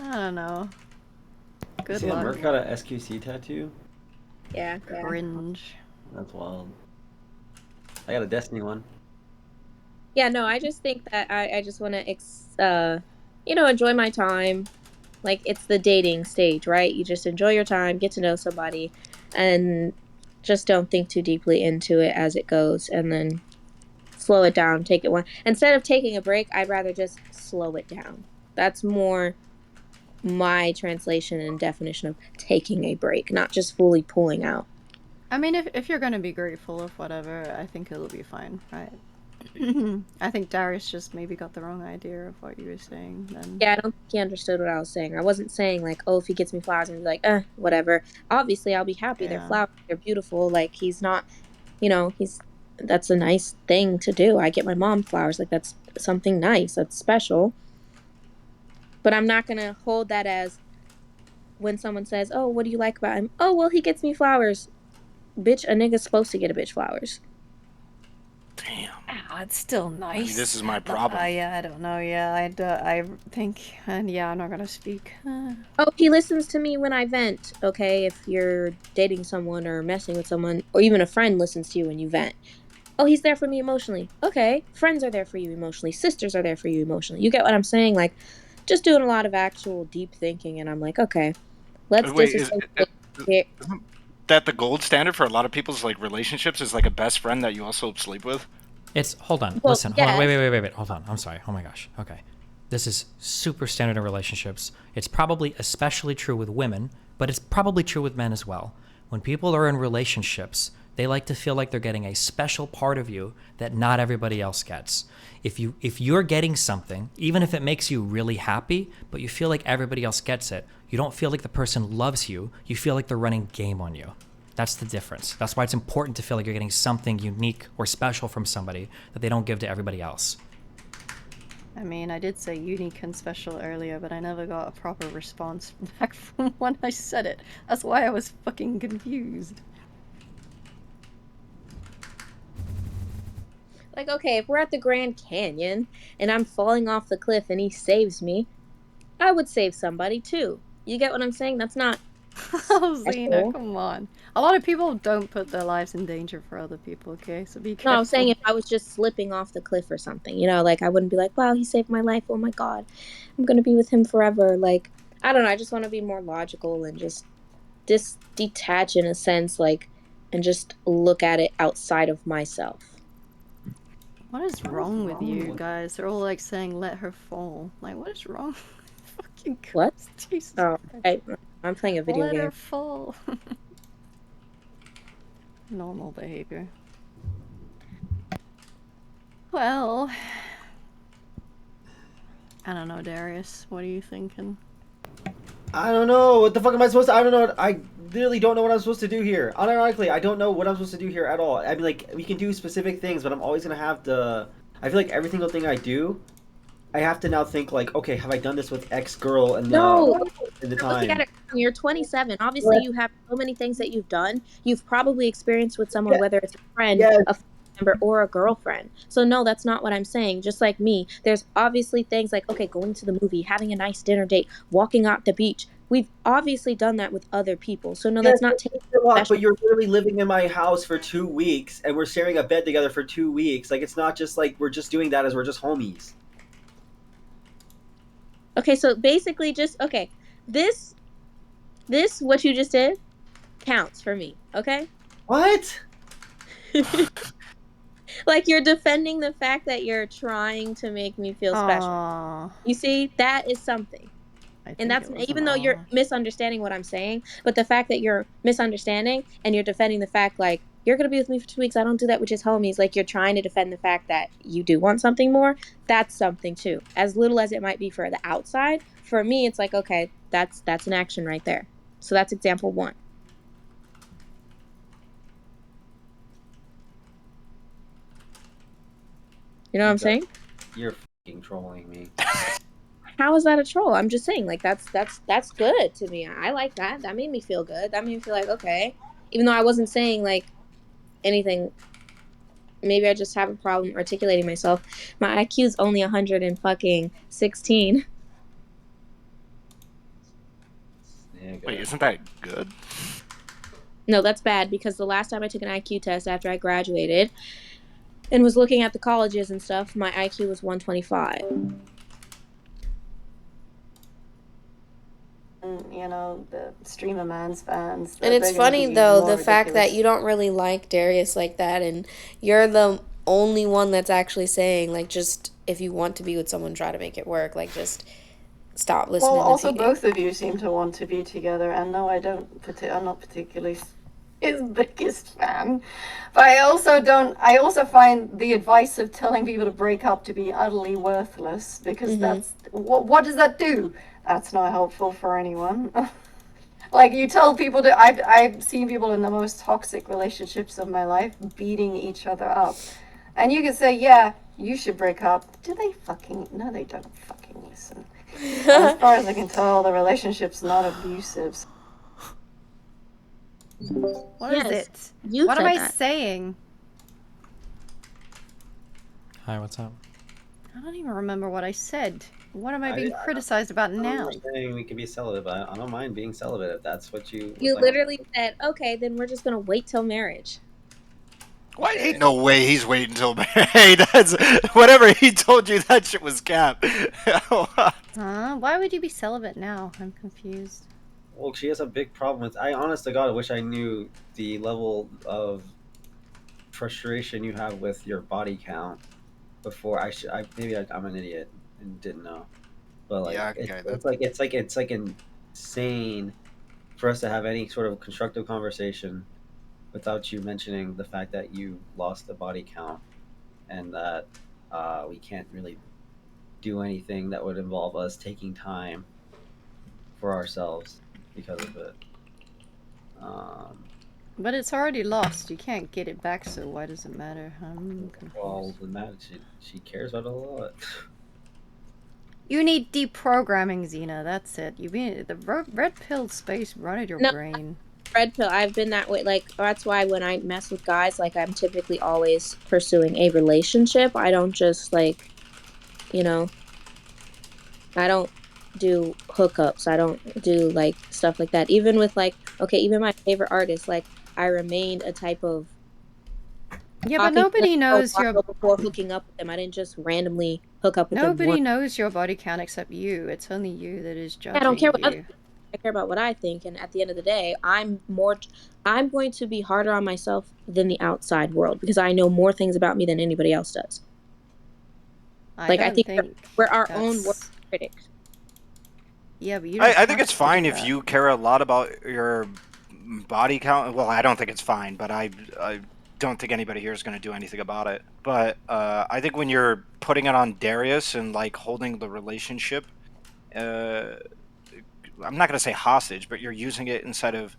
[SPEAKER 4] I don't know. Good
[SPEAKER 6] See,
[SPEAKER 4] luck.
[SPEAKER 6] Merc got a SQC tattoo.
[SPEAKER 2] Yeah.
[SPEAKER 4] Cringe.
[SPEAKER 6] That's wild. I got a Destiny one.
[SPEAKER 2] Yeah, no, I just think that I just want to, enjoy my time. Like, it's the dating stage, right? You just enjoy your time, get to know somebody, and just don't think too deeply into it as it goes, and then slow it down, take it one. Instead of taking a break, I'd rather just slow it down. That's more my translation and definition of taking a break, not just fully pulling out.
[SPEAKER 4] I mean, if you're gonna be grateful of whatever, I think it'll be fine, right? I think Darius just maybe got the wrong idea of what you were saying then.
[SPEAKER 2] Yeah, I don't think he understood what I was saying. I wasn't saying, like, oh, if he gets me flowers, I'm gonna be like, whatever. Obviously, I'll be happy.
[SPEAKER 4] Yeah.
[SPEAKER 2] They're flowers. They're beautiful. Like, he's not, that's a nice thing to do. I get my mom flowers. Like, that's something nice. That's special. But I'm not gonna hold that as when someone says, oh, what do you like about him? Oh, well, he gets me flowers. Bitch, a nigga's supposed to get a bitch flowers.
[SPEAKER 3] Damn.
[SPEAKER 4] Ah, it's still nice.
[SPEAKER 3] See, this is my problem.
[SPEAKER 4] Yeah, I don't know. Yeah, I think, and yeah, I'm not gonna speak.
[SPEAKER 2] Oh, he listens to me when I vent, okay? If you're dating someone or messing with someone, or even a friend listens to you when you vent. Oh, he's there for me emotionally. Okay, friends are there for you emotionally. Sisters are there for you emotionally. You get what I'm saying? Like, just doing a lot of actual deep thinking, and I'm like, okay, let's
[SPEAKER 3] Wait,
[SPEAKER 2] disassociate.
[SPEAKER 3] Isn't that the gold standard for a lot of people's like relationships? Is like a best friend that you also sleep with?
[SPEAKER 1] Hold on,
[SPEAKER 2] Well,
[SPEAKER 1] listen, hold on,
[SPEAKER 2] yes.
[SPEAKER 1] wait, hold on. I'm sorry. Oh my gosh. Okay. This is super standard in relationships. It's probably especially true with women, but it's probably true with men as well. When people are in relationships, they like to feel like they're getting a special part of you that not everybody else gets. If you're getting something, even if it makes you really happy, but you feel like everybody else gets it, you don't feel like the person loves you, you feel like they're running game on you. That's the difference. That's why it's important to feel like you're getting something unique or special from somebody that they don't give to everybody else.
[SPEAKER 4] I mean, I did say unique and special earlier, but I never got a proper response back from when I said it. That's why I was fucking confused.
[SPEAKER 2] Like, okay, if we're at the Grand Canyon and I'm falling off the cliff and he saves me, I would save somebody too. You get what I'm saying? That's not
[SPEAKER 4] Oh,
[SPEAKER 2] That's
[SPEAKER 4] Xena,
[SPEAKER 2] cool.
[SPEAKER 4] come on. A lot of people don't put their lives in danger for other people, okay? So be careful.
[SPEAKER 2] No, I was saying if I was just slipping off the cliff or something, you know, like I wouldn't be like, wow, he saved my life. Oh my God, I'm going to be with him forever. Like, I don't know. I just want to be more logical and just detach in a sense, like, and just look at it outside of myself.
[SPEAKER 4] What is wrong with you guys? They're all like saying, let her fall. Like, what is wrong? Fucking
[SPEAKER 2] What?
[SPEAKER 4] Christ, Jesus
[SPEAKER 2] Oh,
[SPEAKER 4] Christ.
[SPEAKER 2] I'm playing a video
[SPEAKER 4] Let her
[SPEAKER 2] game.
[SPEAKER 4] fall. Normal behavior. Well, I don't know, Darius. What are you thinking?
[SPEAKER 6] I don't know. What the fuck am I supposed to? I don't know. I literally don't know what I'm supposed to do here. Unironically, I don't know what I'm supposed to do here at all. I mean, like, we can do specific things, but I'm always gonna have to. I feel like every single thing I do, I have to now think like, okay, have I done this with X girl in the
[SPEAKER 2] No,
[SPEAKER 6] in the
[SPEAKER 2] you're looking at
[SPEAKER 6] time?
[SPEAKER 2] it wrong. You're 27. Obviously, you have so many things that you've done. You've probably experienced with someone,
[SPEAKER 6] Yeah,
[SPEAKER 2] whether it's a friend,
[SPEAKER 6] yeah,
[SPEAKER 2] a family member, or a girlfriend. So, no, that's not what I'm saying. Just like me, there's obviously things like, okay, going to the movie, having a nice dinner date, walking out the beach. We've obviously done that with other people. So, no,
[SPEAKER 6] yes,
[SPEAKER 2] that's not taking
[SPEAKER 6] a lot,
[SPEAKER 2] special.
[SPEAKER 6] but you're literally living in my house for 2 weeks, and we're sharing a bed together for 2 weeks. Like, it's not just like we're just doing that as we're just homies.
[SPEAKER 2] Okay, so basically, just okay. This what you just did counts for me. Okay.
[SPEAKER 6] What?
[SPEAKER 2] Like you're defending the fact that you're trying to make me feel special.
[SPEAKER 4] Aww.
[SPEAKER 2] You see, that is something.
[SPEAKER 4] I
[SPEAKER 2] And
[SPEAKER 4] think
[SPEAKER 2] that's
[SPEAKER 4] it was an
[SPEAKER 2] even though you're
[SPEAKER 4] aw.
[SPEAKER 2] misunderstanding what I'm saying, but the fact that you're misunderstanding and you're defending the fact like you're gonna be with me for 2 weeks, I don't do that with just homies. Like you're trying to defend the fact that you do want something more. That's something too. As little as it might be for the outside, for me, it's like okay, that's an action right there. So that's example one. You know what I'm saying?
[SPEAKER 6] You're fucking trolling me.
[SPEAKER 2] How is that a troll? I'm just saying, like that's good to me. I like that. That made me feel good. That made me feel like okay, even though I wasn't saying like anything. Maybe I just have a problem articulating myself. My IQ is only 116.
[SPEAKER 6] Yeah,
[SPEAKER 3] Wait,
[SPEAKER 6] good.
[SPEAKER 3] isn't that good?
[SPEAKER 2] No, that's bad because the last time I took an IQ test after I graduated and was looking at the colleges and stuff, my IQ was 125.
[SPEAKER 7] You know, the streamer man's fans.
[SPEAKER 2] And it's funny though the fact that you don't really like Darius like that, and you're the only one that's actually saying like, just if you want to be with someone, try to make it work. Like, just stop listening.
[SPEAKER 7] Well, also
[SPEAKER 2] to people.
[SPEAKER 7] both of you seem to want to be together, and no, I don't. I'm not particularly his biggest fan, but I also don't. I also find the advice of telling people to break up to be utterly worthless because that's what does that do? That's not helpful for anyone. Like you tell people to. I've seen people in the most toxic relationships of my life beating each other up, and you can say, yeah, you should break up. Do they fucking? No, they don't fucking listen. As far as I can tell, the relationship's not abusive.
[SPEAKER 4] What is
[SPEAKER 2] Yes,
[SPEAKER 4] it?
[SPEAKER 2] you
[SPEAKER 4] What am
[SPEAKER 2] said
[SPEAKER 4] I
[SPEAKER 2] that.
[SPEAKER 4] saying?
[SPEAKER 1] Hi, what's up?
[SPEAKER 4] I don't even remember what I said. What am I
[SPEAKER 6] I-
[SPEAKER 4] being
[SPEAKER 6] I-
[SPEAKER 4] criticized about now?
[SPEAKER 6] I'm saying we can be celibate, but I don't mind being celibate if that's what you.
[SPEAKER 2] You
[SPEAKER 6] like.
[SPEAKER 2] literally said, okay, then we're just gonna wait till marriage.
[SPEAKER 3] Why ain't no way he's waiting until Hey, that's whatever he told you. That shit was cap.
[SPEAKER 4] Huh? Why would you be celibate now? I'm confused.
[SPEAKER 6] Well, she has a big problem with. I honest to God wish I knew the level of frustration you have with your body count before I should. I'm an idiot and didn't know, but like
[SPEAKER 3] Yeah, okay,
[SPEAKER 6] it's like insane for us to have any sort of constructive conversation without you mentioning the fact that you lost the body count and that we can't really do anything that would involve us taking time for ourselves because of it.
[SPEAKER 4] But it's already lost. You can't get it back, so why does it matter? I'm
[SPEAKER 6] Well,
[SPEAKER 4] confused.
[SPEAKER 6] the matter she cares about it a lot.
[SPEAKER 4] You need deprogramming, Xena. That's it. You mean the red pill space running your
[SPEAKER 2] No,
[SPEAKER 4] brain.
[SPEAKER 2] red pill. I've been that way. Like that's why when I mess with guys, like I'm typically always pursuing a relationship. I don't just like, you know, I don't do hookups. I don't do like stuff like that. Even with like, okay, even my favorite artists, like I remained a type of
[SPEAKER 4] Yeah, but
[SPEAKER 2] talking to them
[SPEAKER 4] nobody
[SPEAKER 2] for a
[SPEAKER 4] knows your
[SPEAKER 2] while before hooking up with them. I didn't just randomly hook up with them
[SPEAKER 4] nobody
[SPEAKER 2] once.
[SPEAKER 4] knows your body count except you. It's only you that is
[SPEAKER 2] I don't care
[SPEAKER 4] judging
[SPEAKER 2] what others
[SPEAKER 4] you.
[SPEAKER 2] think. I care about what I think. And at the end of the day, I'm going to be harder on myself than the outside world because I know more things about me than anybody else does.
[SPEAKER 4] I
[SPEAKER 2] Like I
[SPEAKER 4] don't
[SPEAKER 2] think
[SPEAKER 4] think
[SPEAKER 2] we're our own worst
[SPEAKER 4] that's
[SPEAKER 2] critics.
[SPEAKER 4] yeah, but you don't
[SPEAKER 3] I think
[SPEAKER 4] have
[SPEAKER 3] it's
[SPEAKER 4] to
[SPEAKER 3] fine
[SPEAKER 4] do
[SPEAKER 3] if
[SPEAKER 4] that.
[SPEAKER 3] you care a lot about your body count. Well, I don't think it's fine, but I don't think anybody here is going to do anything about it. But I think when you're putting it on Darius and like holding the relationship, uh, I'm not going to say hostage, but you're using it instead of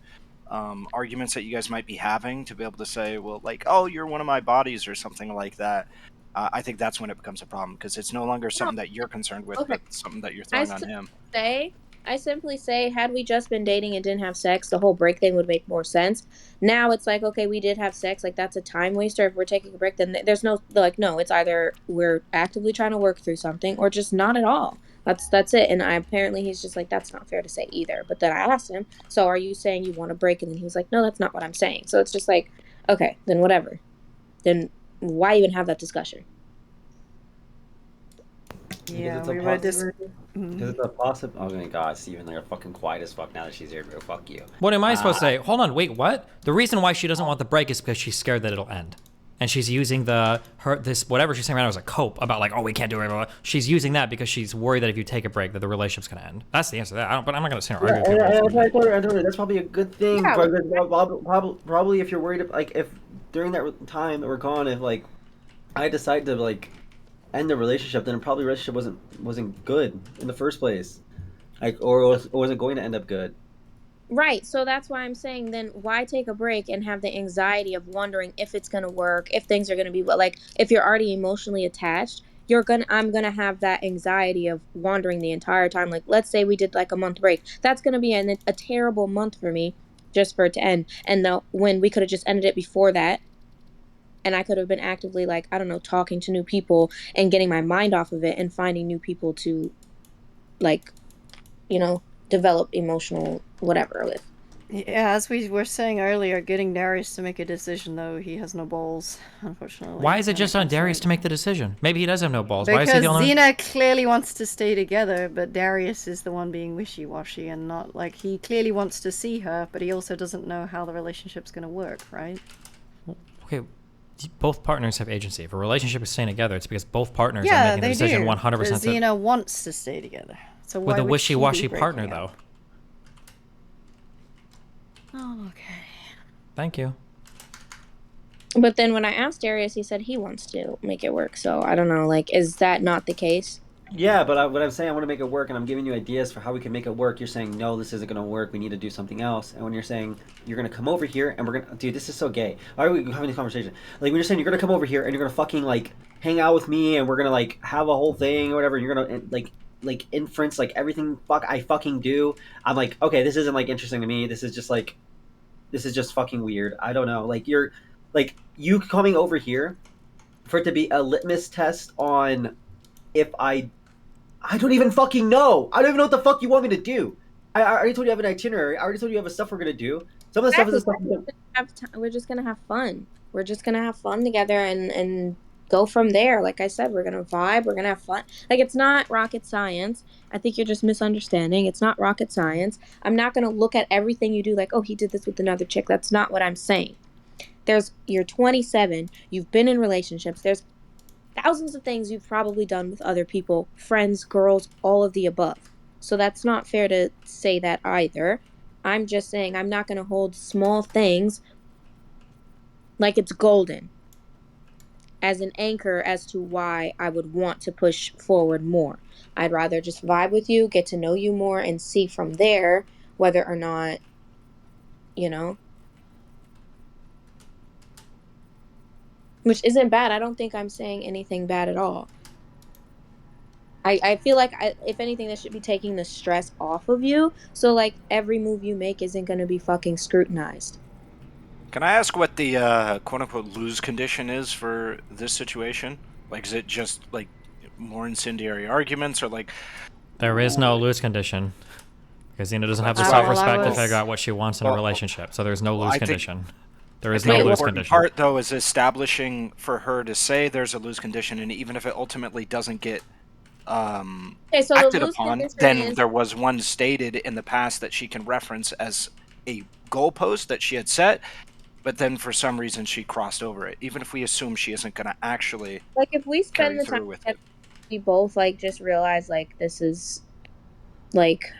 [SPEAKER 3] arguments that you guys might be having to be able to say, well, like, oh, you're one of my bodies or something like that. I think that's when it becomes a problem because it's no longer
[SPEAKER 2] No,
[SPEAKER 3] something that you're concerned with,
[SPEAKER 2] okay.
[SPEAKER 3] but something that you're
[SPEAKER 2] I
[SPEAKER 3] throwing on
[SPEAKER 2] simply
[SPEAKER 3] him.
[SPEAKER 2] say, I simply say, had we just been dating and didn't have sex, the whole break thing would make more sense. Now it's like, okay, we did have sex, like that's a time waster. If we're taking a break, then there's no like, no, it's either we're actively trying to work through something or just not at all. That's it. And I apparently he's just like, that's not fair to say either. But then I asked him, so are you saying you want to break? And then he was like, no, that's not what I'm saying. So it's just like, okay, then whatever. Then why even have that discussion?
[SPEAKER 4] Yeah,
[SPEAKER 6] Because
[SPEAKER 4] we were just
[SPEAKER 6] Because it's a possible. Oh my god, Steven, you're fucking quiet as fuck now that she's here, bro. Fuck you.
[SPEAKER 1] What am I supposed to say? Hold on, wait, what? The reason why she doesn't want the break is because she's scared that it'll end. And she's using this whatever she's saying right now as a cope about like, oh, we can't do it. Blah, blah. She's using that because she's worried that if you take a break that the relationship's gonna end. That's the answer to that. But I'm not gonna sit here and argue with people.
[SPEAKER 6] That's probably a good thing.
[SPEAKER 2] Yeah,
[SPEAKER 6] Probably if you're worried, like if during that time that we're gone, if like I decide to like end the relationship, then probably the relationship wasn't good in the first place, like or wasn't going to end up good.
[SPEAKER 2] right. So that's why I'm saying then why take a break and have the anxiety of wondering if it's going to work, if things are going to be like if you're already emotionally attached, I'm going to have that anxiety of wandering the entire time. Like let's say we did like a month break. That's going to be a terrible month for me just for it to end. And when we could have just ended it before that and I could have been actively like I don't know talking to new people and getting my mind off of it and finding new people to like develop emotional whatever with.
[SPEAKER 4] yeah, as we were saying earlier, getting Darius to make a decision though, he has no balls, unfortunately.
[SPEAKER 1] Why is it just on Darius to make the decision? Maybe he does have no balls. Why is he
[SPEAKER 4] Because
[SPEAKER 1] the only one?
[SPEAKER 4] Xena clearly wants to stay together, but Darius is the one being wishy-washy and not like he clearly wants to see her, but he also doesn't know how the relationship's going to work, right?
[SPEAKER 1] Okay, both partners have agency. If a relationship is staying together, it's because both partners are
[SPEAKER 4] Yeah,
[SPEAKER 1] making the
[SPEAKER 4] they
[SPEAKER 1] decision
[SPEAKER 4] do.
[SPEAKER 1] 100%.
[SPEAKER 4] But Xena wants to stay together. So why
[SPEAKER 1] With a
[SPEAKER 4] would she be
[SPEAKER 1] wishy-washy
[SPEAKER 4] breaking
[SPEAKER 1] partner,
[SPEAKER 4] up?
[SPEAKER 1] though.
[SPEAKER 4] Oh, okay.
[SPEAKER 1] Thank you.
[SPEAKER 2] But then when I asked Darius, he said he wants to make it work. So I don't know, like, is that not the case?
[SPEAKER 6] Yeah, but what I'm saying, I want to make it work, and I'm giving you ideas for how we can make it work. You're saying no, this isn't gonna work. We need to do something else. And when you're saying you're gonna come over here, and we're gonna, dude, this is so gay. Why are we having this conversation? Like when you're saying you're gonna come over here and you're gonna fucking like hang out with me, and we're gonna like have a whole thing or whatever. And you're gonna like inference like everything I fucking do. I'm like, okay, this isn't like interesting to me. This is just fucking weird. I don't know. Like you coming over here for it to be a litmus test on if I don't even fucking know. I don't even know what the fuck you want me to do. I already told you I have an itinerary. I already told you I have stuff we're gonna do. Some of the stuff is the stuff
[SPEAKER 2] We're just gonna have fun. We're just gonna have fun together and go from there. Like I said, we're gonna vibe. We're gonna have fun. Like it's not rocket science. I think you're just misunderstanding. It's not rocket science. I'm not gonna look at everything you do like, oh, he did this with another chick. That's not what I'm saying. You're 27. You've been in relationships. There's thousands of things you've probably done with other people, friends, girls, all of the above. So that's not fair to say that either. I'm just saying I'm not going to hold small things like it's golden as an anchor as to why I would want to push forward more. I'd rather just vibe with you, get to know you more, and see from there whether or not, you know, which isn't bad. I don't think I'm saying anything bad at all. I feel like if anything, this should be taking the stress off of you. So like every move you make isn't going to be fucking scrutinized.
[SPEAKER 3] Can I ask what the quote-unquote lose condition is for this situation? Like, is it just like more incendiary arguments, or like
[SPEAKER 1] There is no lose condition. Because Xena doesn't have the
[SPEAKER 4] Well,
[SPEAKER 1] self-respect to
[SPEAKER 4] was-
[SPEAKER 1] figure out what she wants in a
[SPEAKER 3] Well,
[SPEAKER 1] relationship. So there's no
[SPEAKER 3] well,
[SPEAKER 1] lose
[SPEAKER 3] I think-
[SPEAKER 1] condition. There is
[SPEAKER 3] I
[SPEAKER 1] no
[SPEAKER 3] think the
[SPEAKER 1] lose
[SPEAKER 3] important
[SPEAKER 1] condition.
[SPEAKER 3] part, though, is establishing for her to say there's a lose condition, and even if it ultimately doesn't get
[SPEAKER 2] Okay, so the
[SPEAKER 3] acted
[SPEAKER 2] lose
[SPEAKER 3] upon,
[SPEAKER 2] condition
[SPEAKER 3] then
[SPEAKER 2] is
[SPEAKER 3] there was one stated in the past that she can reference as a goalpost that she had set, but then for some reason she crossed over it. Even if we assume she isn't going to actually
[SPEAKER 2] like if we spend
[SPEAKER 3] carry
[SPEAKER 2] the
[SPEAKER 3] through
[SPEAKER 2] time
[SPEAKER 3] with it.
[SPEAKER 2] together, we both like just realize like this is like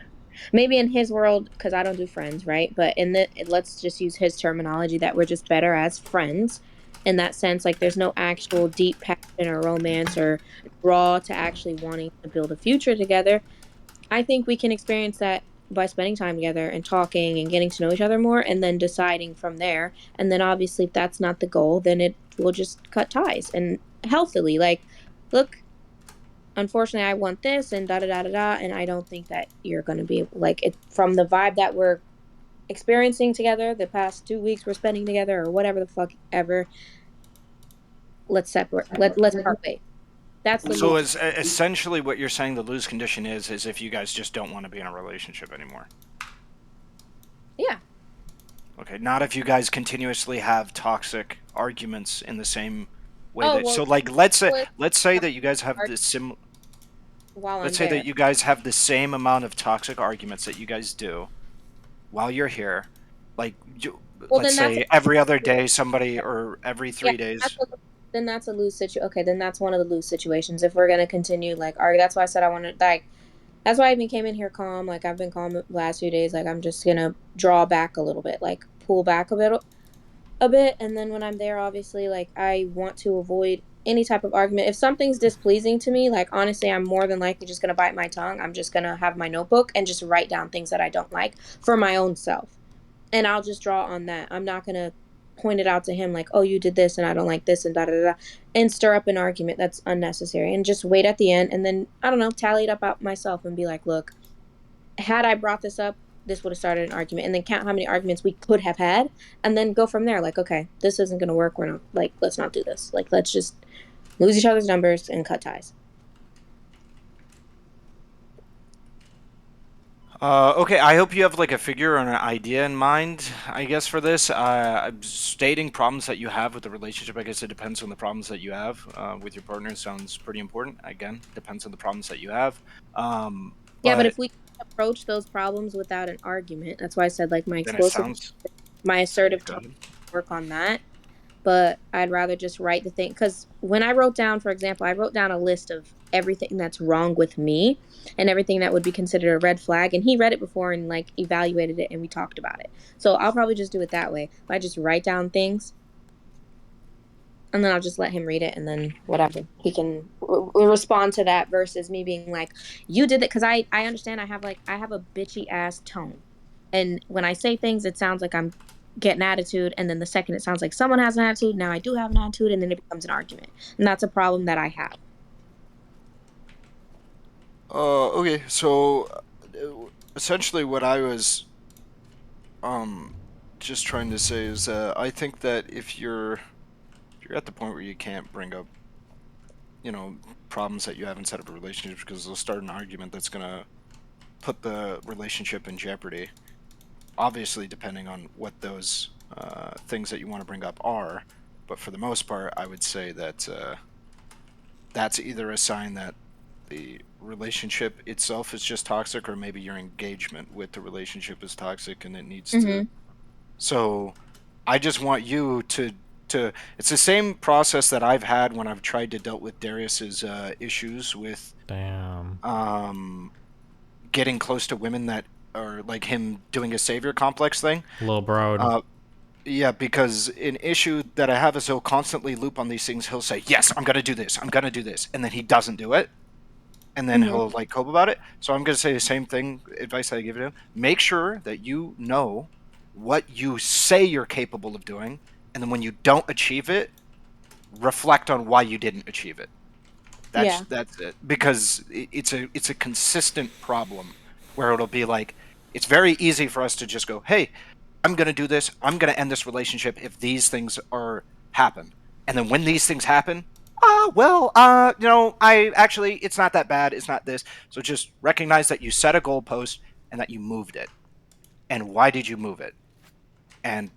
[SPEAKER 2] maybe in his world because I don't do friends, right? But in the let's just use his terminology that we're just better as friends in that sense. Like there's no actual deep passion or romance or draw to actually wanting to build a future together. I think we can experience that by spending time together and talking and getting to know each other more and then deciding from there. And then obviously if that's not the goal, then it will just cut ties and healthily. Like, look, unfortunately I want this and da da da da da and I don't think that you're gonna be like it from the vibe that we're experiencing together, the past 2 weeks we're spending together or whatever the fuck ever, let's separate let's part ways. That's the
[SPEAKER 3] So
[SPEAKER 2] lose.
[SPEAKER 3] is essentially what you're saying the lose condition is if you guys just don't want to be in a relationship anymore.
[SPEAKER 2] Yeah.
[SPEAKER 3] Okay, not if you guys continuously have toxic arguments in the same way
[SPEAKER 2] Oh,
[SPEAKER 3] that.
[SPEAKER 2] well,
[SPEAKER 3] So like let's say
[SPEAKER 2] well,
[SPEAKER 3] that you guys have
[SPEAKER 2] ar-
[SPEAKER 3] the
[SPEAKER 2] while I'm
[SPEAKER 3] let's say
[SPEAKER 2] there.
[SPEAKER 3] that you guys have the same amount of toxic arguments that you guys do while you're here. Like
[SPEAKER 2] Well,
[SPEAKER 3] let's
[SPEAKER 2] then that's
[SPEAKER 3] say every other day somebody or every 3 days.
[SPEAKER 2] then that's a lose situation. Okay, then that's one of the lose situations. If we're gonna continue, like, argue, that's why I said I want to, like, that's why I even came in here calm. Like, I've been calm the last few days. Like, I'm just gonna draw back a little bit, like, pull back a bit, and then when I'm there, obviously, like, I want to avoid any type of argument. If something's displeasing to me, like, honestly, I'm more than likely just gonna bite my tongue. I'm just gonna have my notebook and just write down things that I don't like for my own self, and I'll just draw on that. I'm not gonna point it out to him like, oh, you did this and I don't like this and da da da, and stir up an argument that's unnecessary. And just wait at the end, and then I don't know, tally it up out myself and be like, look, had I brought this up, this would have started an argument, and then count how many arguments we could have had, and then go from there. Like, okay, this isn't gonna work. We're not like, let's not do this. Like, let's just lose each other's numbers and cut ties.
[SPEAKER 3] Okay, I hope you have like a figure or an idea in mind, I guess, for this. Stating problems that you have with the relationship, I guess it depends on the problems that you have with your partner. Sounds pretty important. Again, depends on the problems that you have.
[SPEAKER 2] Yeah, but if we approach those problems without an argument, that's why I said like my
[SPEAKER 3] then it
[SPEAKER 2] explosive,
[SPEAKER 3] sounds
[SPEAKER 2] my assertive
[SPEAKER 3] good.
[SPEAKER 2] tone, work on that. But I'd rather just write the thing because when I wrote down, for example, I wrote down a list of everything that's wrong with me and everything that would be considered a red flag, and he read it before and like evaluated it and we talked about it. So I'll probably just do it that way. If I just write down things and then I'll just let him read it and then whatever he can respond to that versus me being like, you did it, because I understand I have a bitchy ass tone, and when I say things it sounds like I'm getting attitude, and then the second it sounds like someone has an attitude, now I do have an attitude, and then it becomes an argument, and that's a problem that I have.
[SPEAKER 3] Okay, so essentially what I was just trying to say is I think that if you're at the point where you can't bring up problems that you have inside of a relationship because they'll start an argument that's gonna put the relationship in jeopardy, obviously depending on what those things that you want to bring up are, but for the most part I would say that that's either a sign that the relationship itself is just toxic, or maybe your engagement with the relationship is toxic and it needs to. So I just want you to it's the same process that I've had when I've tried to dealt with Darius's issues with getting close to women that are like him doing a savior complex thing.
[SPEAKER 1] Little bro.
[SPEAKER 3] Yeah, because an issue that I have is he'll constantly loop on these things. He'll say, yes, I'm going to do this. I'm going to do this. And then he doesn't do it. And then he'll like cope about it. So I'm going to say the same thing, advice that I give to him. Make sure that you know what you say you're capable of doing. And then when you don't achieve it, reflect on why you didn't achieve it. That's it. Because it's a consistent problem where it'll be like, it's very easy for us to just go, hey, I'm going to do this. I'm going to end this relationship if these things happen. And then when these things happen, I actually, it's not that bad. It's not this. So just recognize that you set a goalpost and that you moved it. And why did you move it? And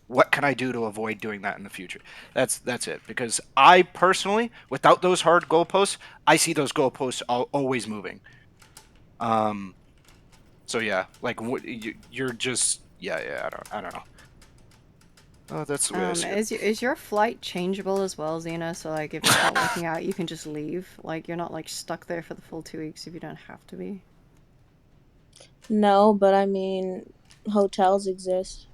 [SPEAKER 3] what can I do to avoid doing that in the future? That's it. Because I personally, without those hard goalposts, I see those goalposts always moving. So yeah, like you're just yeah. I don't know. Oh, that's the way I see it.
[SPEAKER 4] Is your flight changeable as well, Xena? So like, if it's not working out, you can just leave. Like, you're not like stuck there for the full 2 weeks if you don't have to be.
[SPEAKER 2] No, but I mean, hotels exist.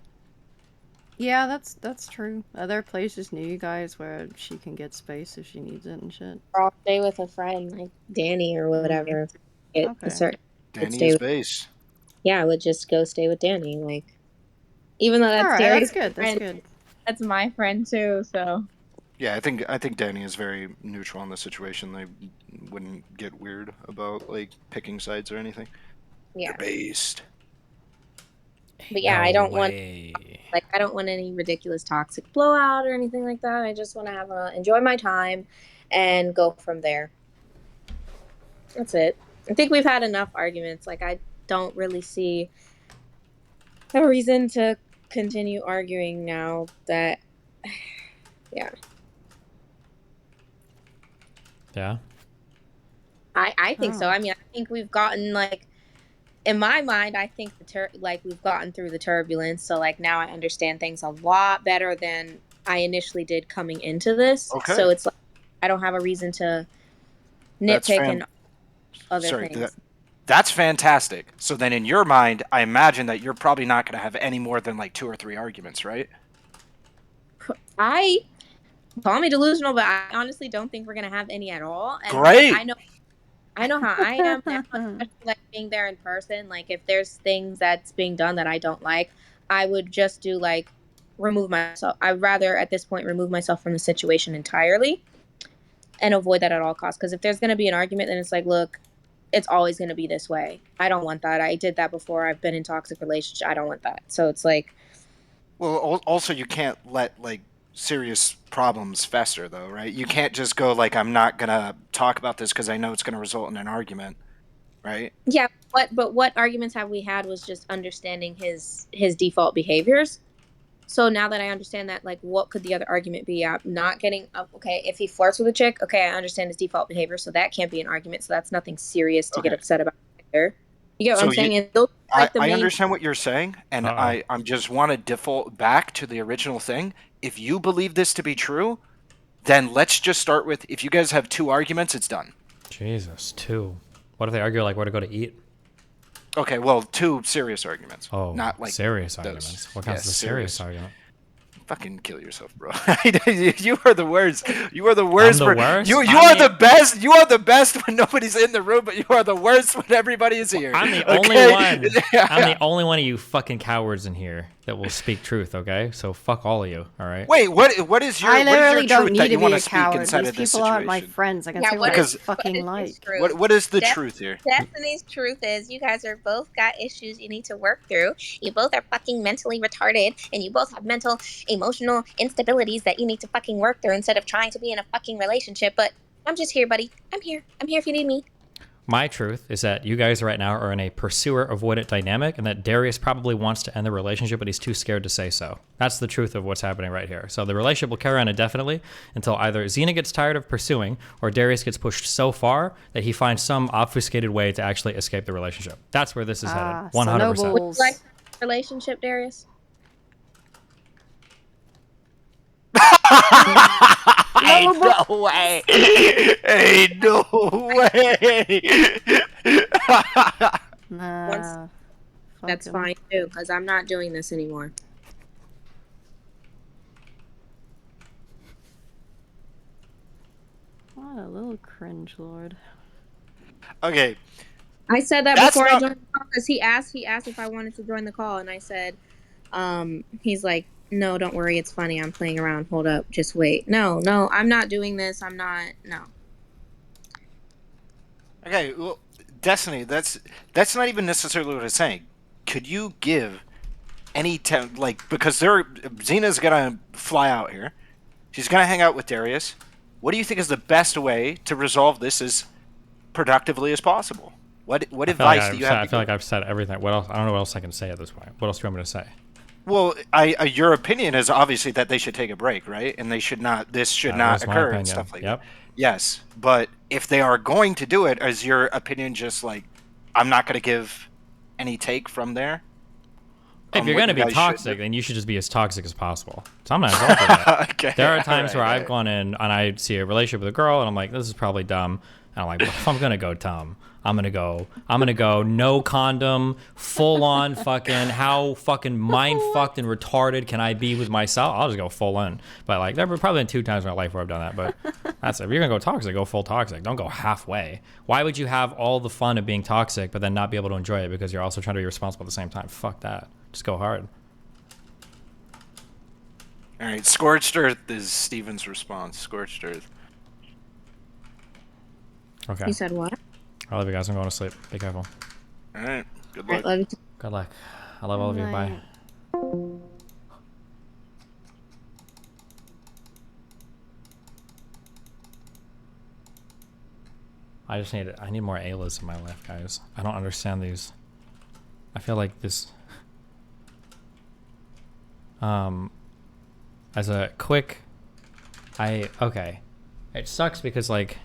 [SPEAKER 4] Yeah, that's true. Are there places near you guys where she can get space if she needs it and shit?
[SPEAKER 2] Or I'll stay with a friend like Danny or whatever. Get
[SPEAKER 4] Okay.
[SPEAKER 2] a certain.
[SPEAKER 3] Danny is base.
[SPEAKER 2] Yeah, I would just go stay with Danny. Like, even though that's
[SPEAKER 4] Alright,
[SPEAKER 2] Darius'
[SPEAKER 4] that's good. That's
[SPEAKER 2] friend,
[SPEAKER 4] good.
[SPEAKER 2] that's my friend too. So
[SPEAKER 3] Yeah, I think Danny is very neutral in the situation. They wouldn't get weird about like picking sides or anything.
[SPEAKER 2] yeah.
[SPEAKER 3] You're based.
[SPEAKER 2] But yeah, I don't want any ridiculous toxic blowout or anything like that. I just want to enjoy my time and go from there. That's it. I think we've had enough arguments. Like, I don't really see a reason to continue arguing now that yeah.
[SPEAKER 1] Yeah.
[SPEAKER 2] I think so. I mean, I think we've gotten, like, in my mind, I think we've gotten through the turbulence. So like now I understand things a lot better than I initially did coming into this.
[SPEAKER 3] Okay.
[SPEAKER 2] So it's like I don't have a reason to nitpick and other things.
[SPEAKER 3] That's fantastic. So then in your mind, I imagine that you're probably not going to have any more than like 2 or 3 arguments, right?
[SPEAKER 2] I call me delusional, but I honestly don't think we're going to have any at all. And
[SPEAKER 3] Great.
[SPEAKER 2] I know how I am, especially like being there in person. Like, if there's things that's being done that I don't like, I would just do like remove myself. I'd rather at this point remove myself from the situation entirely and avoid that at all costs. Because if there's going to be an argument, then it's like, look, it's always going to be this way. I don't want that. I did that before. I've been in toxic relationships. I don't want that. So it's like,
[SPEAKER 3] well, also you can't let like serious problems fester though, right? You can't just go like, I'm not gonna talk about this because I know it's gonna result in an argument, right?
[SPEAKER 2] Yeah, but what arguments have we had was just understanding his default behaviors. So now that I understand that, like, what could the other argument be? I'm not getting up. Okay, if he flirts with a chick, okay, I understand his default behavior, so that can't be an argument. So that's nothing serious to get upset about either. You get what I'm saying?
[SPEAKER 3] I understand what you're saying, and I just want to default back to the original thing. If you believe this to be true, then let's just start with, if you guys have 2 arguments, it's done.
[SPEAKER 1] Jesus, 2. What if they argue like where to go to eat?
[SPEAKER 3] Okay, well, 2 serious arguments.
[SPEAKER 1] Oh,
[SPEAKER 3] not like
[SPEAKER 1] serious
[SPEAKER 3] those.
[SPEAKER 1] arguments. What counts as a serious argument?
[SPEAKER 3] Fucking kill yourself, bro. You are the worst. You are the worst.
[SPEAKER 1] I'm the worst?
[SPEAKER 3] You are the best. You are the best when nobody's in the room, but you are the worst when everybody is here.
[SPEAKER 1] I'm the only one. I'm the only one of you fucking cowards in here that will speak truth, okay? So fuck all of you, all right?
[SPEAKER 3] Wait, what is your
[SPEAKER 4] I literally
[SPEAKER 3] truth
[SPEAKER 4] don't
[SPEAKER 3] that
[SPEAKER 4] need
[SPEAKER 3] you
[SPEAKER 4] to be
[SPEAKER 3] want
[SPEAKER 4] a
[SPEAKER 3] to speak
[SPEAKER 4] coward.
[SPEAKER 3] inside
[SPEAKER 4] These
[SPEAKER 3] of this
[SPEAKER 4] people aren't my
[SPEAKER 3] situation?
[SPEAKER 4] friends. I can
[SPEAKER 2] Yeah,
[SPEAKER 4] say
[SPEAKER 2] what
[SPEAKER 4] what I
[SPEAKER 2] is-
[SPEAKER 4] fucking like.
[SPEAKER 3] What is the truth here?
[SPEAKER 2] Destiny's truth is you guys are both got issues you need to work through. You both are fucking mentally retarded, and you both have mental, emotional instabilities that you need to fucking work through instead of trying to be in a fucking relationship. But I'm just here, buddy. I'm here. I'm here if you need me.
[SPEAKER 1] My truth is that you guys right now are in a pursuer-avoidant dynamic, and that Darius probably wants to end the relationship, but he's too scared to say so. That's the truth of what's happening right here. So the relationship will carry on indefinitely until either Xena gets tired of pursuing, or Darius gets pushed so far that he finds some obfuscated way to actually escape the relationship. That's where this is headed. 100%.
[SPEAKER 4] So no
[SPEAKER 2] Would
[SPEAKER 4] balls.
[SPEAKER 2] you like a relationship, Darius?
[SPEAKER 3] Ain't no way. Ain't no way.
[SPEAKER 4] Nah.
[SPEAKER 2] That's
[SPEAKER 4] fuck 'em.
[SPEAKER 2] fine too, because I'm not doing this anymore.
[SPEAKER 4] What a little cringe lord.
[SPEAKER 3] Okay,
[SPEAKER 2] I said that
[SPEAKER 3] That's
[SPEAKER 2] before
[SPEAKER 3] not-
[SPEAKER 2] I joined the call because he asked if I wanted to join the call, and I said, he's like, no, don't worry, it's funny. I'm playing around. Hold up, just wait. No, I'm not doing this. I'm not. No.
[SPEAKER 3] okay. Well, Destiny, that's not even necessarily what I'm saying. Could you give any like, because Xena's gonna fly out here. She's gonna hang out with Darius. What do you think is the best way to resolve this as productively as possible? What advice do you have?
[SPEAKER 1] I feel like I've said everything. What else? I don't know what else I can say at this point. What else do you want me to say?
[SPEAKER 3] Well, your opinion is obviously that they should take a break, right? And they should not. This should not
[SPEAKER 1] was my
[SPEAKER 3] occur
[SPEAKER 1] opinion.
[SPEAKER 3] and stuff like
[SPEAKER 1] Yep.
[SPEAKER 3] that. Yes, but if they are going to do it, is your opinion just like, I'm not going to give any take from there?
[SPEAKER 1] If you're
[SPEAKER 3] what
[SPEAKER 1] going to
[SPEAKER 3] you
[SPEAKER 1] be
[SPEAKER 3] guys should
[SPEAKER 1] toxic,
[SPEAKER 3] do?
[SPEAKER 1] then you should just be as toxic as possible. So I'm not involved in that.
[SPEAKER 3] Okay.
[SPEAKER 1] There are times where
[SPEAKER 3] Alright,
[SPEAKER 1] I've gone in and I see a relationship with a girl and I'm like, this is probably dumb. And I'm like, well, if I'm gonna go dumb, I'm gonna go no condom, full on fucking how fucking mind fucked and retarded can I be with myself? I'll just go full in. But like there were probably been 2 times in my life where I've done that. But that's it. If you're gonna go toxic, go full toxic. Don't go halfway. Why would you have all the fun of being toxic but then not be able to enjoy it because you're also trying to be responsible at the same time? Fuck that. Just go hard.
[SPEAKER 3] All right, Scorched Earth is Steven's response. Scorched Earth.
[SPEAKER 1] Okay.
[SPEAKER 2] You said what?
[SPEAKER 1] I love you guys. I'm going to sleep. Be careful.
[SPEAKER 3] All right, good
[SPEAKER 2] All right,
[SPEAKER 3] luck.
[SPEAKER 2] love you too.
[SPEAKER 1] Good luck. I love all of you. Bye. I need more Aylas in my life, guys. I don't understand these. I feel like this as a quick okay. It sucks because like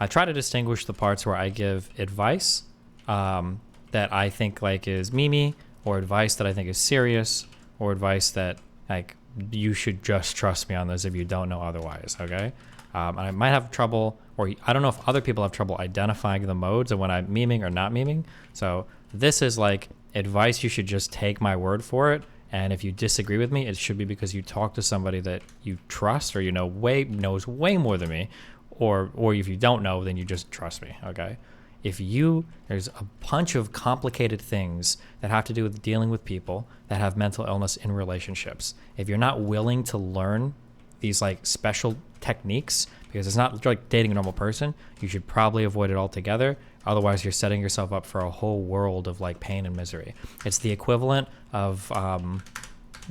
[SPEAKER 1] I try to distinguish the parts where I give advice that I think like is memey, or advice that I think is serious, or advice that like you should just trust me on this if you don't know otherwise, okay? And I might have trouble, or I don't know if other people have trouble identifying the modes of when I'm memeing or not memeing. So this is like advice you should just take my word for it. And if you disagree with me, it should be because you talk to somebody that you trust or you know knows way more than me, or if you don't know, then you just trust me, okay? There's a bunch of complicated things that have to do with dealing with people that have mental illness in relationships. If you're not willing to learn these like special techniques, because it's not like dating a normal person, you should probably avoid it altogether. Otherwise, you're setting yourself up for a whole world of like pain and misery. It's the equivalent of,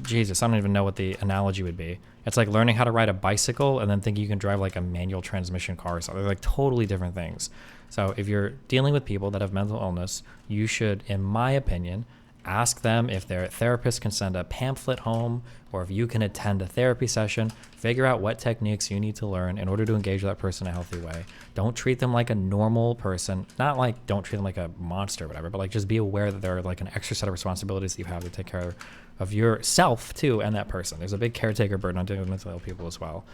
[SPEAKER 1] Jesus, I don't even know what the analogy would be. It's like learning how to ride a bicycle and then thinking you can drive like a manual transmission car or something. They're like totally different things. So if you're dealing with people that have mental illness, you should, in my opinion, ask them if their therapist can send a pamphlet home, or if you can attend a therapy session. Figure out what techniques you need to learn in order to engage that person in a healthy way. Don't treat them like a normal person. Not like don't treat them like a monster or whatever, but like just be aware that there are like an extra set of responsibilities that you have to take care of yourself too and that person. There's a big caretaker burden on dealing with mentally ill people as well.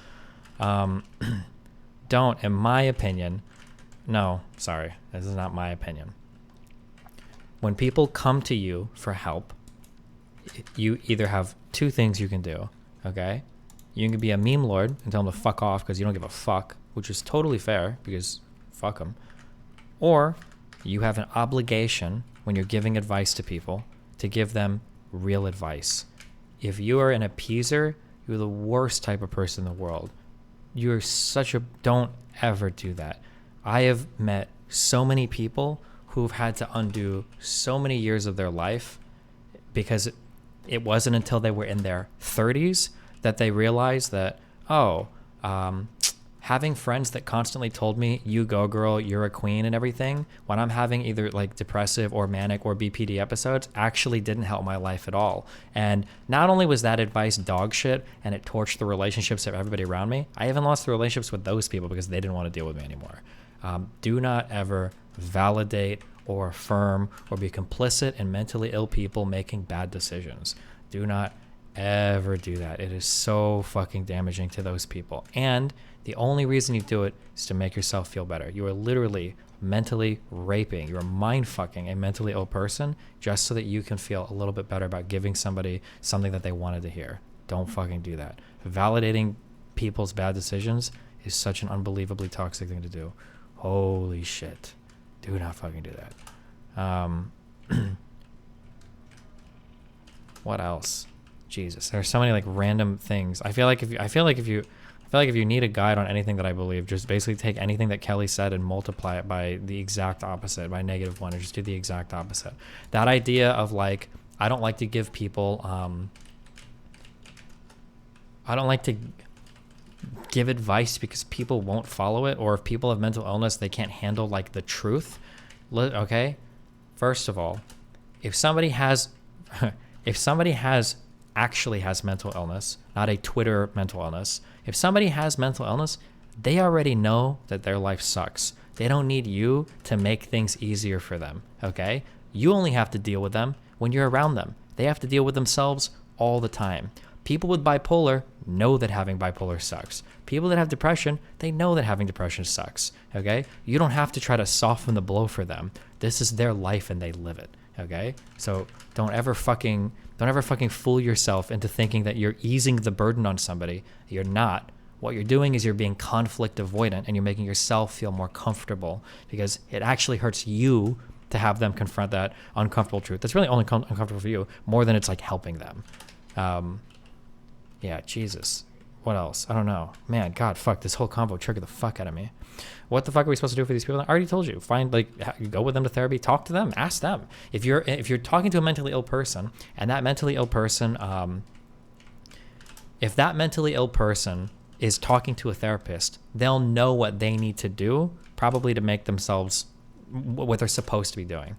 [SPEAKER 1] Don't, in my opinion, no, sorry, this is not my opinion. When people come to you for help, you either have 2 things you can do, okay? You can be a meme lord and tell them to fuck off because you don't give a fuck, which is totally fair because fuck them. Or you have an obligation when you're giving advice to people to give them real advice. If you are an appeaser, you're the worst type of person in the world. You're don't ever do that. I have met so many people who've had to undo so many years of their life because it wasn't until they were in their 30s that they realized that, having friends that constantly told me, you go girl, you're a queen and everything, when I'm having either like depressive or manic or BPD episodes, actually didn't help my life at all. And not only was that advice dog shit and it torched the relationships of everybody around me, I even lost the relationships with those people because they didn't want to deal with me anymore. Do not ever validate or affirm or be complicit in mentally ill people making bad decisions. Do not ever do that. It is so fucking damaging to those people. And the only reason you do it is to make yourself feel better. You are literally mentally raping, you're mind fucking a mentally ill person just so that you can feel a little bit better about giving somebody something that they wanted to hear. Don't fucking do that. Validating people's bad decisions is such an unbelievably toxic thing to do. Holy shit. Do not fucking do that. What else? Jesus, there's so many like random things. I feel like if you need a guide on anything that I believe, just basically take anything that Kelly said and multiply it by the exact opposite, by -1, or just do the exact opposite. That idea of like, I don't like to give people, give advice because people won't follow it, or if people have mental illness, they can't handle like the truth. Okay, first of all, if somebody has actually has mental illness, not a Twitter mental illness, if somebody has mental illness, they already know that their life sucks. They don't need you to make things easier for them, okay? You only have to deal with them when you're around them. They have to deal with themselves all the time. People with bipolar know that having bipolar sucks. People that have depression, they know that having depression sucks, okay? You don't have to try to soften the blow for them. This is their life and they live it, okay? So don't ever fucking fool yourself into thinking that you're easing the burden on somebody. You're not. What you're doing is you're being conflict avoidant and you're making yourself feel more comfortable, because it actually hurts you to have them confront that uncomfortable truth. That's really only uncomfortable for you more than it's like helping them. Yeah, Jesus. What else? I don't know. Man, God, fuck, this whole combo triggered the fuck out of me. What the fuck are we supposed to do for these people? I already told you. Find, like, go with them to therapy, talk to them, ask them. If you're talking to a mentally ill person, and that mentally ill person, if that mentally ill person is talking to a therapist, they'll know what they need to do, probably to make themselves what they're supposed to be doing.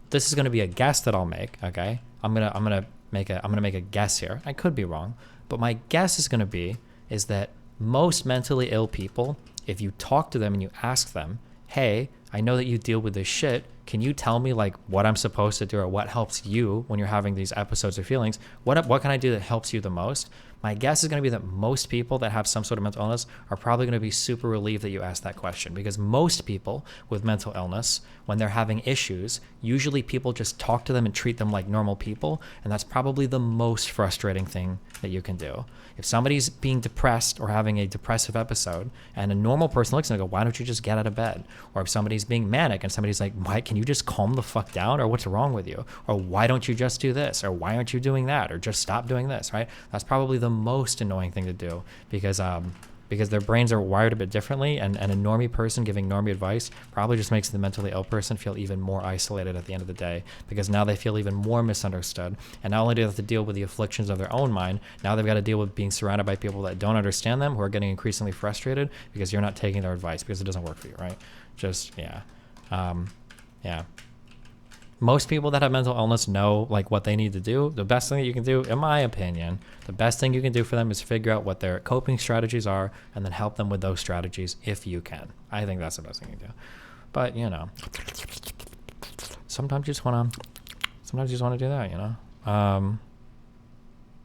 [SPEAKER 1] This is going to be a guess that I'll make, okay? I'm gonna make a guess here. I could be wrong, but my guess is that most mentally ill people, if you talk to them and you ask them, hey, I know that you deal with this shit, can you tell me like what I'm supposed to do or what helps you when you're having these episodes or feelings? What can I do that helps you the most? My guess is going to be that most people that have some sort of mental illness are probably going to be super relieved that you asked that question, because most people with mental illness, when they're having issues, usually people just talk to them and treat them like normal people, and that's probably the most frustrating thing that you can do. If somebody's being depressed or having a depressive episode, and a normal person looks and they go, why don't you just get out of bed? Or if somebody's being manic and somebody's like, why can you just calm the fuck down? Or what's wrong with you? Or why don't you just do this? Or why aren't you doing that? Or just stop doing this, right? That's probably the most annoying thing to do, because their brains are wired a bit differently, and a normie person giving normie advice probably just makes the mentally ill person feel even more isolated at the end of the day, because now they feel even more misunderstood, and not only do they have to deal with the afflictions of their own mind, now they've got to deal with being surrounded by people that don't understand them, who are getting increasingly frustrated because you're not taking their advice because it doesn't work for you, right? Just, yeah. Yeah. Most people that have mental illness know like what they need to do. The best thing that you can do, in my opinion, the best thing you can do for them is figure out what their coping strategies are and then help them with those strategies if you can. I think that's the best thing you can do. But, you know, sometimes you just want to do that, you know?